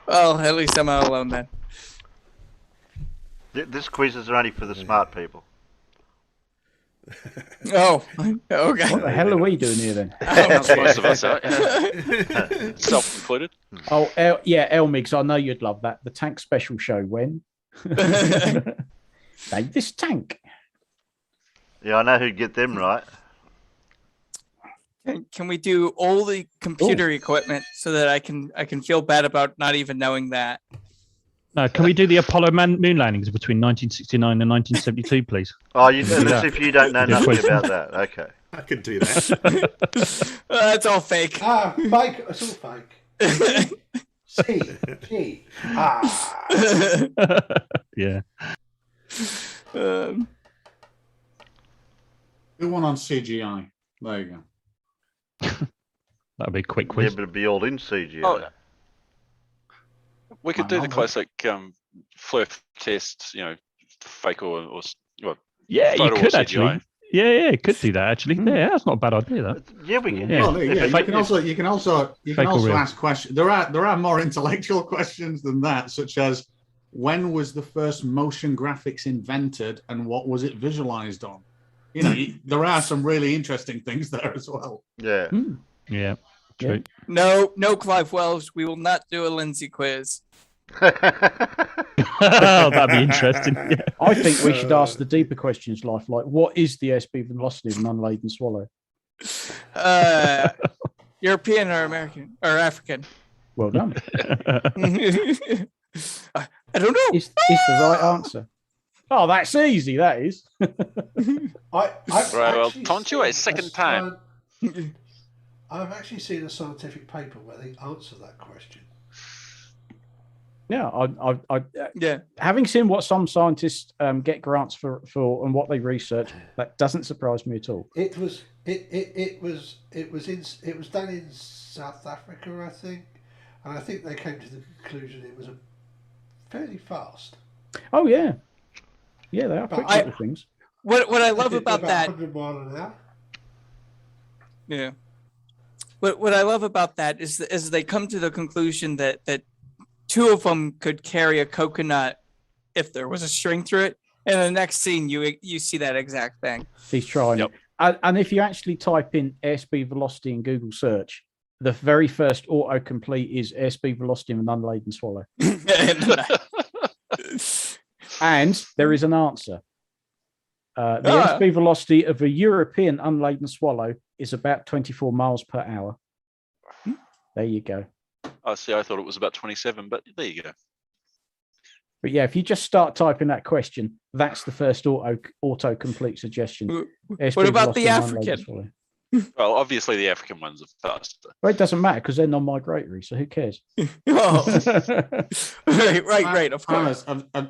Well, at least I'm not alone then. This quiz is only for the smart people. Oh, okay. What the hell are we doing here then? Most of us are. Yeah. Self-included. Oh, Elmigs, I know you'd love that. The tank special show when? Name this tank. Yeah, I know who'd get them right. Can we do all the computer equipment so that I can feel bad about not even knowing that? No, can we do the Apollo moon landings between 1969 and 1972, please? Oh, do as that. if you don't know Do a nothing quiz. about that. Okay. I can do that. That's all fake. Fake. It's all fake. C G Yeah. Do one on CGI. There you go. That'd be a quick Yeah, quiz. but it'd be all in CGI. Oh, yeah. We could I do know the that. classic flirt test, fake or Yeah, you photo or could CGI. actually. Yeah, could do that actually. Yeah, that's not a bad idea. That. Yeah, we can. Yeah. Well, there you go. If You it- can also Fake or real. ask questions. There are more intellectual questions than that, such as when was the first motion graphics invented and what was it visualized on? You know, there are some really interesting things there as well. Yeah. Yeah, true. No, Clive Wells. We will not do a Lindsay quiz. Oh, that'd be interesting. Yeah. I think we should ask the deeper questions, like what is the SB velocity of an unladen swallow? European or American or African? Well done. I don't know. Is the right answer? Oh, that's easy. That is. Right, well, taunt you a second time. I've actually seen a scientific paper where they answer that question. Yeah, Yeah. having seen what some scientists get grants for and what they research, that doesn't surprise me at all. It was done in South Africa, I think, and I think they came to the conclusion it was a fairly fast. Oh yeah, yeah, they are But quick little things. What I love about that, 100 mile an hour. yeah. what I love about that is they come to the conclusion that two of them could carry a coconut if there was a string through it, and the next scene you see that exact thing. He's trying it. And if you actually type in airspeed velocity in Google search, the very first autocomplete is airspeed velocity of an unladen swallow. And there is an answer. The airspeed velocity of a European unladen swallow is about 24 miles per hour. There you go. I see. I thought it was about 27, but there you go. But yeah, if you just start typing that question, that's the first autocomplete suggestion. What about the African? Well, obviously the African ones are faster. Well, it doesn't matter because they're non-migratory, so who cares? Right. Of course.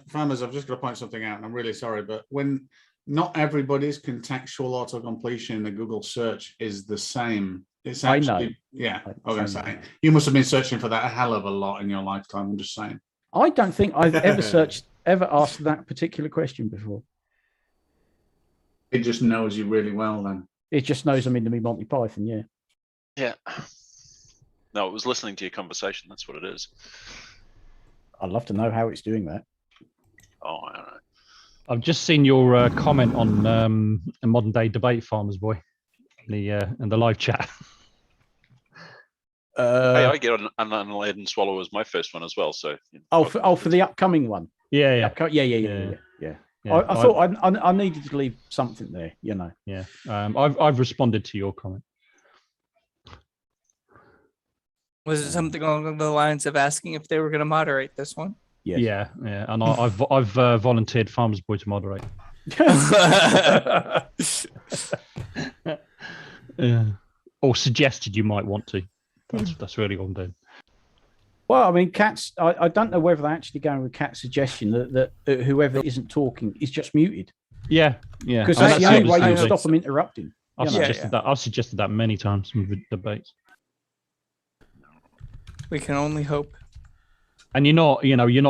Farmers, I've just got to point something out, and I'm really sorry, but when not everybody's contextual autocompletion in the Google search is the same. It's actually, I was going to say, you must have been searching for that a hell of a lot in your lifetime. I'm just saying. I don't think I've ever asked that particular question before. It just knows you really well, then. It just knows I'm into me Monty Python, yeah. Yeah. No, it was listening to your conversation. That's what it is. I'd love to know how it's doing that. Oh, I don't know. I've just seen your comment on a modern day debate, Farmers Boy, in the live chat. Hey, I get an unladen swallow as my first one as well. So. For the upcoming one. Yeah. I thought I needed to leave something there, you know. Yeah. I've responded to your comment. Was it something along the lines of asking if they were going to moderate this one? Yes. Yeah. And I've volunteered Farmers Boy to moderate. Or suggested you might want to. That's really what I'm doing. Well, I mean, Cat's. I don't know whether they're actually going with Cat's suggestion that whoever isn't talking is just muted. Yeah. Because that's the only way you stop them interrupting. I've suggested that many times in the debates. We can only hope. And you're not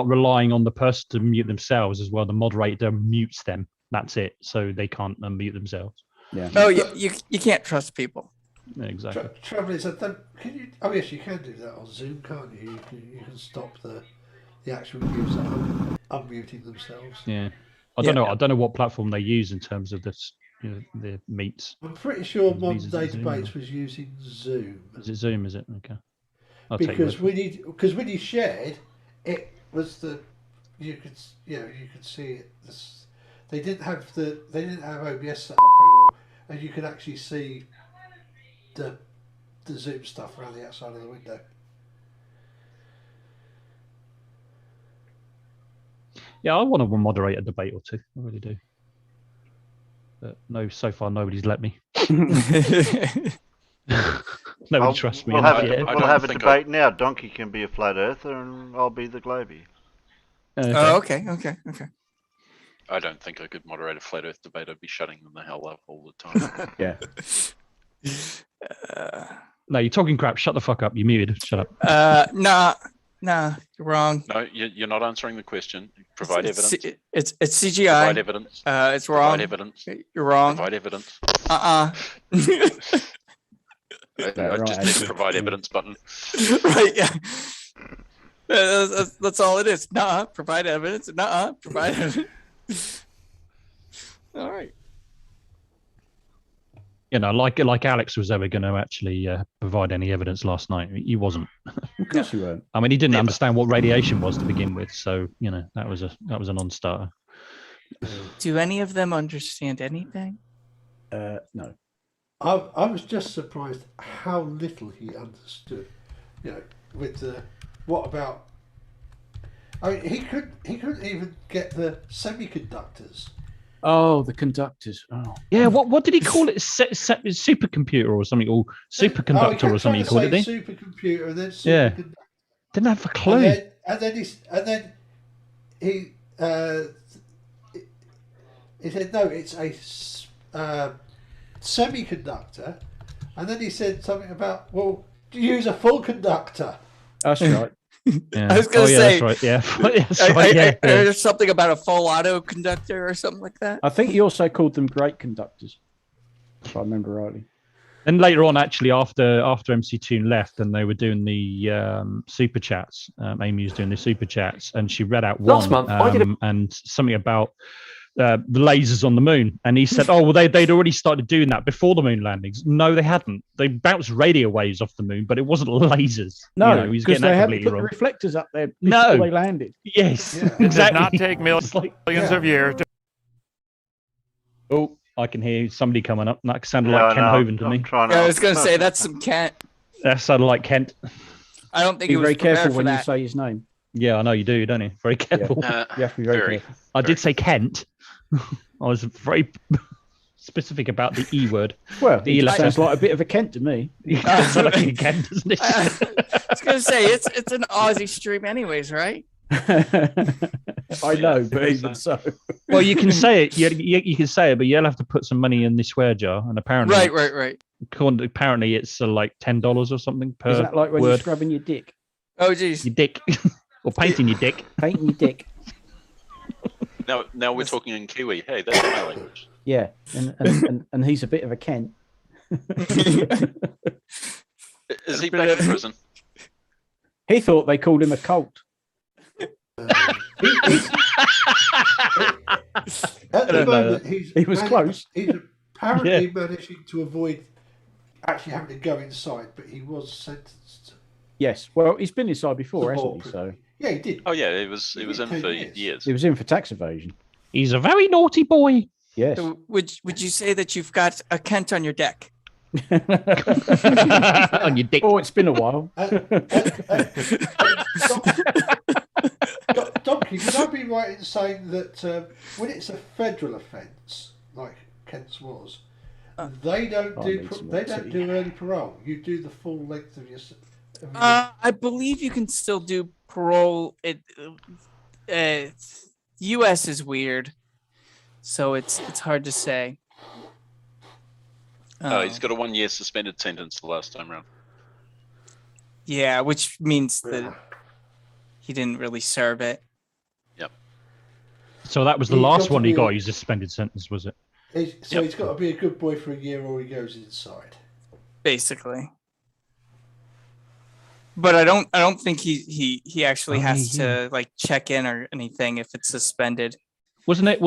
relying on the person to mute themselves as well. The moderator mutes them. That's it. So they can't unmute themselves. Yeah. Oh, you can't trust people. Yeah, exactly. Trouble is, can you? Oh yes, you can do that on Zoom, can't you? You can stop the actual user unmuting themselves. Yeah. I don't know. I don't know what platform they use in terms of this. The meets. I'm pretty sure Modern Day Debates was using Zoom. Is it Zoom? Is it okay? Because when he shared, it was you could see it. They didn't have OBS set up very well, and you could actually see the Zoom stuff around the outside of the window. Yeah, I want to moderate a debate or two. I really do. But no, so far nobody's let me. Nobody trusts me. We'll have a debate now. Donkey can be a flat earther, and I'll be the Globey. Okay. I don't think I could moderate a flat Earth debate. I'd be shutting them the hell up all the time. Yeah. No, you're talking crap. Shut the fuck up. You're muted. Shut up. Nah, you're wrong. No, you're not answering the question. Provide evidence. It's CGI. Provide evidence. It's wrong. Provide evidence. You're wrong. Provide evidence. I just hit the provide evidence button. Right, yeah. That's all it is. Provide evidence. Provide evidence. All right. Like Alex was ever going to actually provide any evidence last night. He wasn't. Of course he won't. I mean, he didn't understand what radiation was to begin with, so that was a non-starter. Do any of them understand anything? No. I was just surprised how little he understood. With the what about? I mean, he couldn't even get the semiconductors. Oh, the conductors. Oh, yeah. What did he call it? Supercomputer or something, or superconductor or something? He called it. Supercomputer, and then superconductor. Yeah. Didn't have a clue. And then he said no, it's a semiconductor, and then he said something about use a full conductor. That's right. Yeah. I was going to say, that's right. Yeah, that's right. There's something about a full auto conductor or something like that. I think he also called them great conductors, if I remember rightly. And later on, actually, after MC Toon left and they were doing the super chats, Amy was doing the super chats, and she read out one Last month, I did and something about the lasers on the moon. And he said, "Oh, well, they'd already started doing that before the moon landings." No, they hadn't. They bounced radio waves off the moon, but it wasn't lasers. No, he's because getting they that hadn't completely put the wrong. reflectors up there before No. they landed. Yes, Yeah. exactly. It does not take It's like, millions of years to oh, I can hear somebody coming up. That sounded Yeah, like Ken I know, Hovind to I'm me. trying Yeah, I to- was gonna say that's some Kent. That sounded like Kent. I don't think Be he was very prepared careful for when you that. say his name. Yeah, I know you do, don't you? Very careful. You have to be very careful. I did say Kent. I was very specific about the E word. Well, The it letter. sounds like a bit of a Kent to me. It sounds like a Kent, doesn't it? I was gonna say it's an Aussie stream, anyways, right? I know, but even so. Well, you can say it. You can say it, but you'll have to put some money in the swear jar. And apparently, Right. Apparently, it's like $10 or something per Is that like when you're word. scrubbing your dick? Oh, geez. Your dick, or painting your dick. Painting your dick. Now we're talking in Kiwi. Hey, that's my language. Yeah, and he's a bit of a Kent. Is he back in prison? He thought they called him a cult. At the don't know moment, he's He was close. He's apparently managing to avoid actually having to go inside, but he was sentenced. Yes, well, he's been inside before, Before hasn't he? So Yeah, he did. Oh yeah, he was in 10 for years. years. he was in for tax evasion. He's a very naughty boy. Yes. So would you say that you've got a Kent on your deck? On your dick. Oh, it's been a while. Donkey, would I be right in saying that when it's a federal offence, like Kent's was, they don't I do need some they more don't tea. do early parole. You do the full length of your. I believe you can still do parole. U.S. is weird, so it's hard to say. Oh, he's got a 1 year suspended sentence the last time round. Yeah, which means that he didn't really serve it. Yep. So that was the He's last got to one he be got. a- His suspended sentence, was it? He's got to be a good boy for a year, or he goes inside. Basically. But I don't think he actually has to like check in or anything if it's suspended. Wasn't it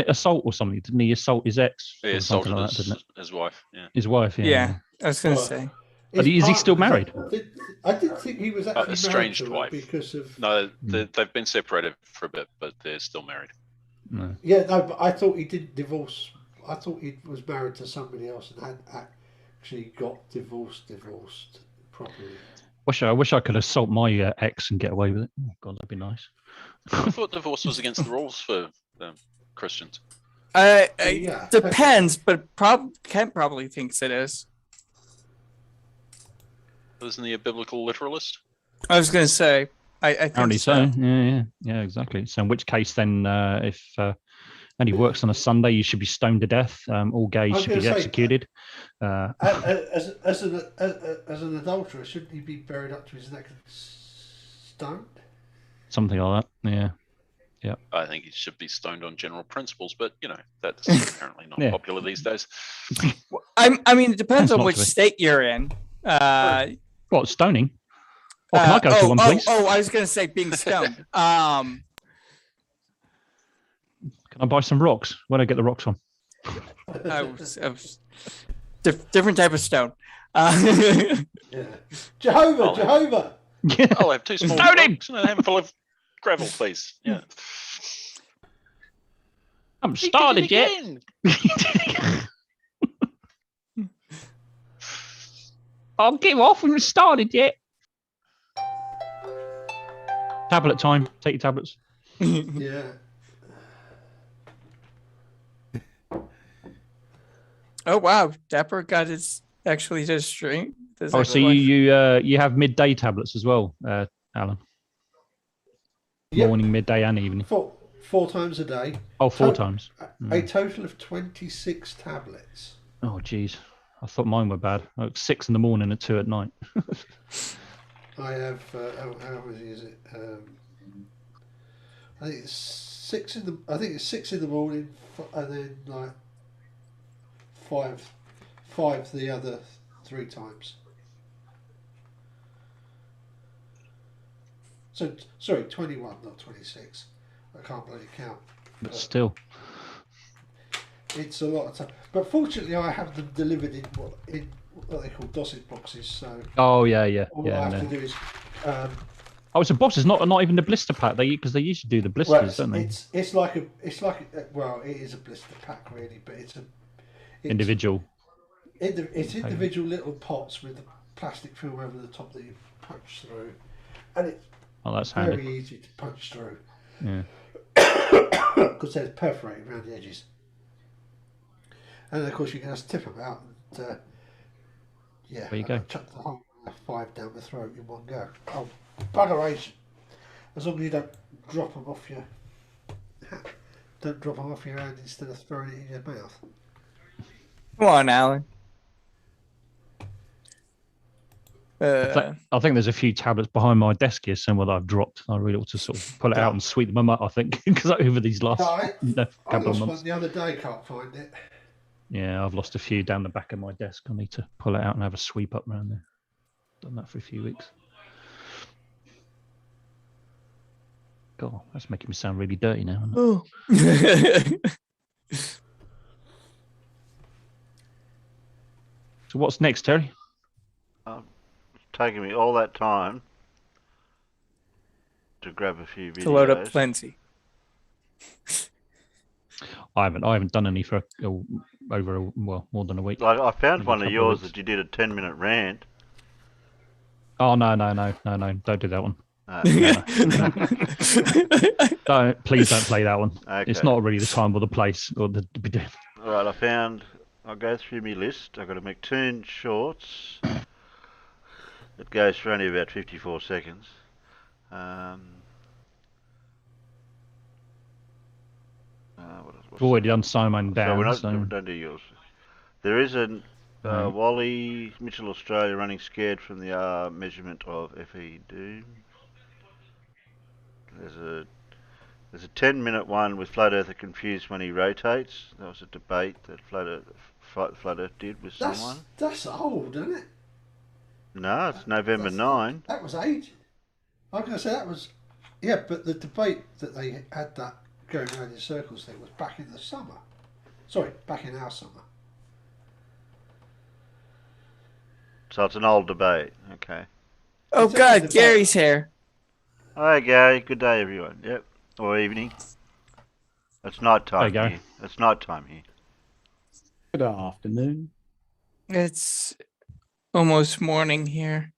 assault or something? Didn't he assault his ex? He or something assaulted like that, didn't it? his wife. Yeah. His wife, yeah. Yeah, I was gonna Well, say. But is he still married? I didn't think he was actually Estranged married to her wife. because of. No, they've been separated for a bit, but they're still married. No. Yeah, no, but I thought he did divorce. I thought he was married to somebody else and had actually got divorced properly. I wish I could assault my ex and get away with it. Oh God, that'd be nice. I thought divorce was against the rules for Christians. Yeah. Depends, but Kent probably thinks it is. Isn't he a biblical literalist? I was gonna say. I think Apparently so. Yeah, exactly. So in which case, then, if and he works on a Sunday, you should be stoned to death. All gays I was should be gonna say, executed. As an adulterer, shouldn't he be buried up to his neck and stoned? Something like that. Yeah. Yeah. I think he should be stoned on general principles, but that's apparently not Yeah. popular these days. I mean, it depends Tends on not which to be. state you're in. What, stoning? Oh, can I go to one, please? I was gonna say being stoned. Can I buy some rocks? Where do I get the rocks from? I was different type of stone. Yeah. Jehovah. I'll have two small Stone him! rocks and a handful of gravel, please. Yeah. I haven't He did started it yet. again. I'll give off. We haven't started yet. Tablet time. Take your tablets. Yeah. Oh wow, Dapper got his actually his stream. Oh, so you have midday tablets as well, Alan? Yep. Morning, midday, and evening. Four times a day. Oh, four To- times. A total of 26 tablets. Oh, geez. I thought mine were bad. Like 6 in the morning and 2 at night. I have. How many is it? I think it's 6 in the. I think it's 6 in the morning, and then like 5 the other 3 times. So, sorry, 21, not 26. I can't bloody count. But still, it's a lot of time. But fortunately, I have them delivered in what they call dosage boxes. So oh yeah. all I have to do is. Oh, it's a box. It's not even the blister pack. Because they usually do the blisters, don't they? It's like it is a blister pack really, but it's individual. It's individual little pots with a plastic film over the top that you punch through, and it's that's very handy. easy to punch through. Yeah. Because they're perforated around the edges, and then of course you can just tip them out and there you go. chuck the whole 5 down the throat in one go. Oh, buggeration! As long as you don't drop them off your hand instead of throwing it in your mouth. Come on, Alan. I think there's a few tablets behind my desk here somewhere that I've dropped. I really ought to sort of pull it out and sweep them up, I think, because over these last I couple of lost months. one the other day, can't find it. Yeah, I've lost a few down the back of my desk. I need to pull it out and have a sweep up around there. Done that for a few weeks. God, that's making me sound really dirty now. Oh. So what's next, Terry? It's taking me all that time to grab a few videos. To load up Lindsay. I haven't done any for more than a week. I found one of yours that you did a 10-minute rant. Oh no! Don't do that one. No. Please don't play that one. Okay. It's not really the time or the place or the to be doing. All right, I'll go through my list. I've got a McToon shorts. It goes for only about 54 seconds. We've already done Sciman down. So don't do yours. There is a Wally Mitchell Australia running scared from the measurement of FE Doom. There's a 10-minute one with Flat Earther confused when he rotates. That was a debate that Flat Earth did with someone. That's old, isn't it? No, it's November 9. That was age. I was going to say that was, but the debate that they had that going around in circles thing was back in the summer. Sorry, back in our summer. So it's an old debate. Okay. Oh God, Gary's here. Hi Gary, good day everyone. Yep, or evening. It's night time here. It's night time here. Good afternoon. It's almost morning here.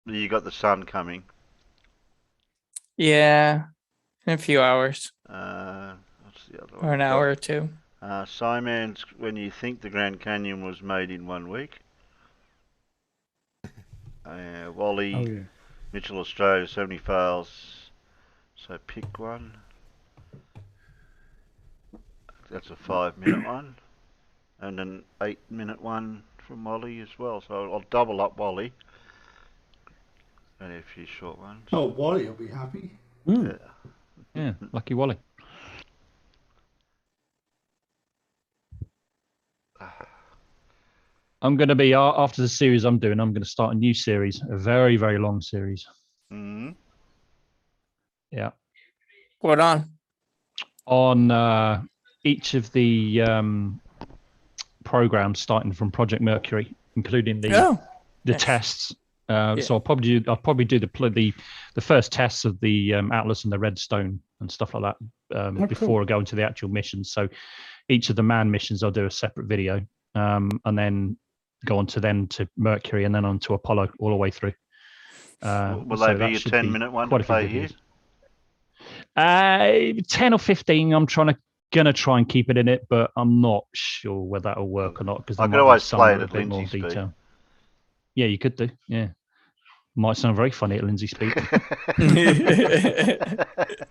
You got the sun coming. Yeah, in a few hours. What's the other one? Or an hour or two. Sciman's when you think the Grand Canyon was made in 1 week. Wally, Mitchell Australia, 70 files. So pick one. That's a 5-minute one. And an 8-minute one from Wally as well. So I'll double up Wally. Only a few short ones. Oh, Wally will be happy. Yeah, lucky Wally. I'm going to be, after the series I'm doing, I'm going to start a new series, a very, very long series. Mm-hmm. Yeah. What on? On each of the programs starting from Project Mercury, including the tests. So I'll probably do the first tests of the Atlas and the Redstone and stuff like that before I go into the actual missions. So each of the man missions I'll do a separate video, and then go on to Mercury and then on to Apollo all the way through. Will they be a 10-minute one to play here? 10 or 15. I'm gonna try and keep it in it, but I'm not sure whether that'll work or not because I could always play it at Lindsay speed. Yeah, you could do. Yeah, might sound very funny at Lindsay speed.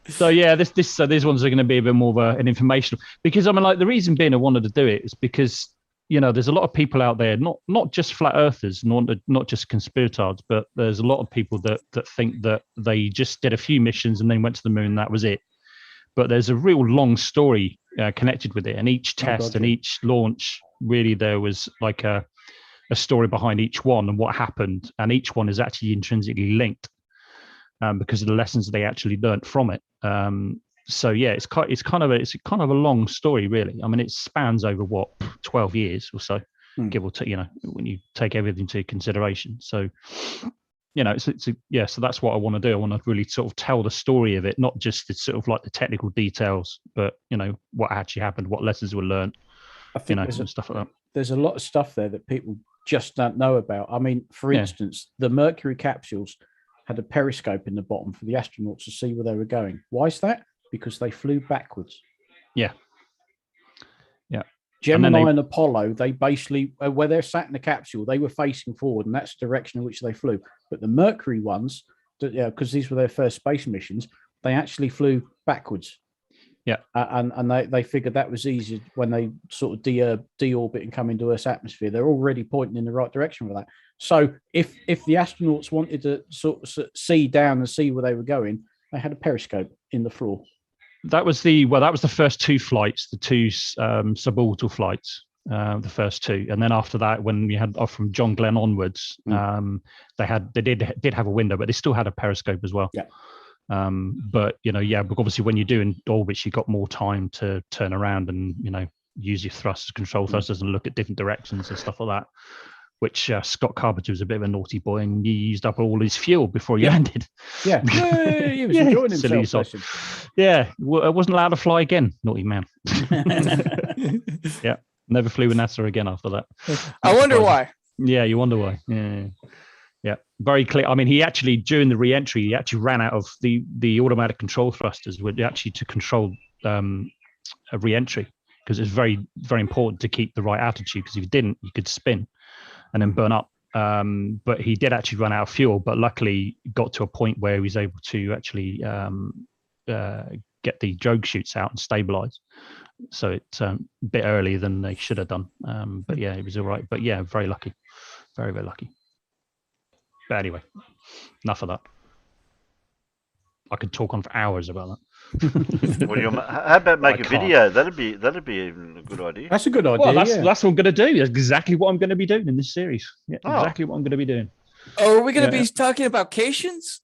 So yeah, these ones are going to be a bit more of an informational, because I mean, like, the reason being I wanted to do it is because, you know, there's a lot of people out there, not just flat earthers, not just conspirators, but there's a lot of people that think that they just did a few missions and then went to the moon and that was it. But there's a real long story connected with it, and each test and each launch really there was like a story behind each one and what happened, and each one is actually intrinsically linked because of the lessons they actually learned from it. So yeah, it's kind of a long story, really. I mean, it spans over 12 years or so, give or take. When you take everything into consideration. So, so that's what I want to do. I want to really sort of tell the story of it, not just the sort of like the technical details, but what actually happened, what lessons were learned, and stuff like that. There's a lot of stuff there that people just don't know about. I mean, for instance, the Mercury capsules had a periscope in the bottom for the astronauts to see where they were going. Why is that? Because they flew backwards. Yeah. Gemini and Apollo, they basically, where they're sat in the capsule, they were facing forward, and that's the direction in which they flew. But the Mercury ones, because these were their first space missions, they actually flew backwards. Yeah. And they figured that was easy when they sort of deorbit and come into Earth's atmosphere. They're already pointing in the right direction for that. So if the astronauts wanted to sort of see down and see where they were going, they had a periscope in the floor. That was the first two flights, the two suborbital flights, the first two, and then after that, when we had from John Glenn onwards, they did have a window, but they still had a periscope as well. Yeah. But obviously when you're doing orbits, you've got more time to turn around and use your thrusters, control thrusters, and look at different directions and stuff like that. Which Scott Carpenter was a bit of a naughty boy, and he used up all his fuel before he landed. Yeah, he was enjoying himself. Yeah, I wasn't allowed to fly again, naughty man. Yeah, never flew with NASA again after that. I wonder why. Yeah, you wonder why. Yeah, very clear. I mean, he actually during the re-entry, he actually ran out of the automatic control thrusters, were actually to control a re-entry, because it's very, very important to keep the right altitude. Because if you didn't, you could spin and then burn up. But he did actually run out of fuel, but luckily got to a point where he was able to actually get the drogue chutes out and stabilize. So it's a bit earlier than they should have done. But yeah, it was all right. But yeah, very lucky. Very, very lucky. But anyway, enough of that. I could talk on for hours about that. How about make a video? That'd be even a good idea. That's a good idea. Well, that's what I'm going to do. That's exactly what I'm going to be doing in this series. Yeah, exactly what I'm going to be doing. Oh, are we going to be talking about Cations?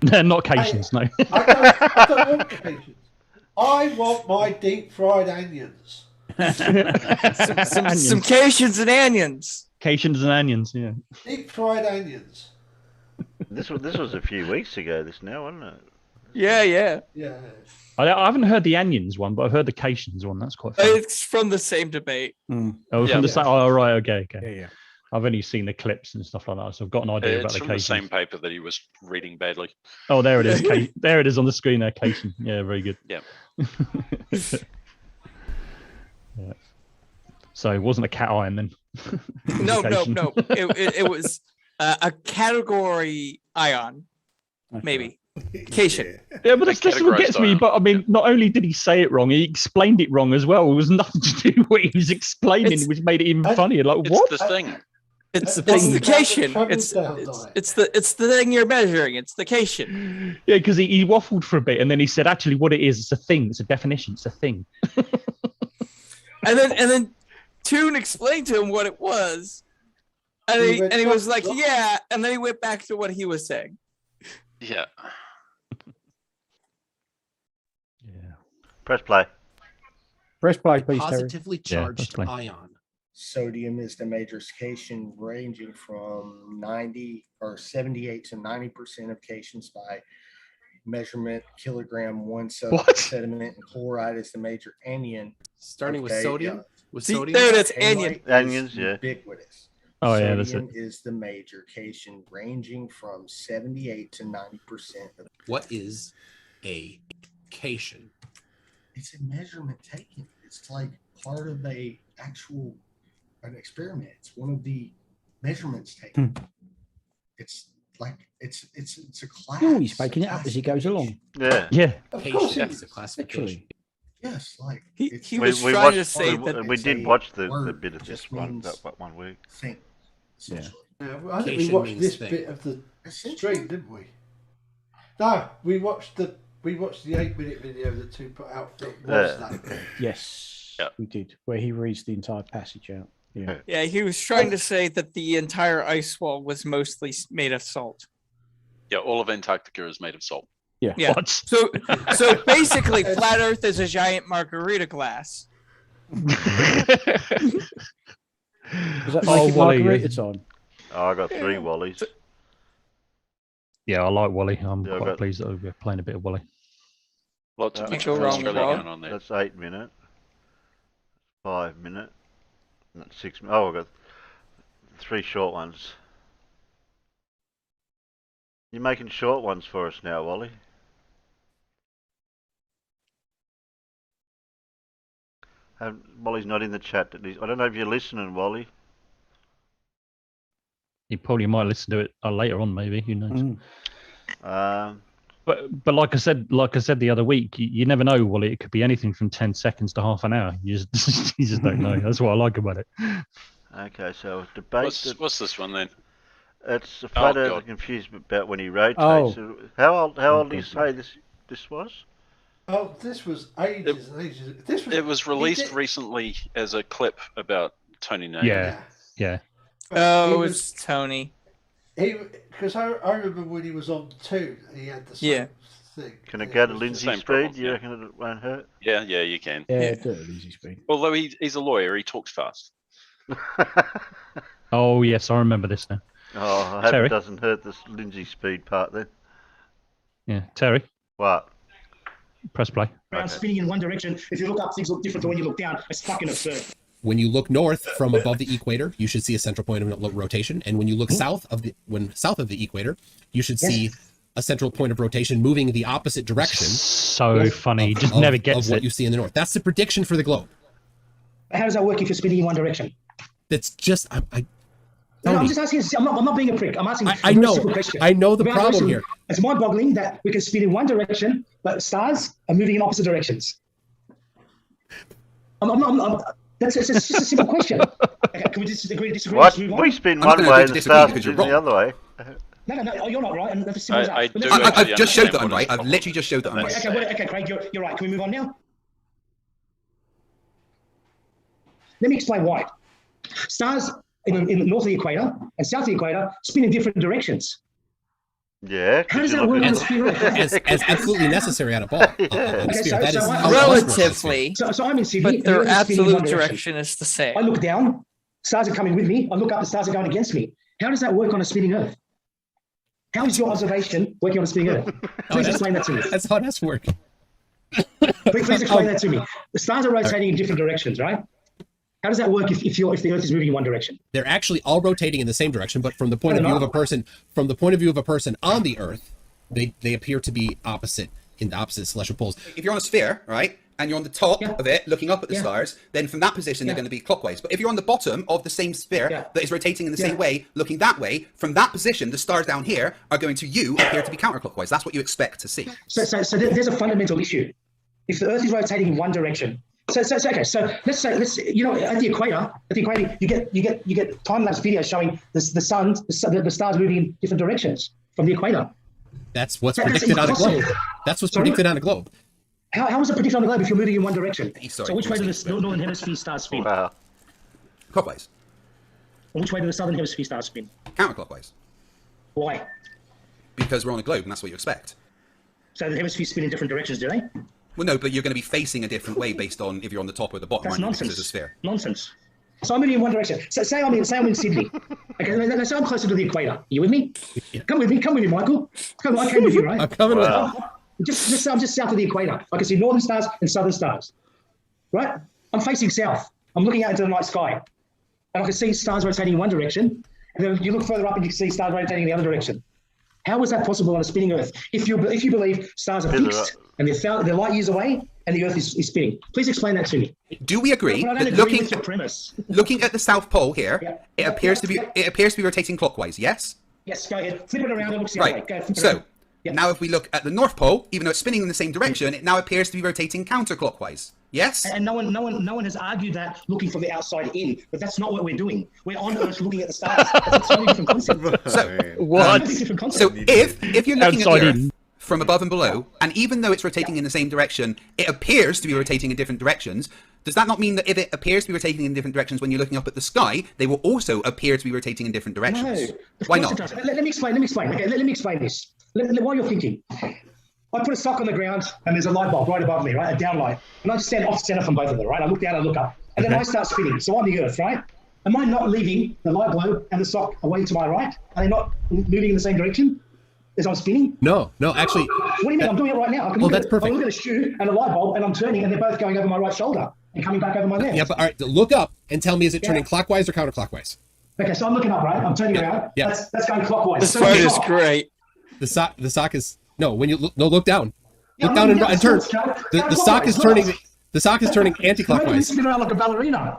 No, not Cations, no. I don't want Cations. I want my deep fried onions. some Cations and onions. Cations and onions, yeah. Deep fried onions. This was a few weeks ago. This now, wasn't it? Yeah. I haven't heard the onions one, but I've heard the Cations one. That's quite funny. It's from the same debate. From the same. Oh, right. Okay. Yeah. I've only seen the clips and stuff like that, so I've got an idea about the Cations. It's from the same paper that he was reading badly. Oh, there it is. There it is on the screen there, Cation. Yeah, very good. Yeah. Yeah. So it wasn't a cat iron then? No. It was a category ion, maybe. Cation. Yeah, but that's what gets me. But I mean, not only did he say it wrong, he explained it wrong as well. It was nothing to do with what he was explaining, which made it even funnier. Like, what? It's the thing. It's the Cation. It's the thing you're measuring. It's the Cation. Yeah, because he waffled for a bit, and then he said, actually, what it is, it's a thing. It's a definition. It's a thing. and then Toon explained to him what it was, and he was like, yeah, and then he went back to what he was saying. Yeah. Press play. Press play, please, Positively Terry. charged ion. Sodium is the major cation, ranging from 90 or 78 to 90% of cations by measurement, kilogram, one sediment, and chloride is the major anion. Starting with sodium? There it is, anion. Anions, yeah. Ubiquitous. Oh, yeah, that's it. Sodium is the major cation, ranging from 78 to 90% of. What is a cation? It's a measurement taken. It's like part of an experiment. It's one of the measurements taken. It's like it's a class. Oh, he's making it up as he goes along. Yeah. Of course, it's a classification. Yes, like he was trying to say that we did watch the bit of this one week. Thing. Yeah. I think we watched this bit of the stream, didn't we? No, we watched the 8-minute video that Toon put out. That was that bit. Yes. we did, where he reads the entire passage out. Yeah. Yeah, he was trying to say that the entire ice wall was mostly made of salt. Yeah, all of Antarctica is made of salt. Yeah. Yeah. So basically, flat Earth is a giant margarita glass. Is that making margarita time? Oh, I got 3 Wallies. Yeah, I like Wally. I'm Yeah, I've quite got- pleased that we're playing a bit of Wally. Lots of Can't go wrong with Australia Wally. going on there. That's 8 minutes. 5 minutes. And that's 6 minutes. Oh, I've got 3 short ones. You're making short ones for us now, Wally. Wally's not in the chat. I don't know if you're listening, Wally. You probably might listen to it later on, maybe. Who knows? But like I said the other week, you never know, Wally. It could be anything from 10 seconds to half an hour. You just you just don't know. That's what I like about it. Okay, so debate. What's this one then? It's a flat Oh, earth God. confused about when he rotates. Oh. So how old do you say this was? Oh, this was ages and ages. This was. It was he released did- recently as a clip about Tony Name. Yeah. Oh, He it was- was Tony. Because I remember when he was on 2, he had the same Yeah. thing. Can it and go to was Lindsay same speed? problem, Do you yeah. reckon it won't hurt? Yeah, you can. Yeah, do it at easy speed. Although he's a lawyer, he talks fast. Oh yes, I remember this now. Oh, I hope Terry? it doesn't hurt this Lindsay speed part then. Yeah, Terry, What? press play. Around spinning in one direction. If you look up, things look different to when you look down. It's fucking absurd. When you look north from above the equator, you should see a central point of rotation, and when you look south of the equator, you should see a central point of rotation moving the opposite direction. So funny, he just never gets of what it. you see in the north. That's the prediction for the globe. How does that work if you're spinning in one direction? That's just No, I'm just asking. I'm not being a prick. I'm asking. I a very know. simple question. I know the Very problem simple. here. It's mind-boggling that we can spin in one direction, but stars are moving in opposite directions. That's it's just a simple question. Okay, can we just agree to disagree? What? Just move on? We spin I'm not one gonna way agree and to the disagree stars because spin you're the other way. No, you're not right. And that's as simple as that. I But do let's- actually I've just showed that I'm understand right. what I've literally just showed that I'm right. Okay, Craig, you're right. Can we move on now? Let me explain why. Stars in the north of the equator and south of the equator spin in different directions. Yeah. How does you that look work at on it- the spin Earth? As absolutely necessary on a ball. Okay, so That is I- how it works. Relatively, So I'm in Sydney. but and their the Earth is spinning in one absolute direction is the same. I look down, stars are coming with me. I look up, the stars are going against me. How does that work on a spinning Earth? How is your observation working on a spinning Earth? Please explain that to me. That's how that's working. Please explain that to me. The stars are rotating in different directions, right? How does that work if the Earth is moving in one direction? They're actually all rotating in the same direction, but from the point of view of a person, on the Earth, they appear to be opposite in the opposite celestial poles. If you're on a sphere, right, and you're on the top of it, looking up at the stars, then from that position they're going to be clockwise. But if you're on the bottom of the same sphere that is rotating in the same way, looking that way, from that position, the stars down here are going to appear to be counterclockwise. That's what you expect to see. So there's a fundamental issue. If the Earth is rotating in one direction, okay. So let's at the equator, you get time lapse video showing the stars moving in different directions from the equator. That's what's predicted on a globe. That's what's predicted on a globe. How is it predicted on the globe if you're moving in one direction? Sorry, so which way do the northern hemisphere stars spin? Wow. Clockwise. And which way do the southern hemisphere stars spin? Counterclockwise. Why? Because we're on a globe, and that's what you expect. So the hemispheres spin in different directions, do they? Well, no, but you're going to be facing a different way based on if you're on the top or the bottom. That's aren't you? nonsense. Because it's a sphere. Nonsense. So I'm moving in one direction. So say I'm in Sydney. Okay, let's say I'm closer to the equator. Are you with me? Come with me, Michael. Come on, I came with you, right? I'm coming with I'm just south of the equator. I can see northern stars and southern stars. Right? I'm facing south. I'm looking out into the night sky. And I can see stars rotating in one direction. And then you look further up and you can see stars rotating in the other direction. How is that possible on a spinning Earth? If you believe stars are fixed and they're light years away and the Earth is spinning. Please explain that to me. Do we agree But I don't that agree with your premise. looking at the South Pole here, it appears to be rotating clockwise? Yes. Yes, go ahead. Flip it around. It looks the other way. Right. Go, flip it So around. now, if we look at the North Pole, even though it's spinning in the same direction, it now appears to be rotating counterclockwise. Yes. And no one has argued that looking from the outside in, but that's not what we're doing. We're on Earth looking at the stars. That's a totally different concept. So What? So if you're looking at Outside the Earth in. from above and below, and even though it's rotating in the same direction, it appears to be rotating in different directions. does that not mean that if it appears to be rotating in different directions when you're looking up at the sky, they will also appear to be rotating in different directions? No. Why Of course not? it does. Let me explain. Okay, let me explain this. While you're thinking, I put a sock on the ground and there's a light bulb right above me, right? A down light. And I just stand off center from both of them, right? I look down and look up. And then I start spinning. So I'm the Earth, right? Am I not leaving the light globe and the sock away to my right? Are they not moving in the same direction as I'm spinning? No, actually. What do you mean? I'm doing it right now. I can that's perfect. I look at a shoe and a light bulb and I'm turning and they're both going over my right shoulder and coming back over my left. Yeah, but all right, look up and tell me, is it turning clockwise or counterclockwise? Okay, so I'm looking up, right? I'm turning around. Yeah. That's going clockwise. This So part the is sock- great. The sock is no. When you look down. Yeah, Look down I'm and looking turn. at The sock is turning. The sock is turning Why do you anti-clockwise. spin around like a ballerina?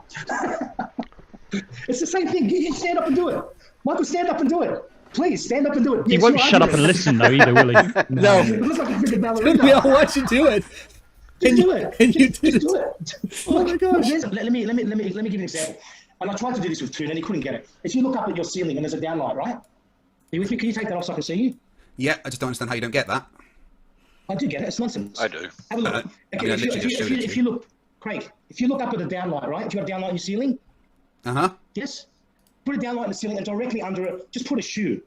It's the same thing. You stand up and do it. Michael, stand up and do it. Please, stand up and do it. He Yes, won't you are shut up doing and it. listen though either, will he? No. It looks like a freaking ballerina. We all watch you do it. Just do it. And you Just did it. do it. Oh my gosh. Let me give you an example. And I tried to do this with Toon and he couldn't get it. If you look up at your ceiling and there's a downlight, right? Are you with me? Can you take that off so I can see you? Yeah, I just don't understand how you don't get that. I do get it. It's nonsense. I do. Have a look. I Okay, mean, I if, literally just showed it to if you look, Craig, if you look up at the downlight, right? If you have downlight in your ceiling, Uh-huh. yes, put a downlight in the ceiling and directly under it, just put a shoe,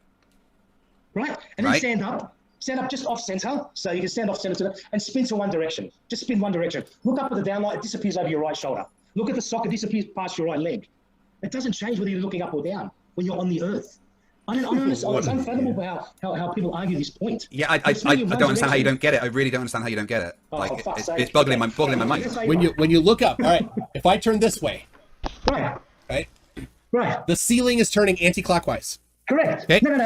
right? And then Right. stand up just off center, so you can stand off center and spin to one direction. Just spin one direction. Look up at the downlight, it disappears over your right shoulder. Look at the sock, it disappears past your right leg. It doesn't change whether you're looking up or down when you're on the earth. I don't understand. It's unfathomable how people argue this point. Yeah, I It's moving in one don't understand how you direction. don't get it. I really don't understand how you don't get it. Oh, Like, for fuck's sake. it's boggling my mind. When you look up, all right. If I turn this way, Right. right, the ceiling is turning anti-clockwise. Correct. Okay. No.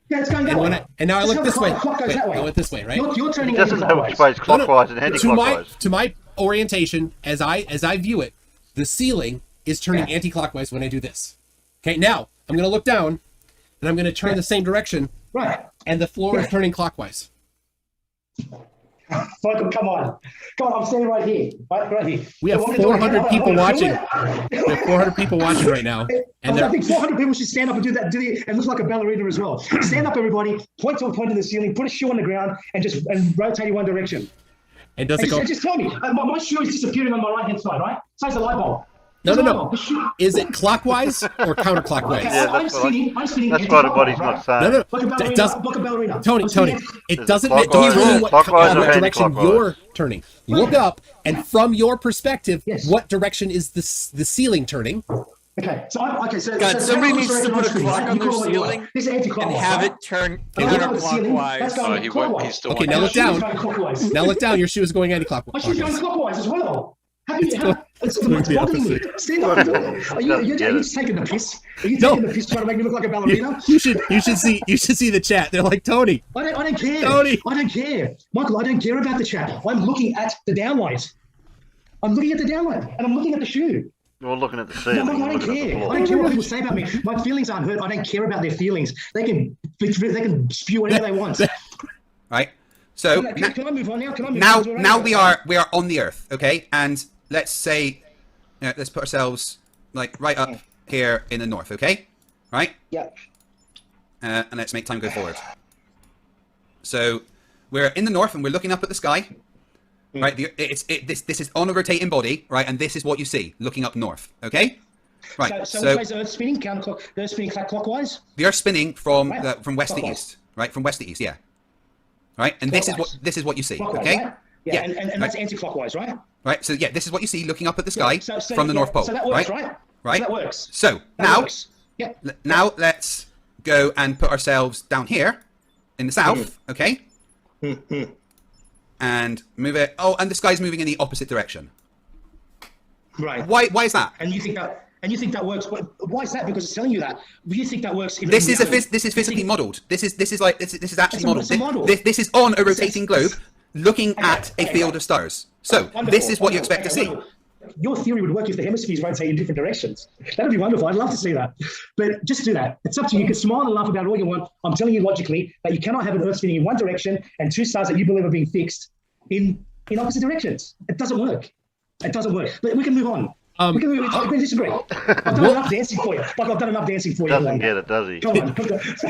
Yeah, it's going that way. And now I That's look how this the way. clock goes Wait, that way. I went this way, right? You're turning He doesn't know which anti-clockwise. way is clockwise and anti-clockwise. To my orientation, as I view it, the ceiling is turning anti-clockwise when I do this. Okay, now I'm going to look down, and I'm going to turn the same direction. Right. And the floor is turning clockwise. Michael, come on, I'm standing right here, right here. We have 400 people watching. We have 400 people watching right now, and I think 400 people should stand up and do that. And look like a ballerina as well. Stand up, everybody. Point to a point in the ceiling. Put a shoe on the ground and rotate in one direction. And does it go? Just tell me. My shoe is disappearing on my right hand side, right? So is the light bulb. No. Is it clockwise or counterclockwise? Okay, Yeah, I'm spinning. that's what everybody's not saying. No. Like a ballerina. It doesn't. Like a ballerina. Tony, it Is doesn't it mean what clockwise or direction anti-clockwise? you're turning. Look up, and from your perspective, what direction is the ceiling turning? Okay, so God, somebody needs to put a screen, clock right? on You their call it what you ceiling want. This is and anti-clockwise, have right? it turn And look at the ceiling, counterclockwise. that's going he clockwise. still Okay, won't now do look it. down. Going clockwise. Now look down. Your shoe is going My shoe's going anti-clockwise. clockwise as well. It's doing the bothering me. opposite. Stand up and do it. Are you just taking the piss? Are you taking the piss trying to make me look like a ballerina? You should see the chat. They're like, Tony. I don't care. Tony. I don't care. Michael, I don't care about the chat. I'm looking at the downlight. I'm looking at the downlight and I'm looking at the shoe. You're looking at the No, ceiling. Michael, I you're don't looking at the care. floor. I don't care what people say about me. My feelings aren't hurt. I don't care about their feelings. They can spew whatever they want. Right. So Can I move on now? Can I move on to a now radio? we are on the Earth, okay? And let's say, let's put ourselves like right up here in the north, okay? Right? Yeah. And let's make time go forward. So we're in the north and we're looking up at the sky. Right? This is on a rotating body, right? And this is what you see looking up north, okay? Right. So which way is the Earth spinning? The Earth spinning clockwise? The Earth's spinning from Right. from west to Clockwise. east, right? From west to east, yeah. Right? And this is what you see, Clockwise, okay? right? Yeah, and that's anti-clockwise, right? Right. So yeah, this is what you see looking up at the sky Yeah, so- from the yeah, North Pole, so that works, right? Right. So that works. So That now, works. Yeah. now let's go and put ourselves down here in the south, okay? And move it. Oh, and the sky's moving in the opposite direction. Right. Why is that? And you think that works? Why is that? Because it's telling you that. You think that works? This is physically modelled. This is actually modelled. It's a model. This is on a rotating globe, looking at a field of stars. So this is what you expect to see. Your theory would work if the hemispheres rotate in different directions. That would be wonderful. I'd love to see that. But just do that. It's up to you. You can smile and laugh about it all you want. I'm telling you logically that you cannot have an Earth spinning in one direction and two stars that you believe are being fixed in opposite directions. It doesn't work. It doesn't work. But we can move on. We can disagree. I've done enough dancing for you. Like I've done enough dancing for you. Doesn't get it, does he? Come on.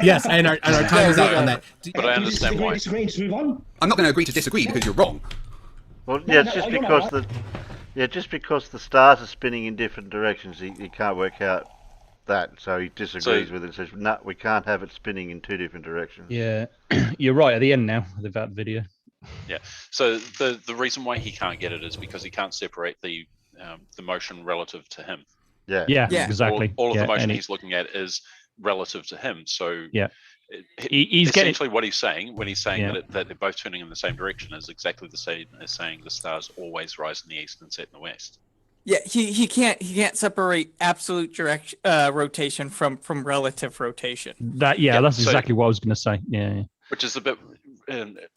Yes, and our time is out on that. But I understand why. Disagree, just move on. I'm not going to agree to disagree because you're wrong. Well, yeah, it's just because Yeah, just because the stars are spinning in different directions, he can't work out that, so he disagrees with it. Says, "No, we can't have it spinning in two different directions." Yeah, you're right at the end now with that video. Yeah. So the reason why he can't get it is because he can't separate the motion relative to him. Yeah. Yeah. Exactly. All of the Yeah, motion and he's looking at is relative to him. So yeah, he's essentially what he's saying when he's saying Yeah. that they're both turning in the same direction is exactly the same as saying the stars always rise in the east and set in the west. Yeah, he can't separate absolute direction rotation from relative rotation. That's exactly what I was going to say. Yeah. Which is a bit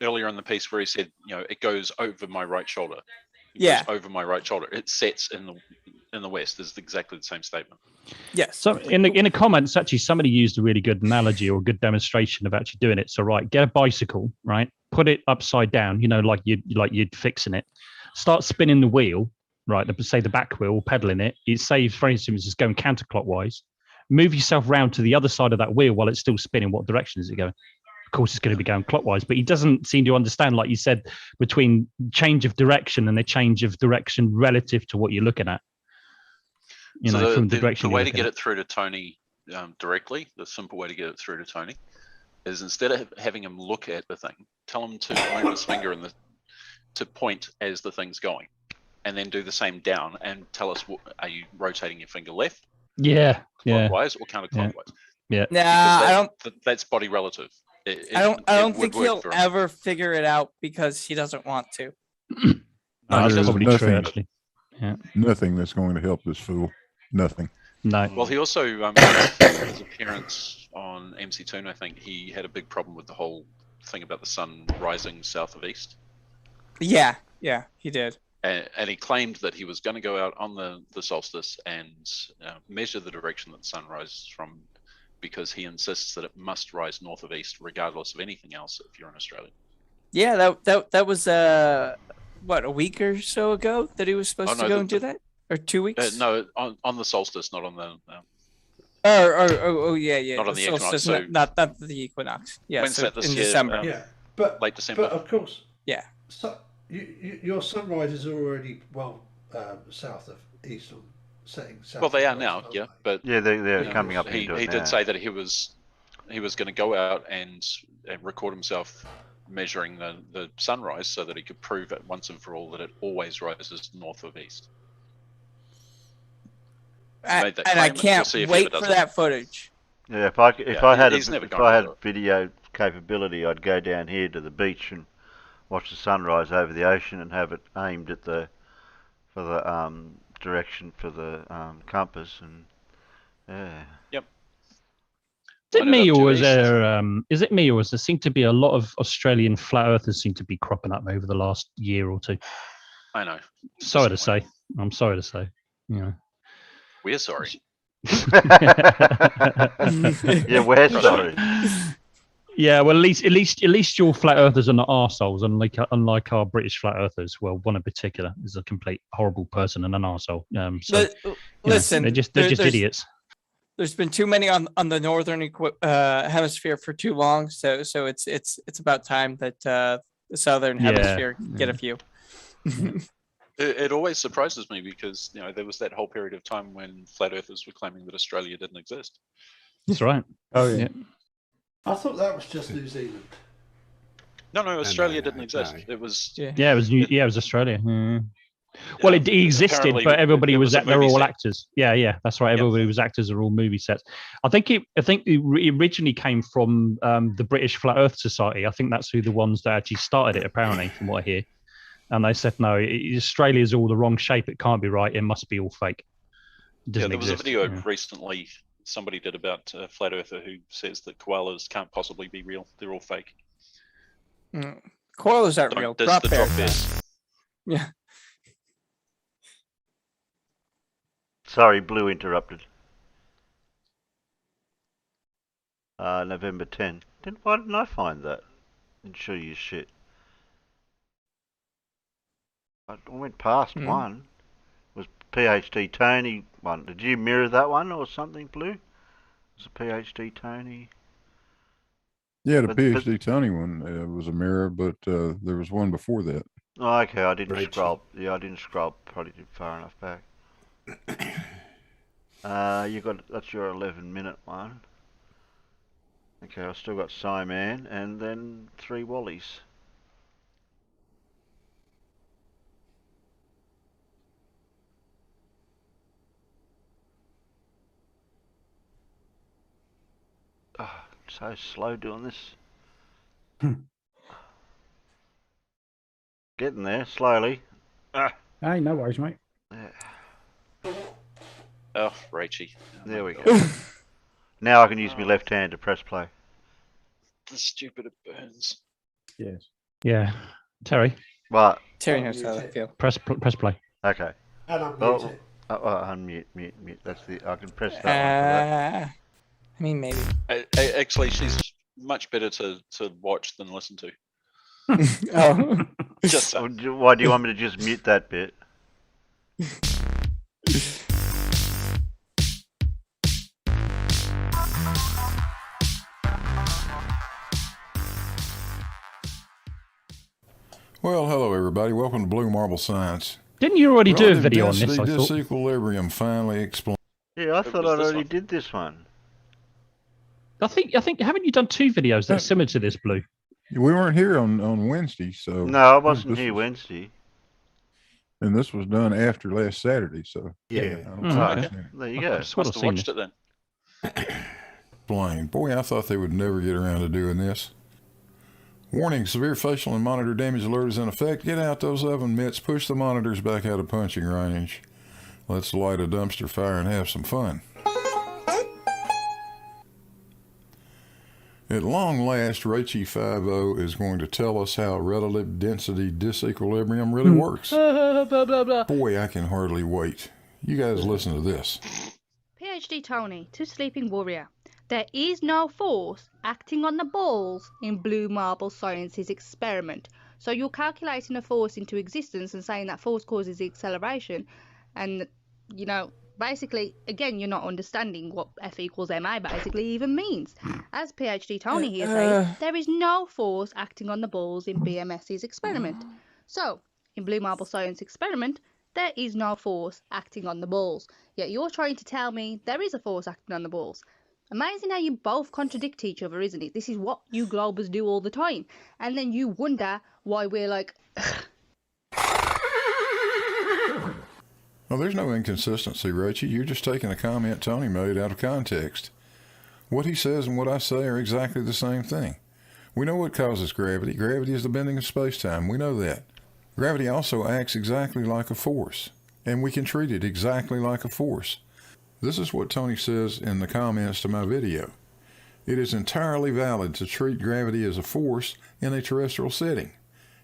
earlier in the piece where he said, it goes over my right shoulder. Yeah. Goes over my right shoulder. It sets in the west. Is exactly the same statement. Yes. So in the comments, actually, somebody used a really good analogy or a good demonstration of actually doing it. So right, get a bicycle, right, put it upside down, like you'd fixing it, start spinning the wheel, right, say the back wheel, pedaling it. You say, for instance, it's going counterclockwise. Move yourself round to the other side of that wheel while it's still spinning. What direction is it going? Of course, it's going to be going clockwise, but he doesn't seem to understand, like you said, between change of direction and the change of direction relative to what you're looking at. From the direction. The way to get it through to Tony directly, the simple way to get it through to Tony, is instead of having him look at the thing, tell him to move his finger to point as the thing's going, and then do the same down and tell us, are you rotating your finger left? Yeah. Clockwise or counterclockwise? Yeah. Nah, that's body relative. I don't think he'll ever figure it out because he doesn't want to. That's probably nothing, true, actually. Yeah. Nothing that's going to help this fool. Nothing. No. Well, he also, his appearance on MC Toon, I think he had a big problem with the whole thing about the sun rising south of east. Yeah, he did. And he claimed that he was going to go out on the solstice and measure the direction that the sun rises from, because he insists that it must rise north of east regardless of anything else if you're in Australia. Yeah, that was a week or so ago that he was supposed to go and do that, or 2 weeks? No, on the solstice, not on the. Yeah. Not on the equinox. So not the equinox. Yeah, when's so that this in year? December. But late December. But of course, yeah. So your sunrises are already south of east or setting south. Well, they are now, yeah. But yeah, they're coming up. He did say that he was going to go out and record himself measuring the sunrise so that he could prove it once and for all that it always rises north of east. I can't wait for that footage. Yeah, if I had video capability, I'd go down here to the beach and watch the sunrise over the ocean and have it aimed at for the direction for the compass, and yeah. Yep. Is it me or was there seem to be a lot of Australian flat earthers seem to be cropping up over the last year or two? I know. Sorry to say. I'm sorry to say. Yeah. We're sorry. Yeah, we're sorry. Yeah, well, at least your flat earthers are not arseholes, unlike our British flat earthers. Well, one in particular is a complete horrible person and an arsehole. Listen, they're just idiots. There's been too many on the northern hemisphere for too long, so it's about time that the southern hemisphere get a few. It always surprises me because there was that whole period of time when flat earthers were claiming that Australia didn't exist. That's right. Oh yeah. I thought that was just New Zealand. No, Australia didn't exist. No. It was it was Australia. Yeah. Well, it existed, but everybody was they're all actors. Yeah, that's right. Everybody was actors, are all movie sets. I think it originally came from the British Flat Earth Society. I think that's who the ones that actually started it, apparently, from what I hear. And they said, no, Australia's all the wrong shape. It can't be right. It must be all fake. There was a video recently somebody did about a flat earther who says that koalas can't possibly be real. They're all fake. Koalas aren't real. Drop bears. Yeah. Sorry, Blue interrupted. November 10. Why didn't I find that? And show you shit. I went past one. Was PhD Tony one? Did you mirror that one or something, Blue? Was it PhD Tony? Yeah, the PhD Tony one was a mirror, but there was one before that. Oh, okay, I didn't Rachel. scroll. Yeah, I didn't scroll probably far enough back. That's your 11-minute one. Okay, I've still got Sciman and then 3 Wallies. Oh, so slow doing this. Getting there, slowly. Hey, no worries, mate. Yeah. Oh, Rachie. There we go. Now I can use my left hand to press play. The stupid it burns. Yes. Yeah. Terry, What? Terry knows how that feels. press play. Okay. And unmute Oh, it. unmute, mute. That's I can press that one for that. I mean, maybe. Actually, she's much better to watch than listen to. Oh. Just so. Why do you want me to just mute that bit? Well, hello everybody. Welcome to Blue Marble Science. Didn't you already do a Relative video on this? density I thought. disequilibrium finally explained. Yeah, I thought was I this already one? did this one. I think haven't you done 2 videos that are similar to this, Blue? We weren't here on Wednesday, so No, I wasn't this here was- Wednesday. And this was done after last Saturday, so Yeah. I don't Oh, see okay. what's in it. There you Okay, go. I sort Must of have seen watched this. it then. Explain. Boy, I thought they would never get around to doing this. Warning, severe facial and monitor damage alert is in effect. Get out those oven mitts. Push the monitors back out of punching range. Let's light a dumpster fire and have some fun. At long last, Rachie 5.0 is going to tell us how relative density disequilibrium really works. Blah, blah, blah. Boy, I can hardly wait. You guys listen to this. PhD Tony to Sleeping Warrior. There is no force acting on the balls in Blue Marble Science's experiment. So you're calculating a force into existence and saying that force causes the acceleration. And, you know, basically, again, you're not understanding what F equals ma basically even means. As PhD Tony here says, there is no force acting on the balls in BMS's experiment. So, in Blue Marble Science experiment, there is no force acting on the balls. Yet you're trying to tell me there is a force acting on the balls. Amazing how you both contradict each other, isn't it? This is what you Globers do all the time. And then you wonder why we're like... Well, there's no inconsistency, Rachie. You're just taking a comment Tony made out of context. What he says and what I say are exactly the same thing. We know what causes gravity. Gravity is the bending of space-time. We know that. Gravity also acts exactly like a force, and we can treat it exactly like a force. This is what Tony says in the comments to my video. It is entirely valid to treat gravity as a force in a terrestrial setting.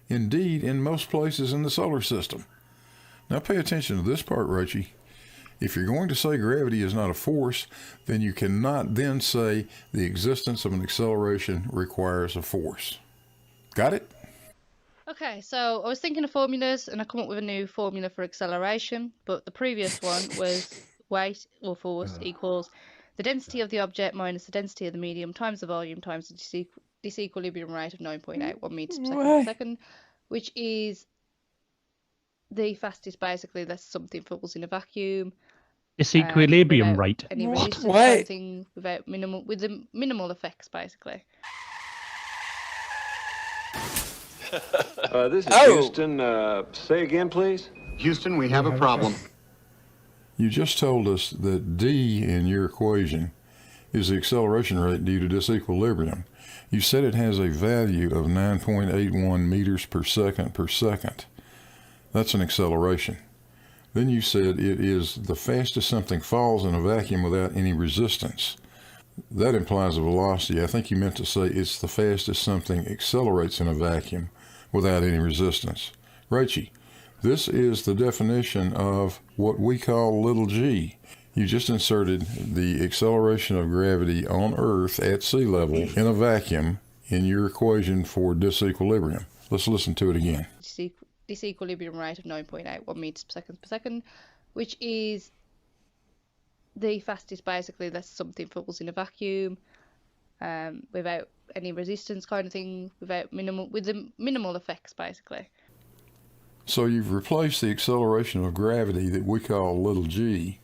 Indeed, in most places in the solar system. Now pay attention to this part, Rachie. If you're going to say gravity is not a force, then you cannot then say the existence of an acceleration requires a force. Got it? Okay, so I was thinking of formulas and I come up with a new formula for acceleration, but the previous one was weight or force equals the density of the object minus the density of the medium times the volume times the disequilibrium rate of 9.81 meters per second, which is the fastest basically that something falls in a vacuum. Disequilibrium without rate. Any What? resistance, What? something without with the minimal effects basically. This is Oh. Houston. Say again, please. Houston, we have a problem. You just told us that d in your equation is the acceleration rate due to disequilibrium. You said it has a value of 9.81 meters per second. That's an acceleration. Then you said it is the fastest something falls in a vacuum without any resistance. That implies a velocity. I think you meant to say it's the fastest something accelerates in a vacuum without any resistance. Rachie, this is the definition of what we call little g. You just inserted the acceleration of gravity on Earth at sea level in a vacuum in your equation for disequilibrium. Let's listen to it again. Disequilibrium rate of 9.81 meters per second, which is the fastest basically that something falls in a vacuum without any resistance kind of thing, with the minimal effects basically. So you've replaced the acceleration of gravity that we call little g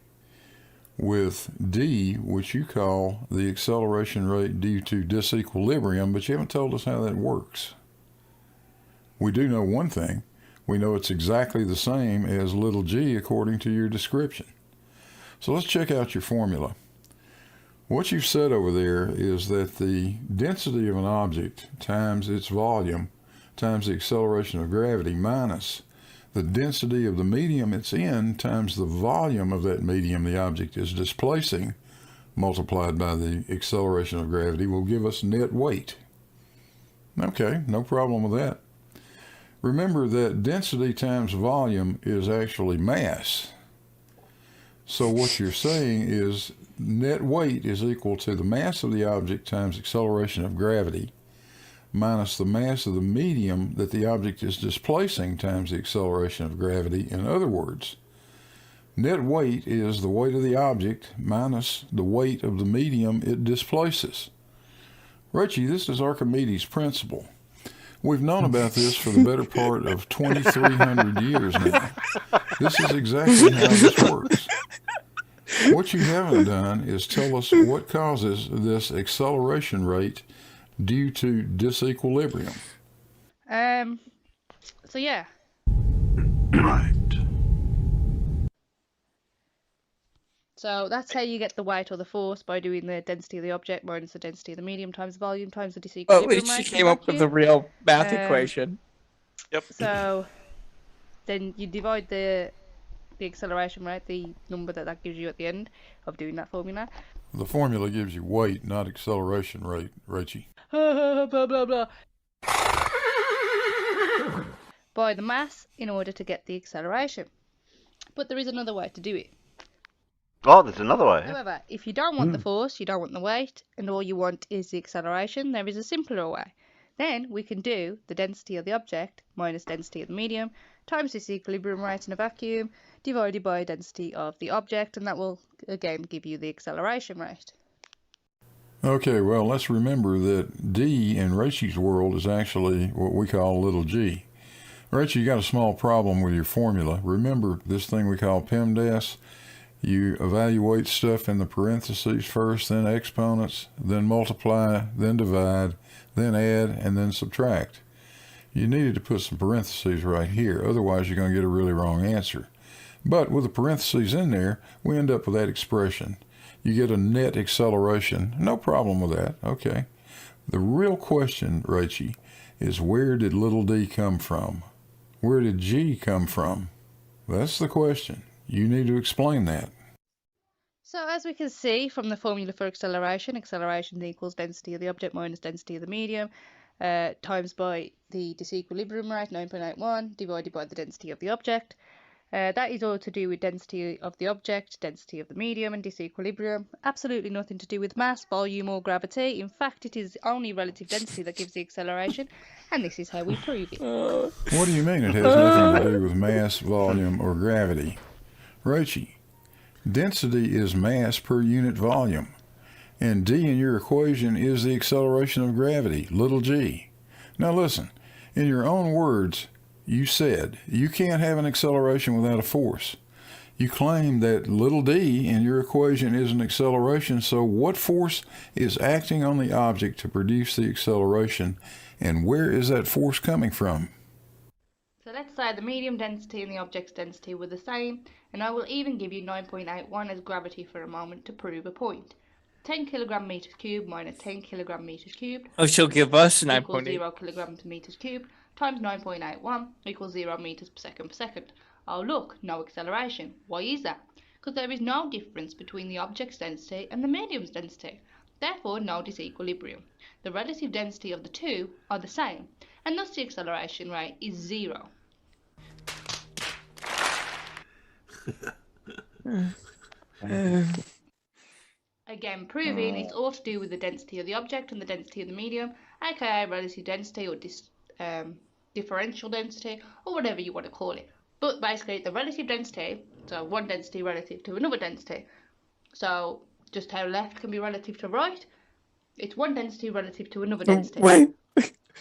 with d, which you call the acceleration rate due to disequilibrium, but you haven't told us how that works. We do know one thing. We know it's exactly the same as little g according to your description. So let's check out your formula. What you've said over there is that the density of an object times its volume times the acceleration of gravity minus the density of the medium it's in times the volume of that medium the object is displacing multiplied by the acceleration of gravity will give us net weight. Okay, no problem with that. Remember that density times volume is actually mass. So what you're saying is net weight is equal to the mass of the object times acceleration of gravity minus the mass of the medium that the object is displacing times the acceleration of gravity. In other words, net weight is the weight of the object minus the weight of the medium it displaces. Richie, this is Archimedes' principle. We've known about this for the better part of 2,300 years now. This is exactly how this works. What you haven't done is tell us what causes this acceleration rate due to disequilibrium. So yeah. Right. So that's how you get the weight or the force, by doing the density of the object minus the density of the medium times the volume times the disequilibrium. Well, at least she came up with the real math Um, equation. Yep. So then you divide the acceleration rate, the number that gives you at the end of doing that formula. The formula gives you weight, not acceleration rate, Richie. blah blah blah. By the mass in order to get the acceleration. But there is another way to do it. Oh, there's another way. However, if you don't want the force, you don't want the weight, and all you want is the acceleration, there is a simpler way. Then we can do the density of the object minus density of the medium times this equilibrium rate in a vacuum divided by density of the object, and that will again give you the acceleration rate. Okay, well, let's remember that d in Richie's world is actually what we call little g. Richie, you got a small problem with your formula. Remember this thing we call PEMDAS? You evaluate stuff in the parentheses first, then exponents, then multiply, then divide, then add, and then subtract. You needed to put some parentheses right here, otherwise you're going to get a really wrong answer. But with the parentheses in there, we end up with that expression. You get a net acceleration. No problem with that. Okay. The real question, Rachie, is where did little d come from? Where did g come from? That's the question. You need to explain that. So as we can see from the formula for acceleration, acceleration equals density of the object minus density of the medium times by the disequilibrium rate, 9.81, divided by the density of the object. That is all to do with density of the object, density of the medium, and disequilibrium. Absolutely nothing to do with mass, volume, or gravity. In fact, it is only relative density that gives the acceleration, and this is how we prove it. What do you mean it has nothing to do with mass, volume, or gravity? Rachie, density is mass per unit volume, and d in your equation is the acceleration of gravity, little g. Now listen, in your own words, you said you can't have an acceleration without a force. You claim that little d in your equation is an acceleration, so what force is acting on the object to produce the acceleration, and where is that force coming from? So let's say the medium density and the object's density were the same, and I will even give you 9.81 as gravity for a moment to prove a point. 10 kilogram meters cubed minus 10 kilogram meters cubed. Oh, she'll give us equals 9.8. 0 kilograms meters cubed times 9.81 equals 0 meters per second. Oh look, no acceleration. Why is that? Because there is no difference between the object's density and the medium's density. Therefore, no disequilibrium. The relative density of the two are the same, and thus the acceleration rate is 0. Again, proving it's all to do with the density of the object and the density of the medium, aka relative density or differential density, or whatever you want to call it. But basically, the relative density, so one density relative to another density. So just how left can be relative to right, it's one density relative to another density. Wait.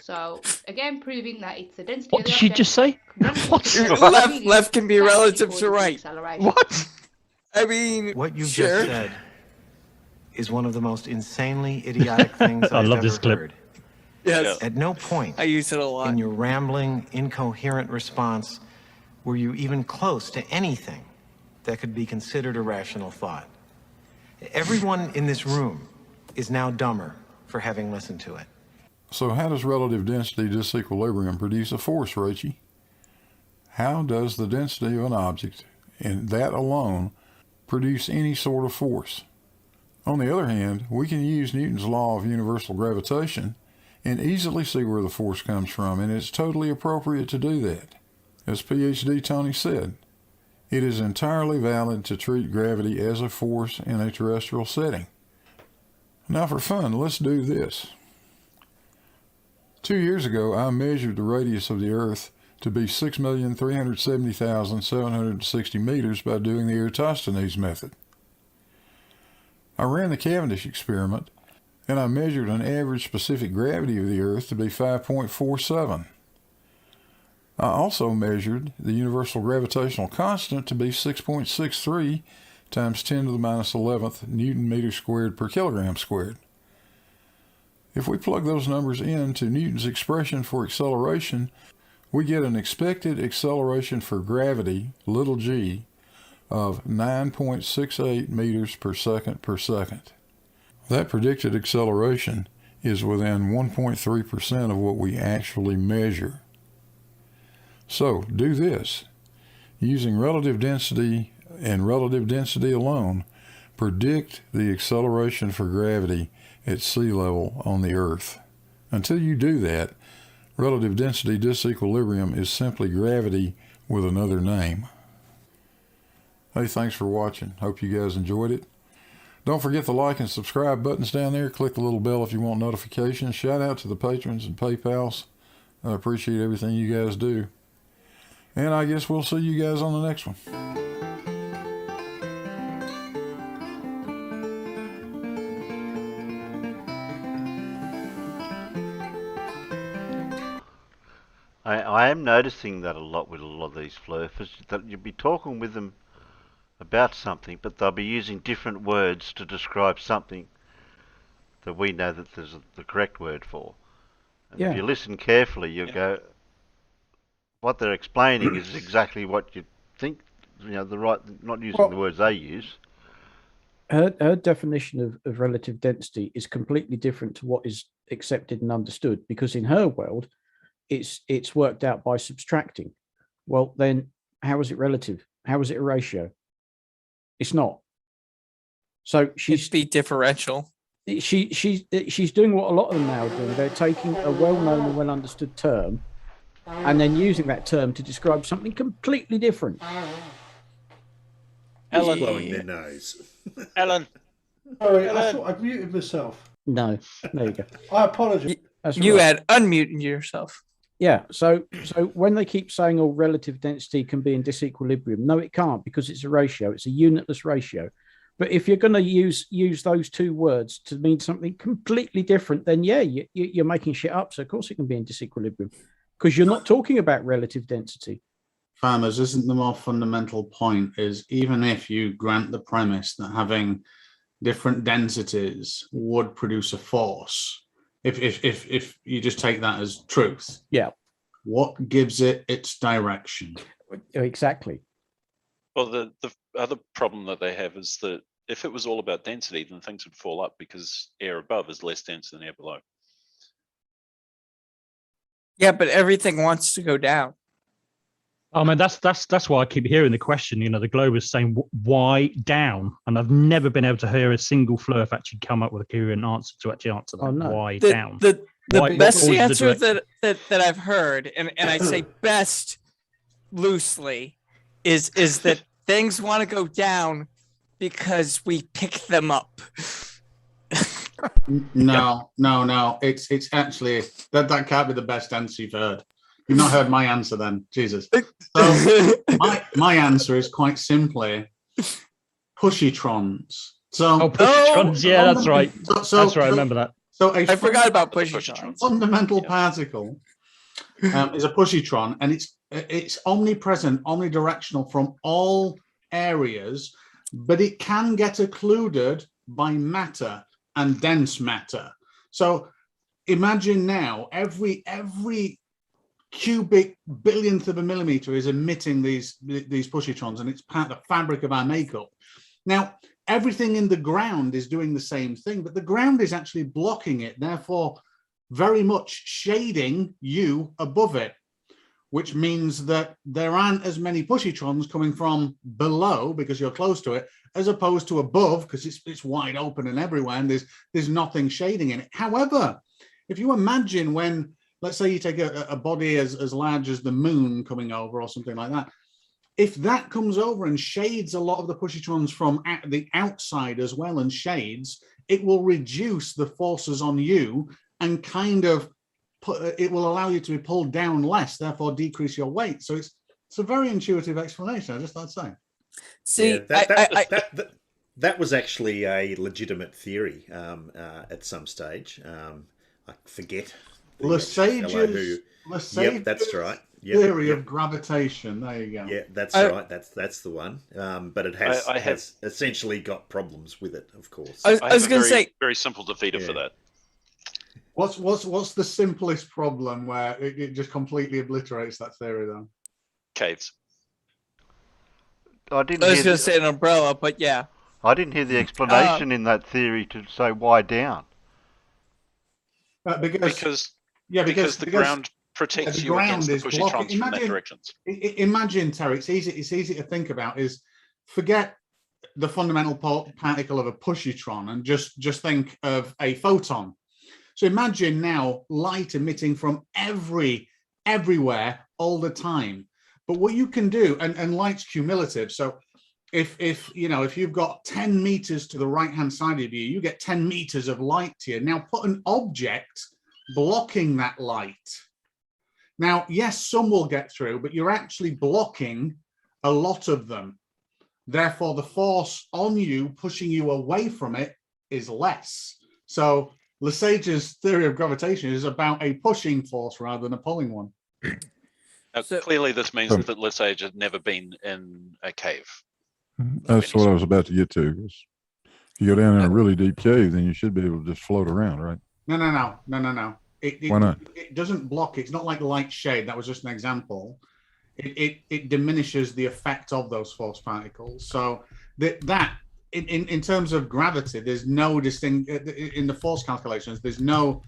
So again, proving that it's the density What of the did she object just say? What? Left can be relative to right. What? I mean, What you've sure. just said is one of the most insanely idiotic things I I've love ever this clip. heard. Yes. At no point I use it a lot. in your rambling, incoherent response were you even close to anything that could be considered a rational thought. Everyone in this room is now dumber for having listened to it. So how does relative density disequilibrium produce a force, Rachie? How does the density of an object, and that alone, produce any sort of force? On the other hand, we can use Newton's law of universal gravitation and easily see where the force comes from, and it's totally appropriate to do that. As PhD Tony said, it is entirely valid to treat gravity as a force in a terrestrial setting. Now for fun, let's do this. 2 years ago, I measured the radius of the Earth to be 6,370,760 meters by doing the Eratosthenes method. I ran the Cavendish experiment, and I measured an average specific gravity of the Earth to be 5.47. I also measured the universal gravitational constant to be 6.63 times 10 to the minus 11th Newton meter squared per kilogram squared. If we plug those numbers into Newton's expression for acceleration, we get an expected acceleration for gravity, little g, of 9.68 meters per second per second. That predicted acceleration is within 1.3% of what we actually measure. So do this. Using relative density and relative density alone, predict the acceleration for gravity at sea level on the Earth. Until you do that, relative density disequilibrium is simply gravity with another name. Hey, thanks for watching. Hope you guys enjoyed it. Don't forget the like and subscribe buttons down there. Click the little bell if you want notifications. Shout out to the patrons and PayPals. I appreciate everything you guys do. And I guess we'll see you guys on the next one. I am noticing that a lot with a lot of these flurfers, that you'll be talking with them about something, but they'll be using different words to describe something that we know that there's the correct word for. And Yeah. if you listen carefully, you'll go, what they're explaining is exactly what you think, the right, not using the words they use. Her definition of relative density is completely different to what is accepted and understood, because in her world, it's worked out by subtracting. Well, then how is it relative? How is it a ratio? It's not. So she's the differential. She's doing what a lot of them now are doing. They're taking a well-known and well-understood term and then using that term to describe something completely different. Ellen blowing their nose. Ellen. Sorry, I thought I'd muted myself. No, there you go. I apologise. You had unmuted yourself. Yeah, so when they keep saying, oh, relative density can be in disequilibrium, no, it can't, because it's a ratio. It's a unitless ratio. But if you're going to use those two words to mean something completely different, then yeah, you're making shit up. So of course it can be in disequilibrium, because you're not talking about relative density. Farmers, isn't the more fundamental point is, even if you grant the premise that having different densities would produce a force, if you just take that as truth, yeah, what gives it its direction? Exactly. Well, the other problem that they have is that if it was all about density, then things would fall up because air above is less dense than air below. Yeah, but everything wants to go down. I mean, that's why I keep hearing the question. The globe is saying why down, and I've never been able to hear a single flurf actually come up with a coherent answer to actually answer that. Oh, no. Why down? The best what answer the that I've heard, and I say best loosely, is that things want to go down because we pick them up. No. It's actually that can't be the best answer you've heard. You've not heard my answer then, Jesus. So my answer is quite simply pushytrons. So pushytrons, yeah, that's right. That's right. I remember that. So I forgot about positrons. Fundamental particle is a positron, and it's omnipresent, omnidirectional from all areas, but it can get occluded by matter and dense matter. So imagine now every cubic billionth of a millimeter is emitting these positrons, and it's part of the fabric of our makeup. Now, everything in the ground is doing the same thing, but the ground is actually blocking it, therefore very much shading you above it, which means that there aren't as many positrons coming from below because you're close to it, as opposed to above because it's wide open and everywhere, and there's nothing shading in it. However, if you imagine when, let's say you take a body as large as the moon coming over or something like that, if that comes over and shades a lot of the positrons from the outside as well and shades, it will reduce the forces on you and kind of it will allow you to be pulled down less, therefore decrease your weight. So it's a very intuitive explanation, I just thought to say. See, that was actually a legitimate theory at some stage. I forget. Lesage's Yep, that's right. Theory of gravitation. There you go. Yeah, that's right. That's the one. But it has essentially got problems with it, of course. I was going to say very simple defeater for that. What's the simplest problem where it just completely obliterates that theory, though? Caves. I was going to say an umbrella, but yeah. I didn't hear the explanation in that theory to say why down. Because the ground protects you against the positrons from that directions. Imagine, Terry, it's easy to think about is forget the fundamental particle of a positron and just think of a photon. So imagine now light emitting from everywhere all the time. But what you can do, and light's cumulative. So if you've got 10 meters to the right-hand side of you, you get 10 meters of light here. Now put an object blocking that light. Now, yes, some will get through, but you're actually blocking a lot of them. Therefore, the force on you, pushing you away from it, is less. So Lesage's theory of gravitation is about a pushing force rather than a pulling one. Now, clearly, this means that Lesage had never been in a cave. That's what I was about to get to. If you go down in a really deep cave, then you should be able to just float around, right? No. Why not? It doesn't block. It's not like light shade. That was just an example. It diminishes the effect of those force particles. So that in terms of gravity, there's no in the force calculations. There's no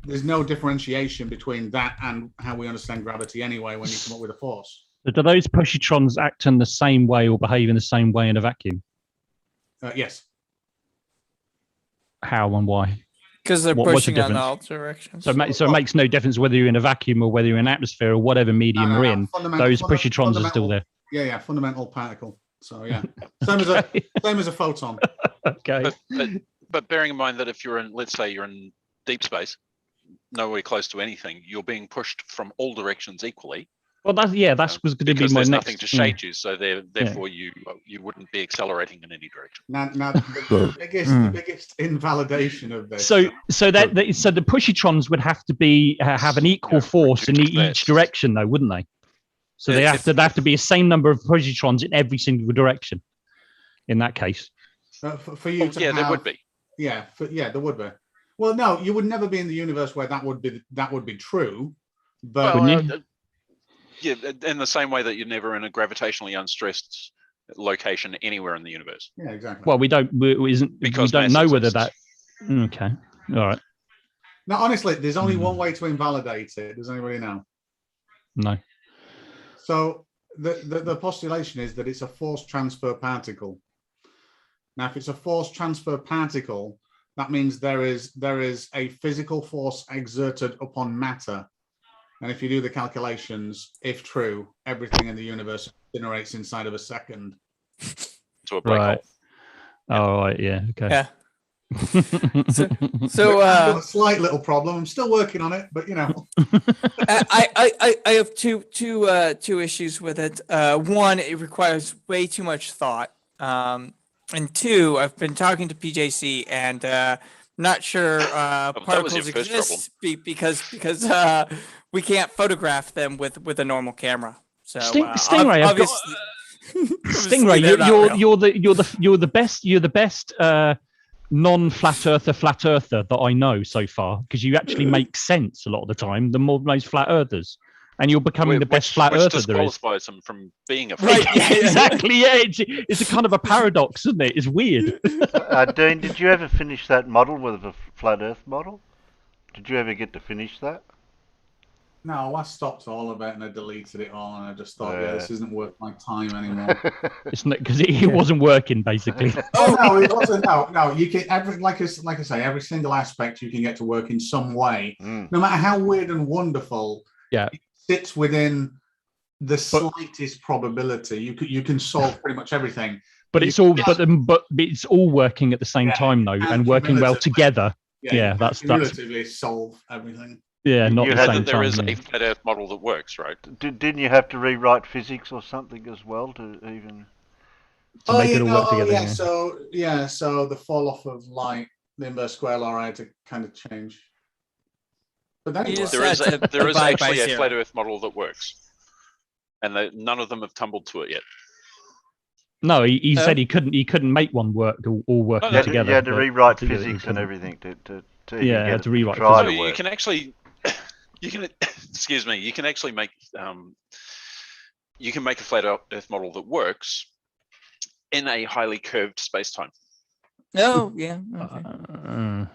differentiation between that and how we understand gravity anyway when you come up with a force. So do those positrons act in the same way or behave in the same way in a vacuum? Yes. How and why? Because they're pushing on all directions. So it makes no difference whether you're in a vacuum or whether you're in an atmosphere or whatever medium you're in. Those positrons are still there. Yeah, fundamental particle. So yeah, same as a photon. Okay. But bearing in mind that if you're in, let's say you're in deep space, nowhere close to anything, you're being pushed from all directions equally. Well, was going to be my next. There's nothing to shade you, so therefore you wouldn't be accelerating in any direction. Now the biggest invalidation of this. So the positrons would have to have an equal force in each direction, though, wouldn't they? So they have to be the same number of positrons in every single direction. In that case, for you to have, there would be. Yeah, there would be. Well, no, you would never be in the universe where that would be true. But yeah, in the same way that you're never in a gravitationally unstressed location anywhere in the universe. Yeah, exactly. Well, we don't know whether that. Okay, all right. Now, honestly, there's only one way to invalidate it. Does anybody know? No. So the postulation is that it's a force transfer particle. Now, if it's a force transfer particle, that means there is a physical force exerted upon matter. And if you do the calculations, if true, everything in the universe generates inside of a second. To a black hole. Oh, right, yeah, okay. Yeah. so a slight little problem. I'm still working on it, but you know. I have two issues with it. One, it requires way too much thought. And two, I've been talking to PJC, and Not sure that was particles your first exist because we can't photograph them with a normal camera. So Stingray, I've got obviously, Stingray. they're not real. You're the best non-flat earther that I know so far, because you actually make sense a lot of the time. The most flat earthers, and you're becoming the best flat which earther there is. disqualifies them from being a Right, flat yeah, exactly. Yeah, it's a kind of a paradox, isn't it? It's weird. Dean, did you ever finish that model with a flat Earth model? Did you ever get to finish that? No, I stopped all of it and I deleted it all, and I just thought, yeah, this isn't worth my time anymore. It's not because it wasn't working, basically. Oh no, it wasn't. No. You can like I say, every single aspect you can get to work in some way, no matter how weird and wonderful. Yeah, it sits within the slightest probability. You can solve pretty much everything. But it's all but it's all working at the same time though, and working well together. Yeah, that's relatively solve everything. Yeah, not You the had same There time. is yeah. a flat Earth model that works, right? Didn't you have to rewrite physics or something as well to even to make it all work together? Yeah. So the fall off of light, the inverse square law, I had to kind of change. But then There is actually a flat Earth model that works, and none of them have tumbled to it yet. No, he said he couldn't make one work all working together. You had to rewrite physics and everything to yeah, get had to rewrite try physics. to work. You can actually, excuse me, you can actually make a flat Earth model that works in a highly curved space-time. Oh yeah. Okay.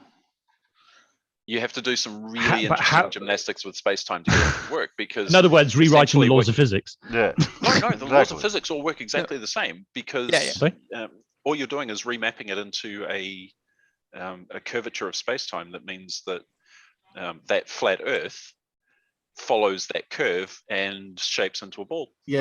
You have to do some really interesting gymnastics with space-time to get it to work, because in other words, rewriting the laws of physics. Yeah. No, the laws of physics all work exactly the same, because Yeah. all you're doing is remapping it into a curvature of space-time. That means that that flat Earth follows that curve and shapes into a ball. The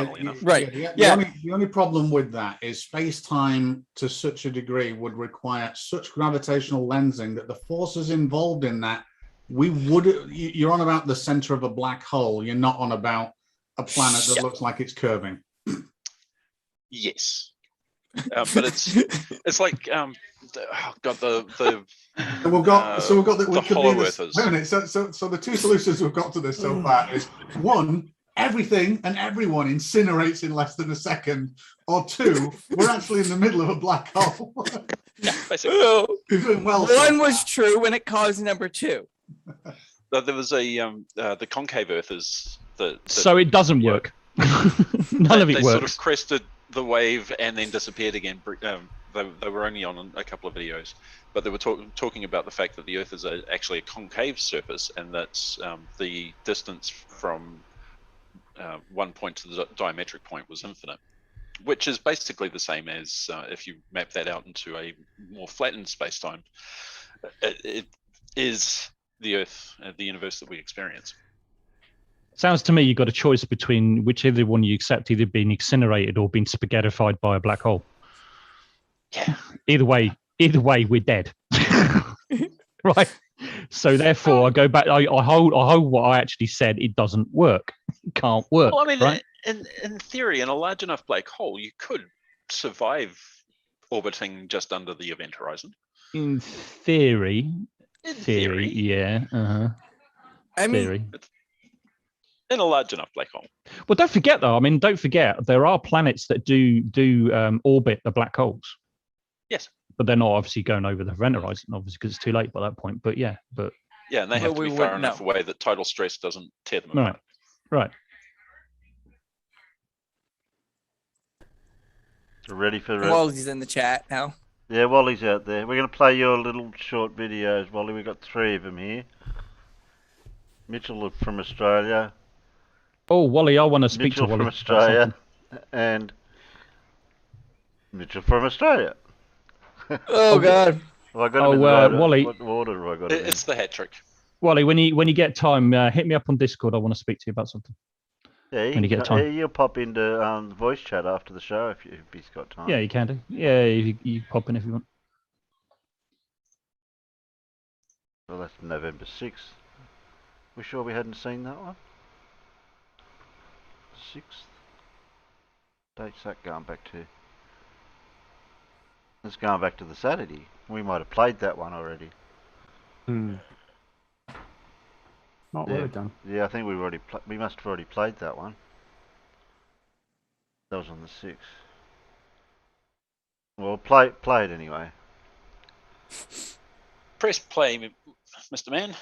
only problem with that is space-time to such a degree would require such gravitational lensing that the forces involved in that, you're on about the center of a black hole. You're not on about a planet that looks like it's curving. Yes. But it's like we've got the hollow earthers. Wait a minute. So the two solutions we've got to this so far is one, everything and everyone incinerates in less than a second, or two, we're actually in the middle of a black hole. Yeah, basically. One was true when it caused number two. There was the concave earthers so it doesn't work. None of it they works. Sort of crested the wave and then disappeared again. They were only on a couple of videos, but they were talking about the fact that the Earth is actually a concave surface, and that the distance from one point to the diametric point was infinite, which is basically the same as if you map that out into a more flattened space-time. It is the Earth, the universe that we experience. Sounds to me you've got a choice between whichever one you accept, either being incinerated or being spaghettified by a black hole. Yeah. Either way, we're dead. Right. So therefore, I go back. I hold what I actually said. It doesn't work. It can't work. Well, I mean, right? in theory, in a large enough black hole, you could survive orbiting just under the event horizon. In theory. Yeah. I mean, in a large enough black hole. Well, don't forget though. I mean, don't forget there are planets that do orbit the black holes. Yes. But they're not obviously going over the event horizon, obviously, because it's too late by that point. But yeah, and they have to be far enough away that tidal stress doesn't tear them apart. Right. Ready for Wally's in the chat now. Yeah, Wally's out there. We're going to play your little short videos, Wally. We've got 3 of them here. Mitchell from Australia. Oh, Wally, I want to speak Mitchell to Wally. from Australia. And Mitchell from Australia. Oh, God. Well, I got him in the right Wally. What order have I got him in? It's the hat trick. Wally, when you get time, hit me up on Discord. I want to speak to you about something. Yeah, when you get time. You'll pop into the voice chat after the show if he's got time. Yeah, you can do. Yeah, you pop in if you want. Well, that's November 6th. We sure we hadn't seen that one? 6th? Date's that going back to? It's going back to the Saturday. We might have played that one already. Not Yeah. well done. Yeah, I think we must have already played that one. That was on the 6th. Well, play it anyway. Press play, Mr. Man.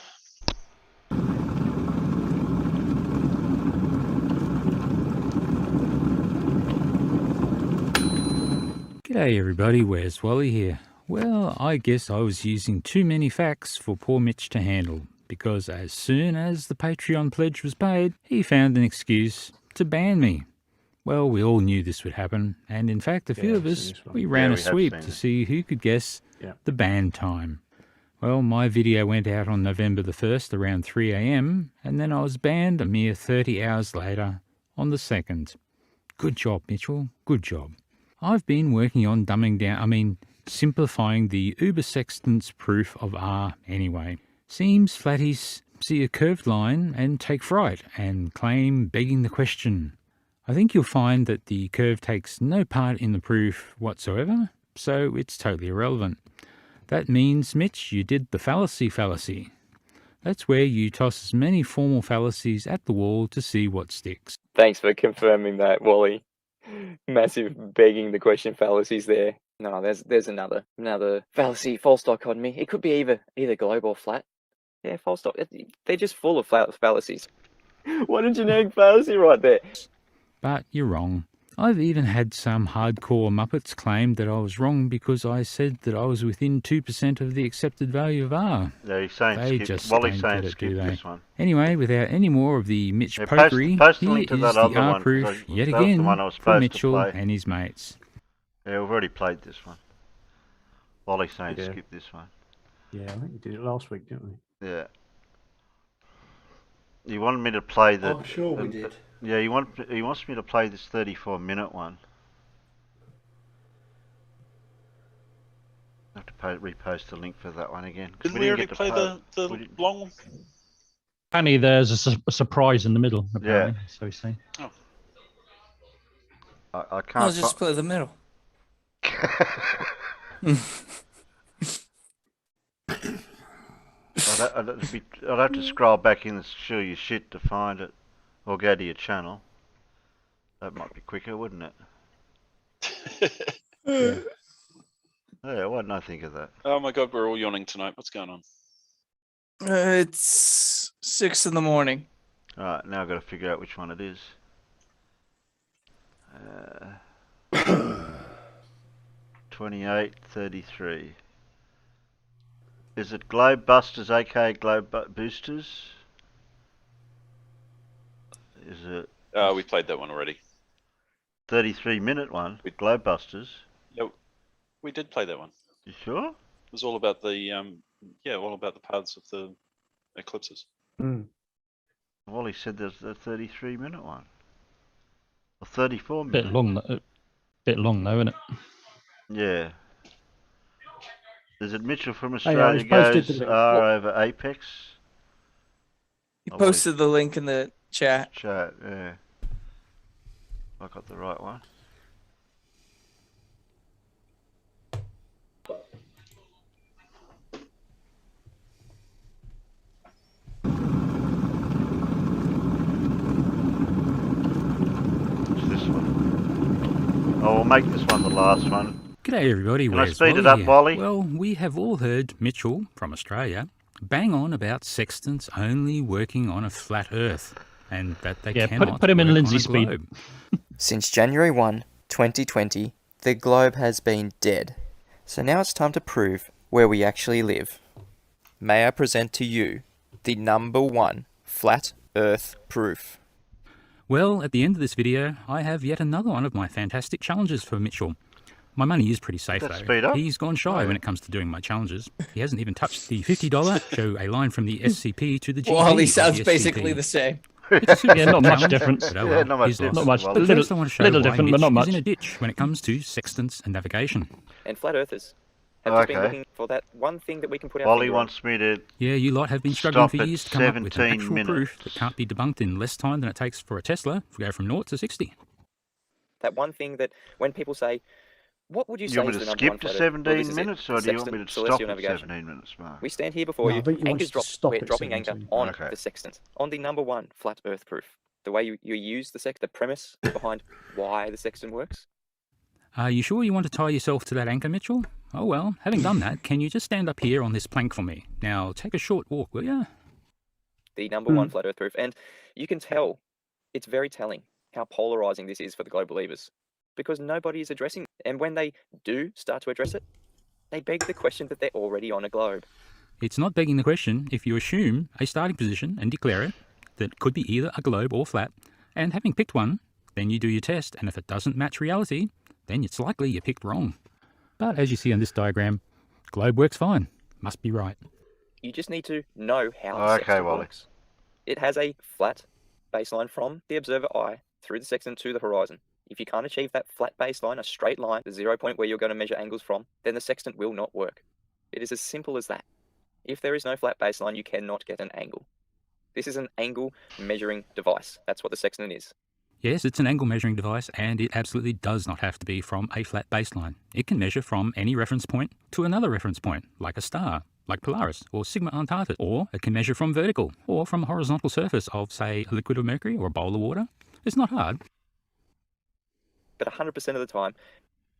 G'day everybody, where's Wally here? Well, I guess I was using too many facts for poor Mitch to handle, because as soon as the Patreon pledge was paid, he found an excuse to ban me. Well, we all knew this would happen, and in fact a few of us, we ran a sweep to see who could guess the ban time. Well, my video went out on November the 1st around 3 AM, and then I was banned a mere 30 hours later on the 2nd. Good job, Mitchell, good job. I've been working on simplifying the uber sextant's proof of R anyway. Seems flatties see a curved line and take fright and claim begging the question. I think you'll find that the curve takes no part in the proof whatsoever, so it's totally irrelevant. That means, Mitch, you did the fallacy. That's where you toss as many formal fallacies at the wall to see what sticks. Thanks for confirming that, Wally. Massive begging the question fallacies there. No, there's another fallacy, false dichotomy. It could be either globe or flat. Yeah, false dot. They're just full of fallacies. What a generic fallacy right there. But you're wrong. I've even had some hardcore Muppets claim that I was wrong because I said that I was within 2% of the accepted value of R. Yeah, he's saying They skip. just Wally's don't saying get it, skip do they? this one. Anyway, without any more of the Mitch Yeah, pokery, post the here link to is that the other R one, proof because yet that was the again one I was from supposed to Mitchell play. and his mates. Yeah, we've already played this one. Wally's saying Yeah. skip this one. Yeah, I think we did it last week, didn't we? Yeah. You wanted me to play the... I'm sure we did. Yeah, he wants me to play this 34-minute one. I have to repost the link for that one again. 'Cause Didn't we already get to play the long one? Apparently there's a surprise in the middle, apparently, so he's saying. Oh. I can't... I'll just play the middle. I'd have to scroll back in and show you shit to find it. Or go to your channel. That might be quicker, wouldn't it? Yeah, why didn't I think of that? Oh my god, we're all yawning tonight. What's going on? It's 6 in the morning. Alright, now I've got to figure out which one it is. 2833. Is it Globe Busters, aka Globe Boosters? Is it We played that one already. 33-minute one with Globe Busters? Yeah, we did play that one. You sure? It was all about the all about the paths of the eclipses. Well, he said there's a 33-minute one. Or 34-minute. Bit long though, isn't it? Yeah. Is it Mitchell from Hey, Australia he's posted goes the link. R over Apex? He posted the link in the chat. Chat, yeah. I got the right one. It's this one. Oh, we'll make this one the last one. G'day everybody, Can I where's speed it Wally up, here? Wally? Well, we have all heard Mitchell from Australia bang on about sextants only working on a flat Earth, and that they cannot put him in work Lindsay on a speed. globe. Since January 1, 2020, the globe has been dead. So now it's time to prove where we actually live. May I present to you the #1 flat Earth proof. Well, at the end of this video, I have yet another one of my fantastic challenges for Mitchell. My money is pretty safe, That though. speed up? He's gone shy when it comes to doing my challenges. He hasn't even touched the $50 show a line from the SCP to the GP. Well, he of sounds the basically SCP. the same. It's a super Yeah, not simple much challenge, difference. but oh Yeah, well, not much he's lost. Not much. But Little- first I want to show little why different, but Mitch not much. is in a ditch when it comes to sextants and navigation. And flat earthers have just been Okay. looking for that one thing that we can put our Wally finger on. wants me to Yeah, you lot have been struggling stop for at years to come up with an 17 actual minutes. proof that can't be debunked in less time than it takes for a Tesla to go from 0 to 60. That one thing that when people say, What would you You say want is me the to number one skip to flat Earth? Well, this 17 is it. minutes, or do you want Sextant me to celestial stop at navigation. 17 minutes mark? We stand here before No, I you. think you want Anchors us to drop. stop We're at dropping anchor 17. on Okay. the sextant, on the number one flat Earth proof. The way you use the the premise behind why the sextant works. Are you sure you want to tie yourself to that anchor, Mitchell? Oh well, having done that, can you just stand up here on this plank for me? Now take a short walk, will you? The number one flat Earth proof, and you can tell, it's very telling how polarizing this is for the global believers, because nobody is addressing it. And when they do start to address it, they beg the question that they're already on a globe. It's not begging the question if you assume a starting position and declare it that could be either a globe or flat, and having picked one, then you do your test, and if it doesn't match reality, then it's likely you picked wrong. But as you see on this diagram, globe works fine. Must be right. You just need to know how the sextant works. It has a flat baseline from the observer eye through the sextant to the horizon. If you can't achieve that flat baseline, a straight line, the 0 point where you're going to measure angles from, then the sextant will not work. It is as simple as that. If there is no flat baseline, you cannot get an angle. This is an angle measuring device. That's what the sextant is. Yes, it's an angle measuring device, and it absolutely does not have to be from a flat baseline. It can measure from any reference point to another reference point, like a star, like Polaris, or Sigma Antarctic, or it can measure from vertical, or from a horizontal surface of, say, a liquid of mercury or a bowl of water. It's not hard. But 100% of the time,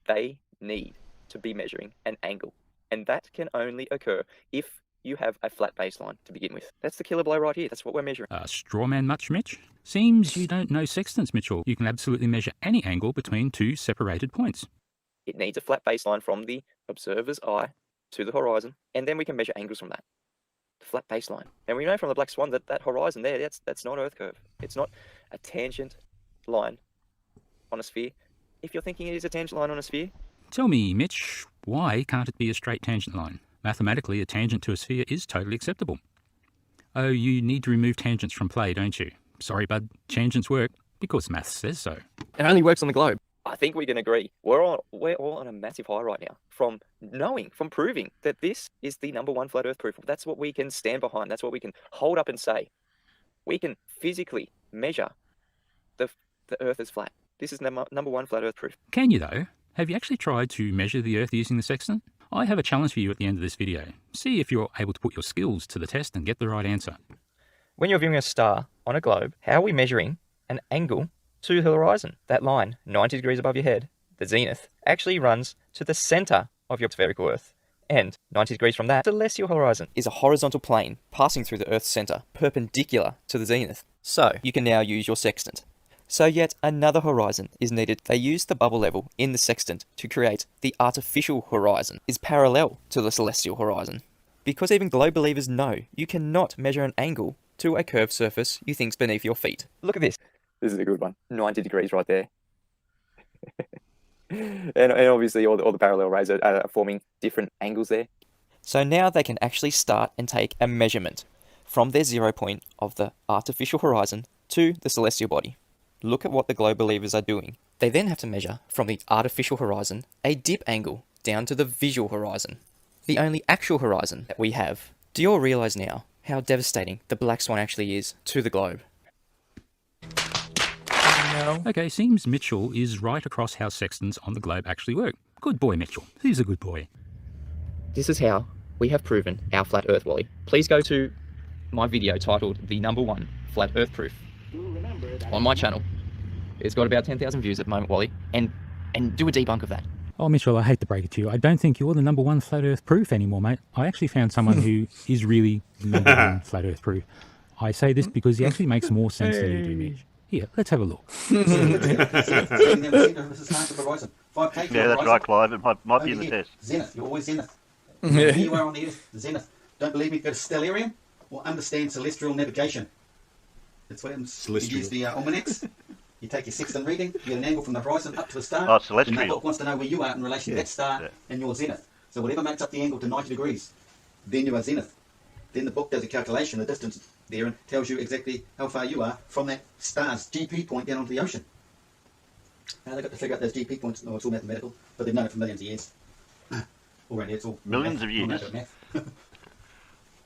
they need to be measuring an angle. And that can only occur if you have a flat baseline to begin with. That's the killer blow right here. That's what we're measuring. Straw man much, Mitch? Seems you don't know sextants, Mitchell. You can absolutely measure any angle between two separated points. It needs a flat baseline from the observer's eye to the horizon, and then we can measure angles from that. The flat baseline. And we know from the black swan that that horizon there, that's not Earth curve. It's not a tangent line on a sphere. If you're thinking it is a tangent line on a sphere, Tell me, Mitch, why can't it be a straight tangent line? Mathematically, a tangent to a sphere is totally acceptable. Oh, you need to remove tangents from play, don't you? Sorry, bud, tangents work because math says so. it only works on the globe. I think we can agree. We're all on a massive high right now from proving that this is the number one flat Earth proof. That's what we can stand behind. That's what we can hold up and say. We can physically measure the Earth is flat. This is number one flat Earth proof. Can you, though? Have you actually tried to measure the Earth using the sextant? I have a challenge for you at the end of this video. See if you're able to put your skills to the test and get the right answer. When you're viewing a star on a globe, how are we measuring an angle to the horizon? That line, 90 degrees above your head, the zenith, actually runs to the center of your spherical Earth. And 90 degrees from that, the celestial horizon is a horizontal plane passing through the Earth's center, perpendicular to the zenith. So, you can now use your sextant. So yet another horizon is needed. They use the bubble level in the sextant to create the artificial horizon, is parallel to the celestial horizon. Because even globe believers know you cannot measure an angle to a curved surface you think's beneath your feet. Look at this. This is a good one. 90 degrees right there. and obviously all the parallel rays are forming different angles there. So now they can actually start and take a measurement from their 0 point of the artificial horizon to the celestial body. Look at what the globe believers are doing. They then have to measure from the artificial horizon a dip angle down to the visual horizon, the only actual horizon that we have. Do you all realise now how devastating the black swan actually is to the globe? No. Okay, seems Mitchell is right across how sextants on the globe actually work. Good boy, Mitchell. He's a good boy. This is how we have proven our flat Earth, Wally. Please go to my video titled The Number One Flat Earth Proof on my channel. It's got about 10,000 views at the moment, Wally, and do a debunk of that. Oh, Mitchell, I hate to break it to you. I don't think you're the number one flat Earth proof anymore, mate. I actually found someone who is really number one flat Earth proof. I say this because he actually makes more sense than you do, Mitch. Here, let's have a look. Yeah, that's right, Clive. It might be in the test. Zenith, you're always zenith. Here you are on the Earth, zenith. Don't believe me? Go to Stellarium or understand celestial navigation. That's what happens. You use the almanacs. You take your sextant reading, you get an angle from the horizon up to the star. Oh, celestial. And that book wants to know where you are in relation to that star and your zenith. So whatever makes up the angle to 90 degrees, then you are zenith. Then the book does a calculation, the distance there, and tells you exactly how far you are from that star's GP point down onto the ocean. Now they've got to figure out those GP points. No, it's all mathematical, but they've known it for millions of years. All around here, it's all millions math, of years. math.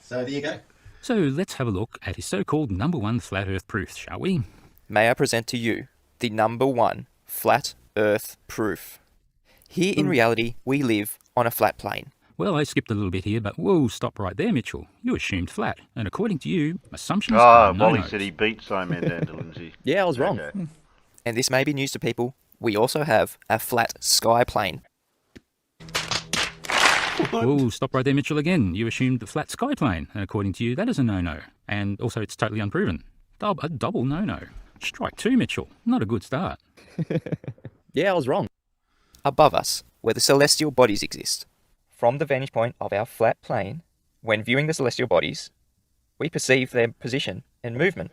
So there you go. So let's have a look at his so-called number one flat Earth proof, shall we? May I present to you the number one flat Earth proof. Here in reality, we live on a flat plane. Well, I skipped a little bit here, but whoa, stop right there, Mitchell. You assumed flat, and according to you, assumptions Ah, are Wally no-nos. said he beat Sciman down to Lindsay. Yeah, I was wrong. Okay. And this may be news to people. We also have a flat sky plane. Whoa, stop right there, Mitchell, again. You assumed the flat sky plane, and according to you, that is a no-no. And also, it's totally unproven. A double no-no. Strike 2, Mitchell. Not a good start. Yeah, I was wrong. Above us, where the celestial bodies exist. From the vantage point of our flat plane, when viewing the celestial bodies, we perceive their position and movement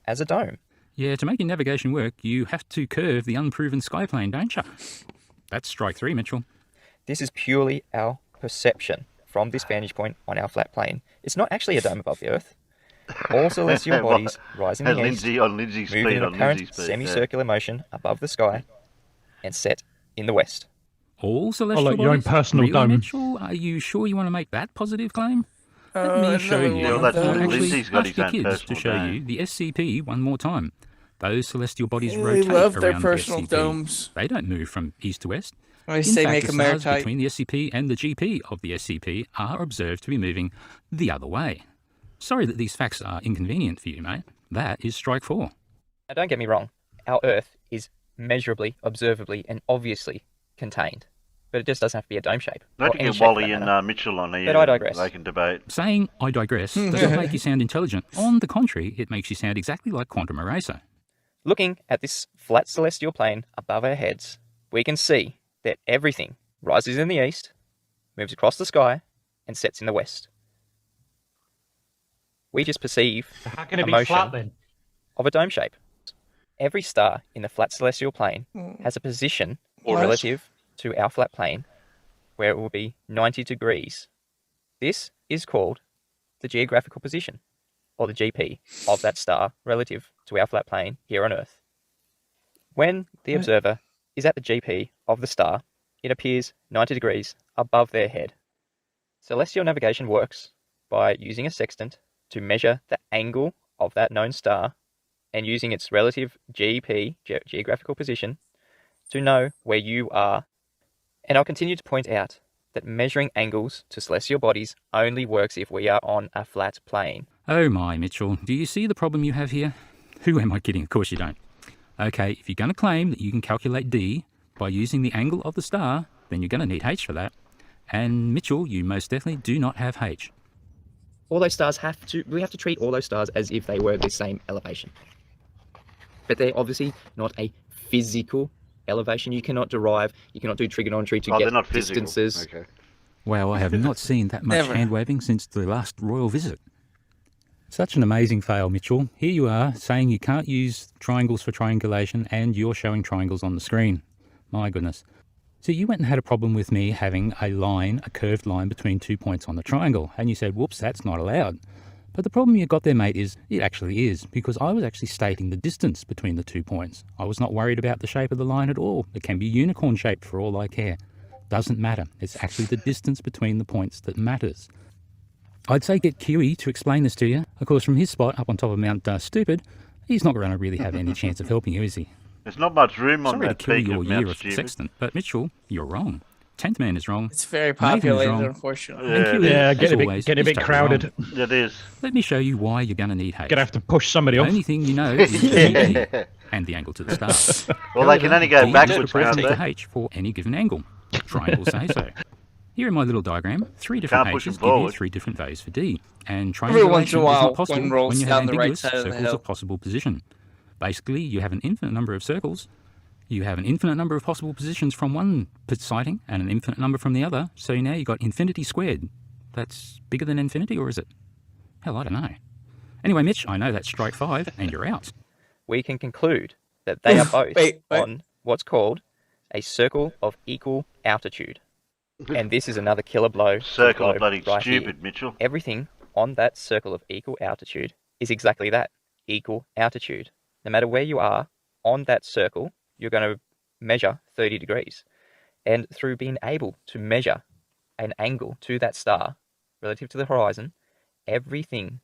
as a dome. Yeah, to make your navigation work, you have to curve the unproven sky plane, don't you? That's strike 3, Mitchell. This is purely our perception from this vantage point on our flat plane. It's not actually a dome above the Earth. All celestial bodies rise in the east, move in an apparent semicircular motion above the sky, and set in the west. All celestial like your own bodies? personal Really, dome. Mitchell? Are you sure you want to make that positive claim? Let me show you. Yeah, well, Actually, Lindsay's got ask his your own kids to personal show dome. you the SCP one more time. Those celestial bodies They rotate love their around personal the SCP. domes. They don't move from east to west. I In say fact, make the them stars airtight. between the SCP and the GP of the SCP are observed to be moving the other way. Sorry that these facts are inconvenient for you, mate. That is strike 4. Now, don't get me wrong. Our Earth is measurably, observably, and obviously contained. But it just doesn't have to be a dome shape. Not or to any get shape for Wally that and matter. Mitchell on here. But I digress. They can debate. Saying I digress does not make you sound intelligent. On the contrary, it makes you sound exactly like Quantum Eraser. Looking at this flat celestial plane above our heads, we can see that everything rises in the east, moves across the sky, and sets in the west. We just perceive How can it a be motion flat then? of a dome shape. Every star in the flat celestial plane has a position relative to our flat plane where it will be 90 degrees. This is called the geographical position, or the GP, of that star relative to our flat plane here on Earth. When the observer is at the GP of the star, it appears 90 degrees above their head. Celestial navigation works by using a sextant to measure the angle of that known star and using its relative GP, geographical position, to know where you are. And I'll continue to point out that measuring angles to celestial bodies only works if we are on a flat plane. Oh my, Mitchell, do you see the problem you have here? Who am I kidding? Of course you don't. Okay, if you're going to claim that you can calculate D by using the angle of the star, then you're going to need H for that. And Mitchell, you most definitely do not have H. All those stars we have to treat all those stars as if they were the same elevation. But they're obviously not a physical elevation. You cannot do trigonometry to They're get not physical. distances. Okay. Wow, I have not seen that much Never. hand-waving since the last royal visit. Such an amazing fail, Mitchell. Here you are, saying you can't use triangles for triangulation, and you're showing triangles on the screen. My goodness. So you went and had a problem with me having a curved line between 2 points on the triangle, and you said, whoops, that's not allowed. But the problem you got there, mate, is it actually is, because I was actually stating the distance between the 2 points. I was not worried about the shape of the line at all. It can be unicorn-shaped for all I care. Doesn't matter. It's actually the distance between the points that matters. I'd say get Kiwi to explain this to you. Of course, from his spot up on top of Mount Stupid, he's not going to really have any chance of helping you, is he? There's not much room on Sorry that to kill peak your of year Mount of Stupid. sextant, but Mitchell, you're wrong. 10th man is wrong. It's very Nathan is populated, wrong. unfortunately. And Kiwi, Yeah, as get a bit- always, get a is bit totally crowded. wrong. It is. Let me show you why you're going to need H. Gonna have to push somebody The off. only thing you know is the GP and the angle to the star. Well, they can only go D is backwards, can't proportional they? to H for any given angle. Triangles say so. Here in my little diagram, 3 different Can't push H's them give you forward. 3 different values for D. And Every once triangulation in a is while, not possible one rolls when you have down the right ambiguous side of the circles hill. of possible position. Basically, you have an infinite number of circles. You have an infinite number of possible positions from one sighting and an infinite number from the other. So now you've got infinity squared. That's bigger than infinity, or is it? Hell, I don't know. Anyway, Mitch, I know that's strike 5, and you're out. We can conclude that they are both Wait. on what's called a circle of equal altitude. And this is another killer blow. to the Circle of globe bloody right here. stupid, Mitchell. Everything on that circle of equal altitude is exactly that, equal altitude. No matter where you are on that circle, you're going to measure 30 degrees. And through being able to measure an angle to that star relative to the horizon, everything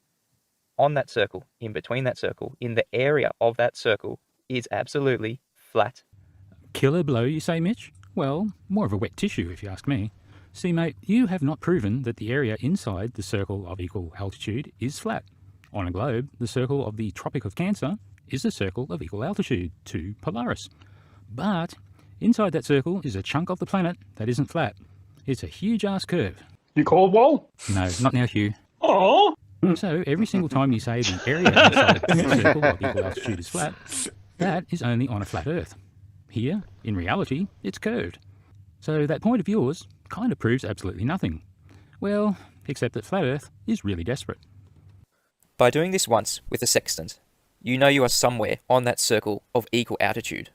on that circle, in between that circle, in the area of that circle, is absolutely flat. Killer blow, you say, Mitch? Well, more of a wet tissue, if you ask me. See, mate, you have not proven that the area inside the circle of equal altitude is flat. On a globe, the circle of the Tropic of Cancer is a circle of equal altitude to Polaris. But inside that circle is a chunk of the planet that isn't flat. It's a huge-ass curve. You call Wall? No, not now, Hugh. Oh! So every single time you say the area inside the circle of equal altitude is flat, that is only on a flat Earth. Here, in reality, it's curved. So that point of yours kind of proves absolutely nothing. Well, except that flat Earth is really desperate. By doing this once with a sextant, you know you are somewhere on that circle of equal altitude.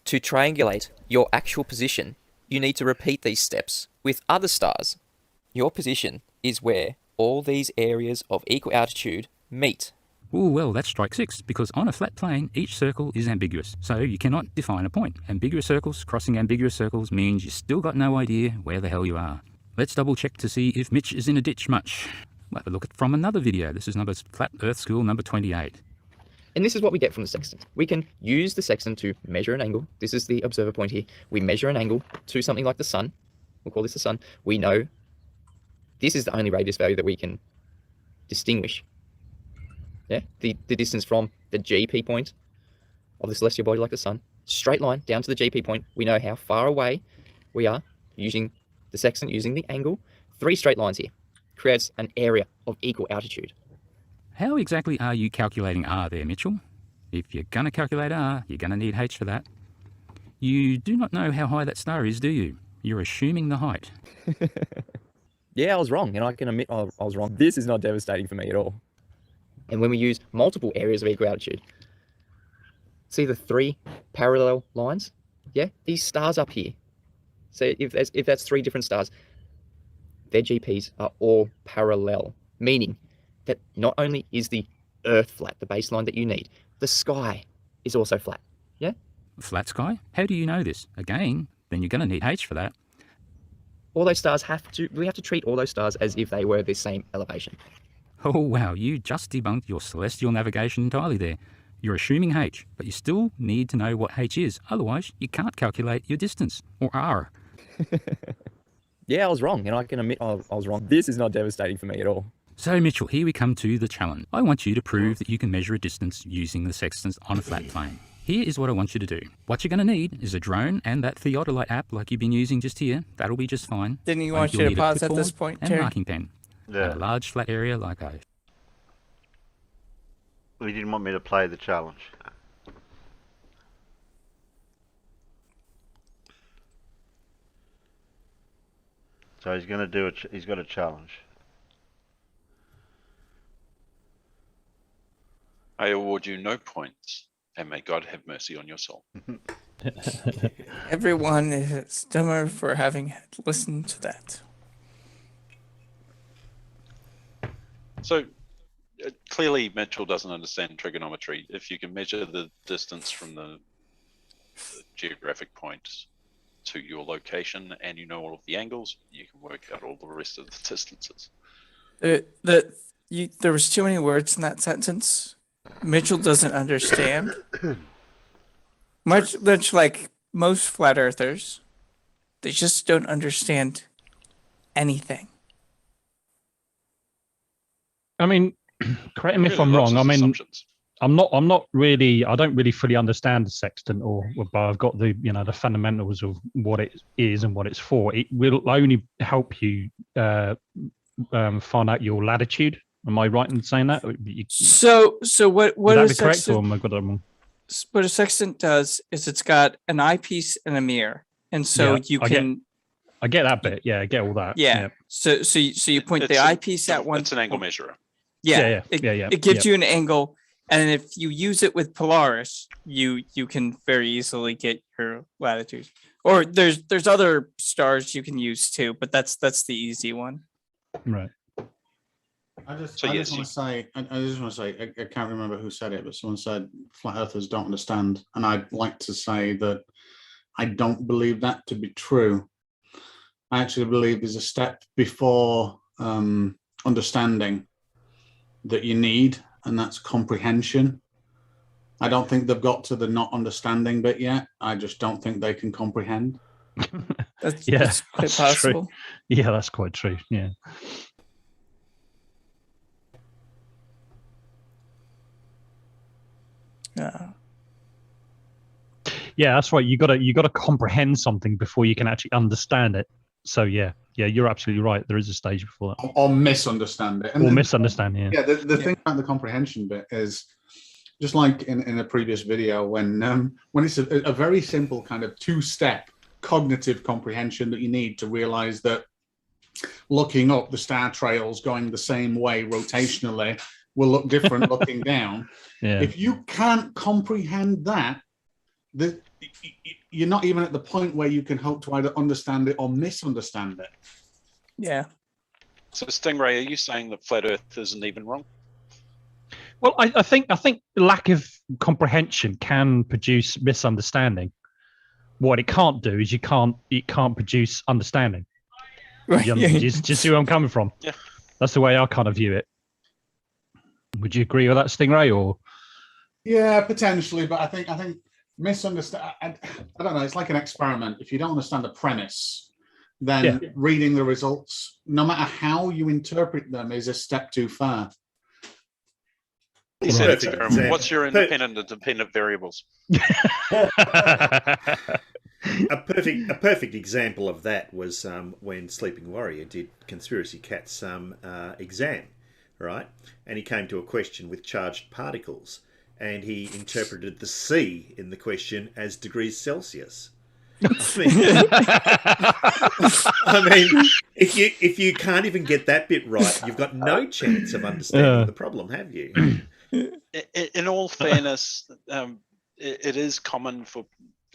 To triangulate your actual position, you need to repeat these steps with other stars. Your position is where all these areas of equal altitude meet. Oh, well, that's strike 6, because on a flat plane, each circle is ambiguous, so you cannot define a point. Ambiguous circles crossing ambiguous circles means you still got no idea where the hell you are. Let's double check to see if Mitch is in a ditch much. We'll have a look at from another video. This is Flat Earth School number 28. And this is what we get from the sextant. We can use the sextant to measure an angle. This is the observer point here. We measure an angle to something like the sun. We'll call this the sun. We know this is the only radius value that we can distinguish. Yeah, the distance from the GP point of the celestial body like the sun, straight line down to the GP point. We know how far away we are using the sextant, using the angle. 3 straight lines here creates an area of equal altitude. How exactly are you calculating R there, Mitchell? If you're going to calculate R, you're going to need H for that. You do not know how high that star is, do you? You're assuming the height. Yeah, I was wrong, and I can admit I was wrong. This is not devastating for me at all. And when we use multiple areas of equal altitude, see the 3 parallel lines? Yeah, these stars up here. So if that's 3 different stars, their GPs are all parallel, meaning that not only is the Earth flat, the baseline that you need, the sky is also flat. Yeah? Flat sky? How do you know this? Again, then you're going to need H for that. All those stars we have to treat all those stars as if they were the same elevation. Oh wow, you just debunked your celestial navigation entirely there. You're assuming H, but you still need to know what H is. Otherwise, you can't calculate your distance, or R. Yeah, I was wrong, and I can admit I was wrong. This is not devastating for me at all. So Mitchell, here we come to the challenge. I want you to prove that you can measure a distance using the sextant on a flat plane. Here is what I want you to do. What you're going to need is a drone and that theodolite app like you've been using just here. That'll be just fine. Didn't you want you to pause at this point, and Terry? marking pen. Yeah. And a large flat area like I. Well, you didn't want me to play the challenge. So he's going to do it. He's got a challenge. I award you no points, and may God have mercy on your soul. Everyone is dumber for having listened to that. So clearly Mitchell doesn't understand trigonometry. If you can measure the distance from the geographic point to your location and you know all of the angles, you can work out all the rest of the distances. There was too many words in that sentence. Mitchell doesn't understand. Much like most flat earthers, they just don't understand anything. I mean, correct me if I'm wrong. I mean, I don't really fully understand the sextant, but I've got the fundamentals of what it is and what it's for. It will only help you find out your latitude. Am I right in saying that? So what Would a that be correct, or sextant, am I got that wrong? what a sextant does is it's got an eyepiece and a mirror, and so Yeah, you I can. I get that bit. Yeah, I get all that. Yeah. So you point the eyepiece at one. It's an angle measurer. Yeah. Yeah. It gives you an angle, and if you use it with Polaris, you can very easily get your latitude. Or there's other stars you can use too, but that's the easy one. Right. I just want to say, I can't remember who said it, but someone said flat earthers don't understand. And I'd like to say that I don't believe that to be true. I actually believe there's a step before understanding that you need, and that's comprehension. I don't think they've got to the not understanding bit yet. I just don't think they can comprehend. That's quite that's possible. True. Yeah, that's quite true. Yeah. Yeah, that's right. You gotta comprehend something before you can actually understand it. So yeah, you're absolutely right. There is a stage before that. Or misunderstand it. Or misunderstand, yeah. Yeah, the thing about the comprehension bit is just like in a previous video when it's a very simple kind of two-step cognitive comprehension that you need to realize that looking up the star trails going the same way rotationally will look different looking down. Yeah. If you can't comprehend that, you're not even at the point where you can hope to either understand it or misunderstand it. Yeah. So, Stingray, are you saying that flat Earth isn't even wrong? Well, I think lack of comprehension can produce misunderstanding. What it can't do is it can't produce understanding. Right. Do you see where I'm coming from? Yeah. That's the way I kind of view it. Would you agree with that, Stingray? Or Yeah, potentially, but I think misunderstand. I don't know. It's like an experiment. If you don't understand the premise, then reading the results, no matter how you interpret them, is a step too far. What's your independent and dependent variables? A perfect example of that was when Sleeping Warrior did Conspiracy Cat's exam, right? And he came to a question with charged particles, and he interpreted the C in the question as degrees Celsius. I mean, if you can't even get that bit right, you've got no chance of understanding the problem, have you? In all fairness, it is common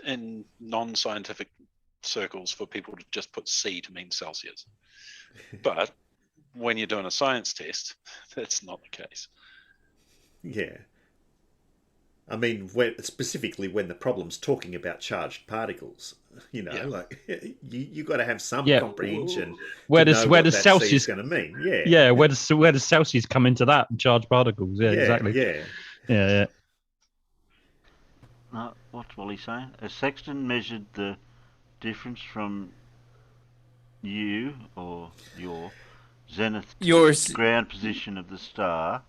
in non-scientific circles for people to just put C to mean Celsius. But when you're doing a science test, that's not the case. Yeah. I mean, specifically when the problem's talking about charged particles, like you got to have some comprehension. Where does Celsius going to mean? Yeah. Yeah. Where does Celsius come into that? Charged particles. Yeah. Exactly. Yeah. What's Wally saying? A sextant measured the difference from you or your zenith to the ground position of the star.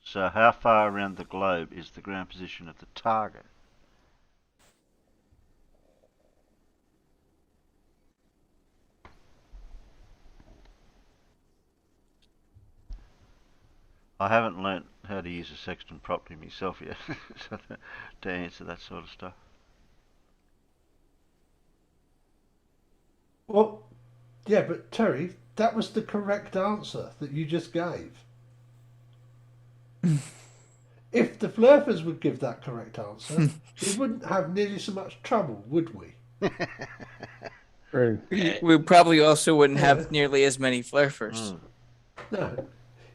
So how far around the globe is the ground position of the target? I haven't learnt how to use a sextant properly myself yet to answer that sort of stuff. Well, yeah, but Terry, that was the correct answer that you just gave. If the Flurfers would give that correct answer, we wouldn't have nearly so much trouble, would we? We probably also wouldn't have nearly as many Flurfers. No.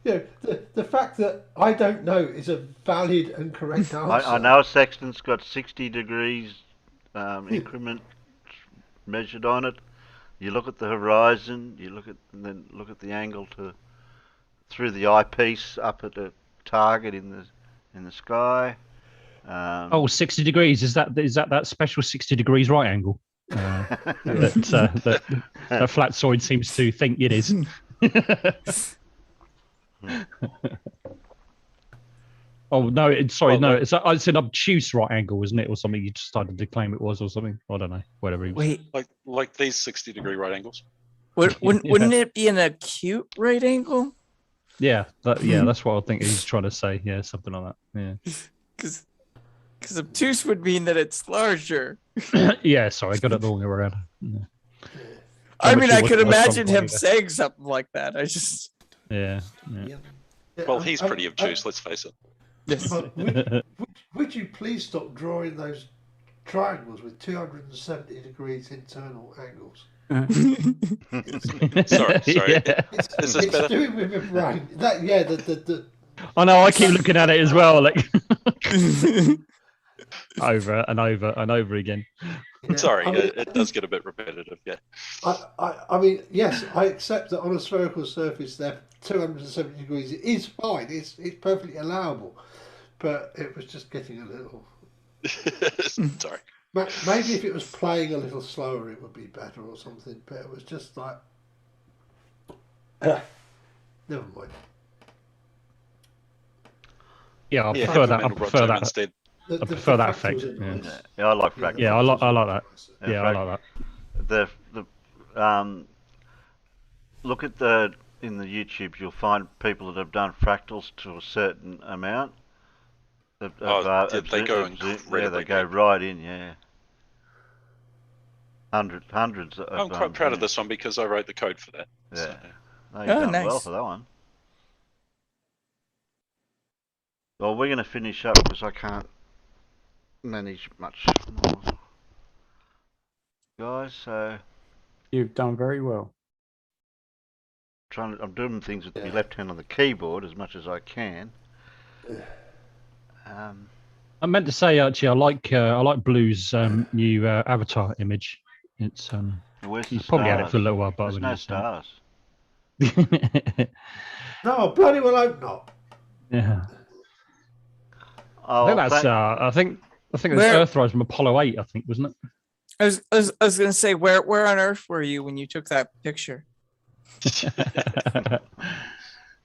The fact that I don't know is a valid and correct answer. I know a sextant's got 60 degrees increment measured on it. You look at the horizon, and then look at the angle through the eyepiece up at the target in the sky. 60 degrees. Is that special 60 degrees right angle that Flatsoid seems to think it is? Oh no! It's an obtuse right angle, isn't it, or something? You just started to claim it was, or something. I don't know. Whatever. Wait, like these 60-degree right angles. Wouldn't it be an acute right angle? Yeah, that's what I think he's trying to say. Yeah, something like that. Yeah. Because obtuse would mean that it's larger. Yeah, sorry, I got it the wrong way around. Yeah. I mean, I could imagine him saying something like that. I just. Yeah. Well, he's pretty obtuse. Let's face it. Yes. Would you please stop drawing those triangles with 270 degrees internal angles? Sorry. Yeah. Is this better? Doing with my brain. I know. I keep looking at it as well, like over and over and over again. Sorry, it does get a bit repetitive. Yeah. I mean, yes, I accept that on a spherical surface, there 270 degrees is fine. It's perfectly allowable, but it was just getting a little. Sorry. Maybe if it was playing a little slower, it would be better or something. But it was just like, never mind. Yeah, I Yeah, prefer that. I fundamental prefer rotom that. instead. I prefer that effect. fractals are Yeah. nice. Yeah, I like Yeah, fractals. the Yeah, I like fractals are that. nice. Yeah, I like that. Look at in the YouTube, you'll find people that have done fractals to a certain amount. They go incredibly yeah, they go big. right in. Yeah, hundreds. I'm quite proud of this one because I wrote the code for that. Yeah, So. no, you've done well for that one. Well, we're going to finish up because I can't manage much more, guys. So You've done very well. I'm doing things with my left hand on the keyboard as much as I can. I meant to say actually, I like Blue's new avatar image. It's Where's he's the probably had it stars? for a little while, but There's no stars. No, bloody well hope not. Yeah. Oh, I think that's. I think it was Earthrise from Apollo 8. I think, wasn't it? I was gonna say, where on Earth were you when you took that picture?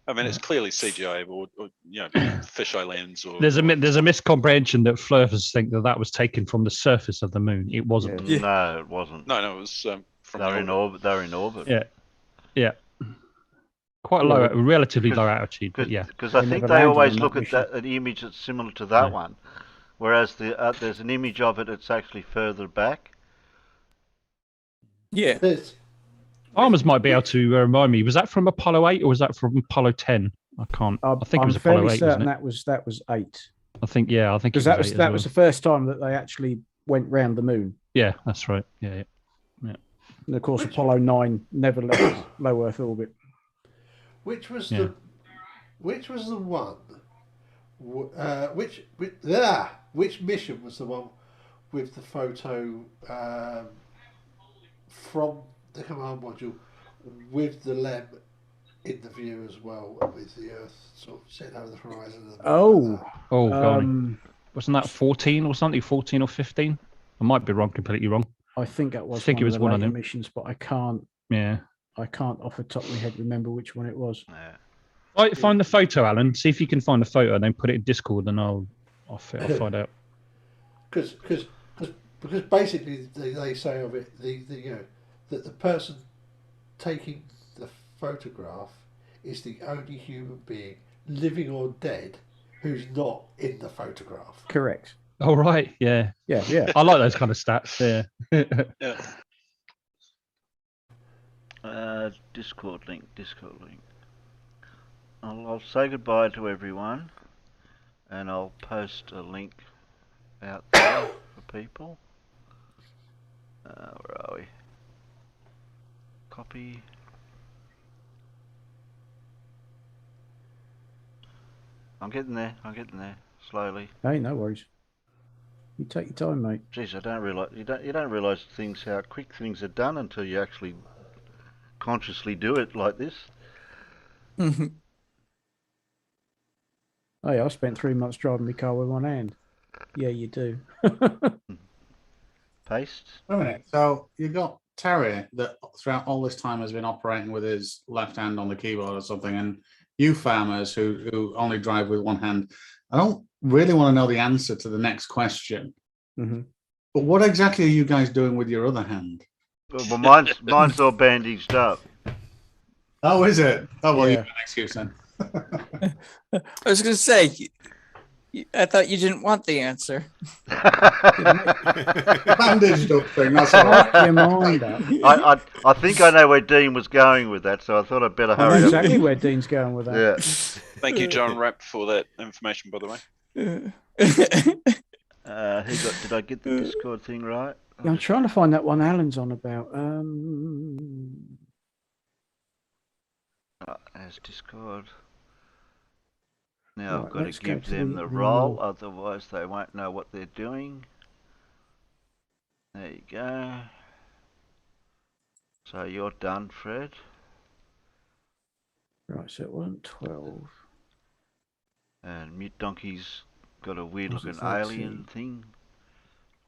I mean, it's clearly CGI or fisheye lens. Or There's a miscomprehension that Flurfers think that was taken from the surface of the moon. It wasn't. Yeah. No, it wasn't. No, it was from. They're in orbit. They're in orbit. Yeah. Quite a low, relatively low altitude, but yeah. Because I think they always look at an image that's similar to that one, whereas there's an image of it that's actually further back. Yeah. Farmers might be able to remind me. Was that from Apollo 8 or was that from Apollo 10? I can't. I think it was Apollo 8. Certain Wasn't it? that was 8. I think. Yeah, I think because that was the first time that they actually went round the moon. Yeah, that's right. Yeah. And of course, Apollo 9 never left low Earth orbit. Which was the one? Which mission was the one with the photo from the command module with the LEM in the view as well, with the Earth sort of sitting over the horizon? Wasn't that 14 or something? 14 or 15? I might be wrong, completely wrong. I think that was. I think it was one of them missions, but I can't. Yeah. I can't off the top of my head remember which one it was. Yeah. Find the photo, Alan. See if you can find the photo, and then put it in Discord, and I'll find out. Because basically they say of it that the person taking the photograph is the only human being, living or dead, who's not in the photograph. Correct. Oh right, yeah. I like those kind of stats. Yeah. Discord link. I'll say goodbye to everyone, and I'll post a link out there for people. Where are we? Copy. I'm getting there. Slowly. Hey, no worries. You take your time, mate. Jeez, I don't realise you don't realise how quick things are done until you actually consciously do it like this. Hey, I spent 3 months driving my car with one hand. Yeah, you do. Paste. Wait a minute. So you got Terry that throughout all this time has been operating with his left hand on the keyboard or something, and you farmers who only drive with one hand. I don't really want to know the answer to the next question. Mm-hmm. But what exactly are you guys doing with your other hand? Well, mine's all bandaged up. Oh, is it? Oh, well, Yeah. you have an excuse then. I was going to say, I thought you didn't want the answer. Bandaged up thing. That's all right. Your mind up. I think I know where Dean was going with that, so I thought I'd better I hurry know up. exactly where Dean's going with that. Yeah. Thank you, John Rapp, for that information, by the way. Did I get the Discord thing right? Yeah, I'm trying to find that one Alan's on about. As Discord. Now I've Right, got let's to go give to them the the role, role. otherwise they won't know what they're doing. There you go. So you're done, Fred. Right, so it wasn't 12. And Mute Donkey's got a weird Was it looking 13? alien thing.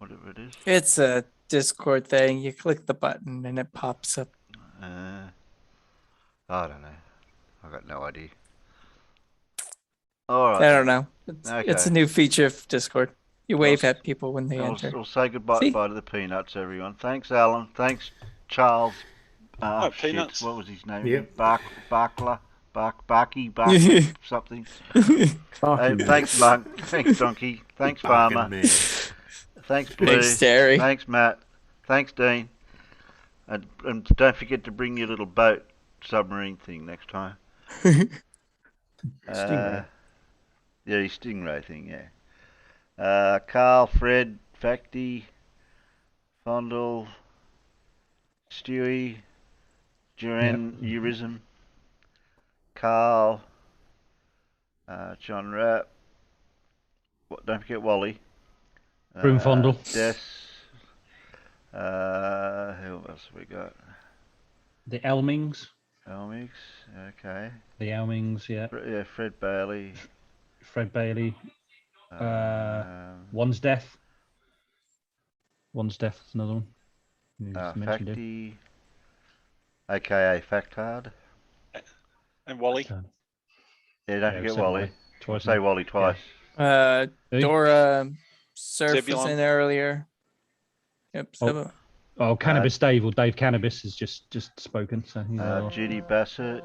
whatever it is. It's a Discord thing. You click the button and it pops up. I don't know. I got no idea. All right. I don't know. It's a Okay. new feature of Discord. You wave at people when they enter. We'll say goodbye See? bye to the Peanuts, everyone. Thanks, Alan. Thanks, Charles. Peanuts. What was his name? Yep. Barky, something. Barky Thanks, Monk. Thanks, Donkey. Thanks, Farmer. Thanks, Blue. Thanks, Terry. Thanks, Matt. Thanks, Dean. And don't forget to bring your little boat submarine thing next time. Stingray. Yeah, your Stingray thing, yeah. Carl, Fred, Facty, Fondle, Stewie, Duran, Eurism, Carl, John Rapp, don't forget Wally. Broom Fondle. Des. Who else have we got? The Elmings. Elmix, okay. The Elmings, yeah. Yeah, Fred Bailey. Fred Bailey. One's Death. One's Death is another one. You just mentioned it. Facty, aka Factard. And Wally. Yeah, don't forget say Wally. Twice Say now. Wally twice. Dora Surf was Zebulon. in there earlier. Yep. Oh, Cannabis Dave or Dave Cannabis has just spoken. So he's Judy Bassett.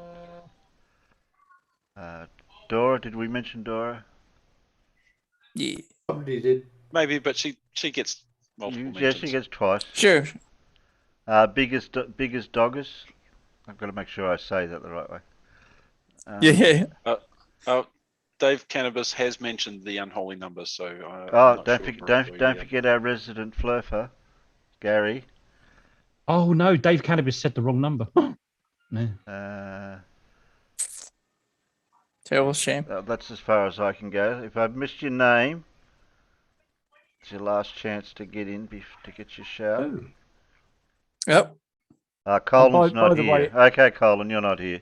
Dora, did we mention Dora? Yeah. Somebody did. Maybe, but she gets multiple Yeah, mentions. she gets twice. Sure. Biggest doggers. I've got to make sure I say that the right way. Dave Cannabis has mentioned the unholy numbers, so. Don't forget our resident flurfer, Gary. Oh no, Dave Cannabis said the wrong number. No. Terrible shame. That's as far as I can go. If I've missed your name, it's your last chance to get in to get your shout. Yep. Colin's by not the here. way- Okay, Colin, you're not here.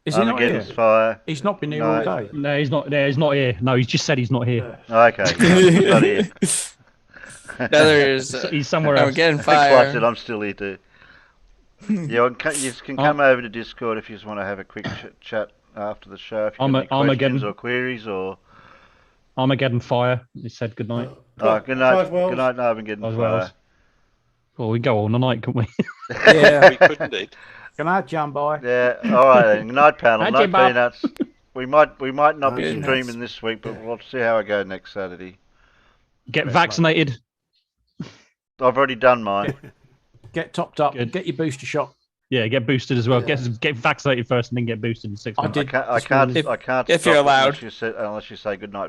Is he not Armageddon's here? Fire. He's not been here all day. No, he's not. He's not here. No, he's just said he's not here. Okay, he's not here. He's somewhere else. Getting That's why I fire. said I'm still here too. Yeah, you can come over to Discord if you just want to have a quick chat after the show. If you have any questions or queries or. Armageddon Fire. He said good night. Good night. Good night, Armageddon Fire. Well, we go all night, couldn't we? Yeah, we could indeed. Good night, John boy. Yeah, all right then. Good night, panel. Night, Night, Jim Bob. Peanuts. We might not be Good streaming this week, but we'll see how I go next Saturday. Get vaccinated. I've already done mine. Get topped up. Good. Get your booster shot. Yeah, get boosted as well. Get vaccinated first and then get boosted in 6 months. I can't if stop you're allowed. unless you say good night.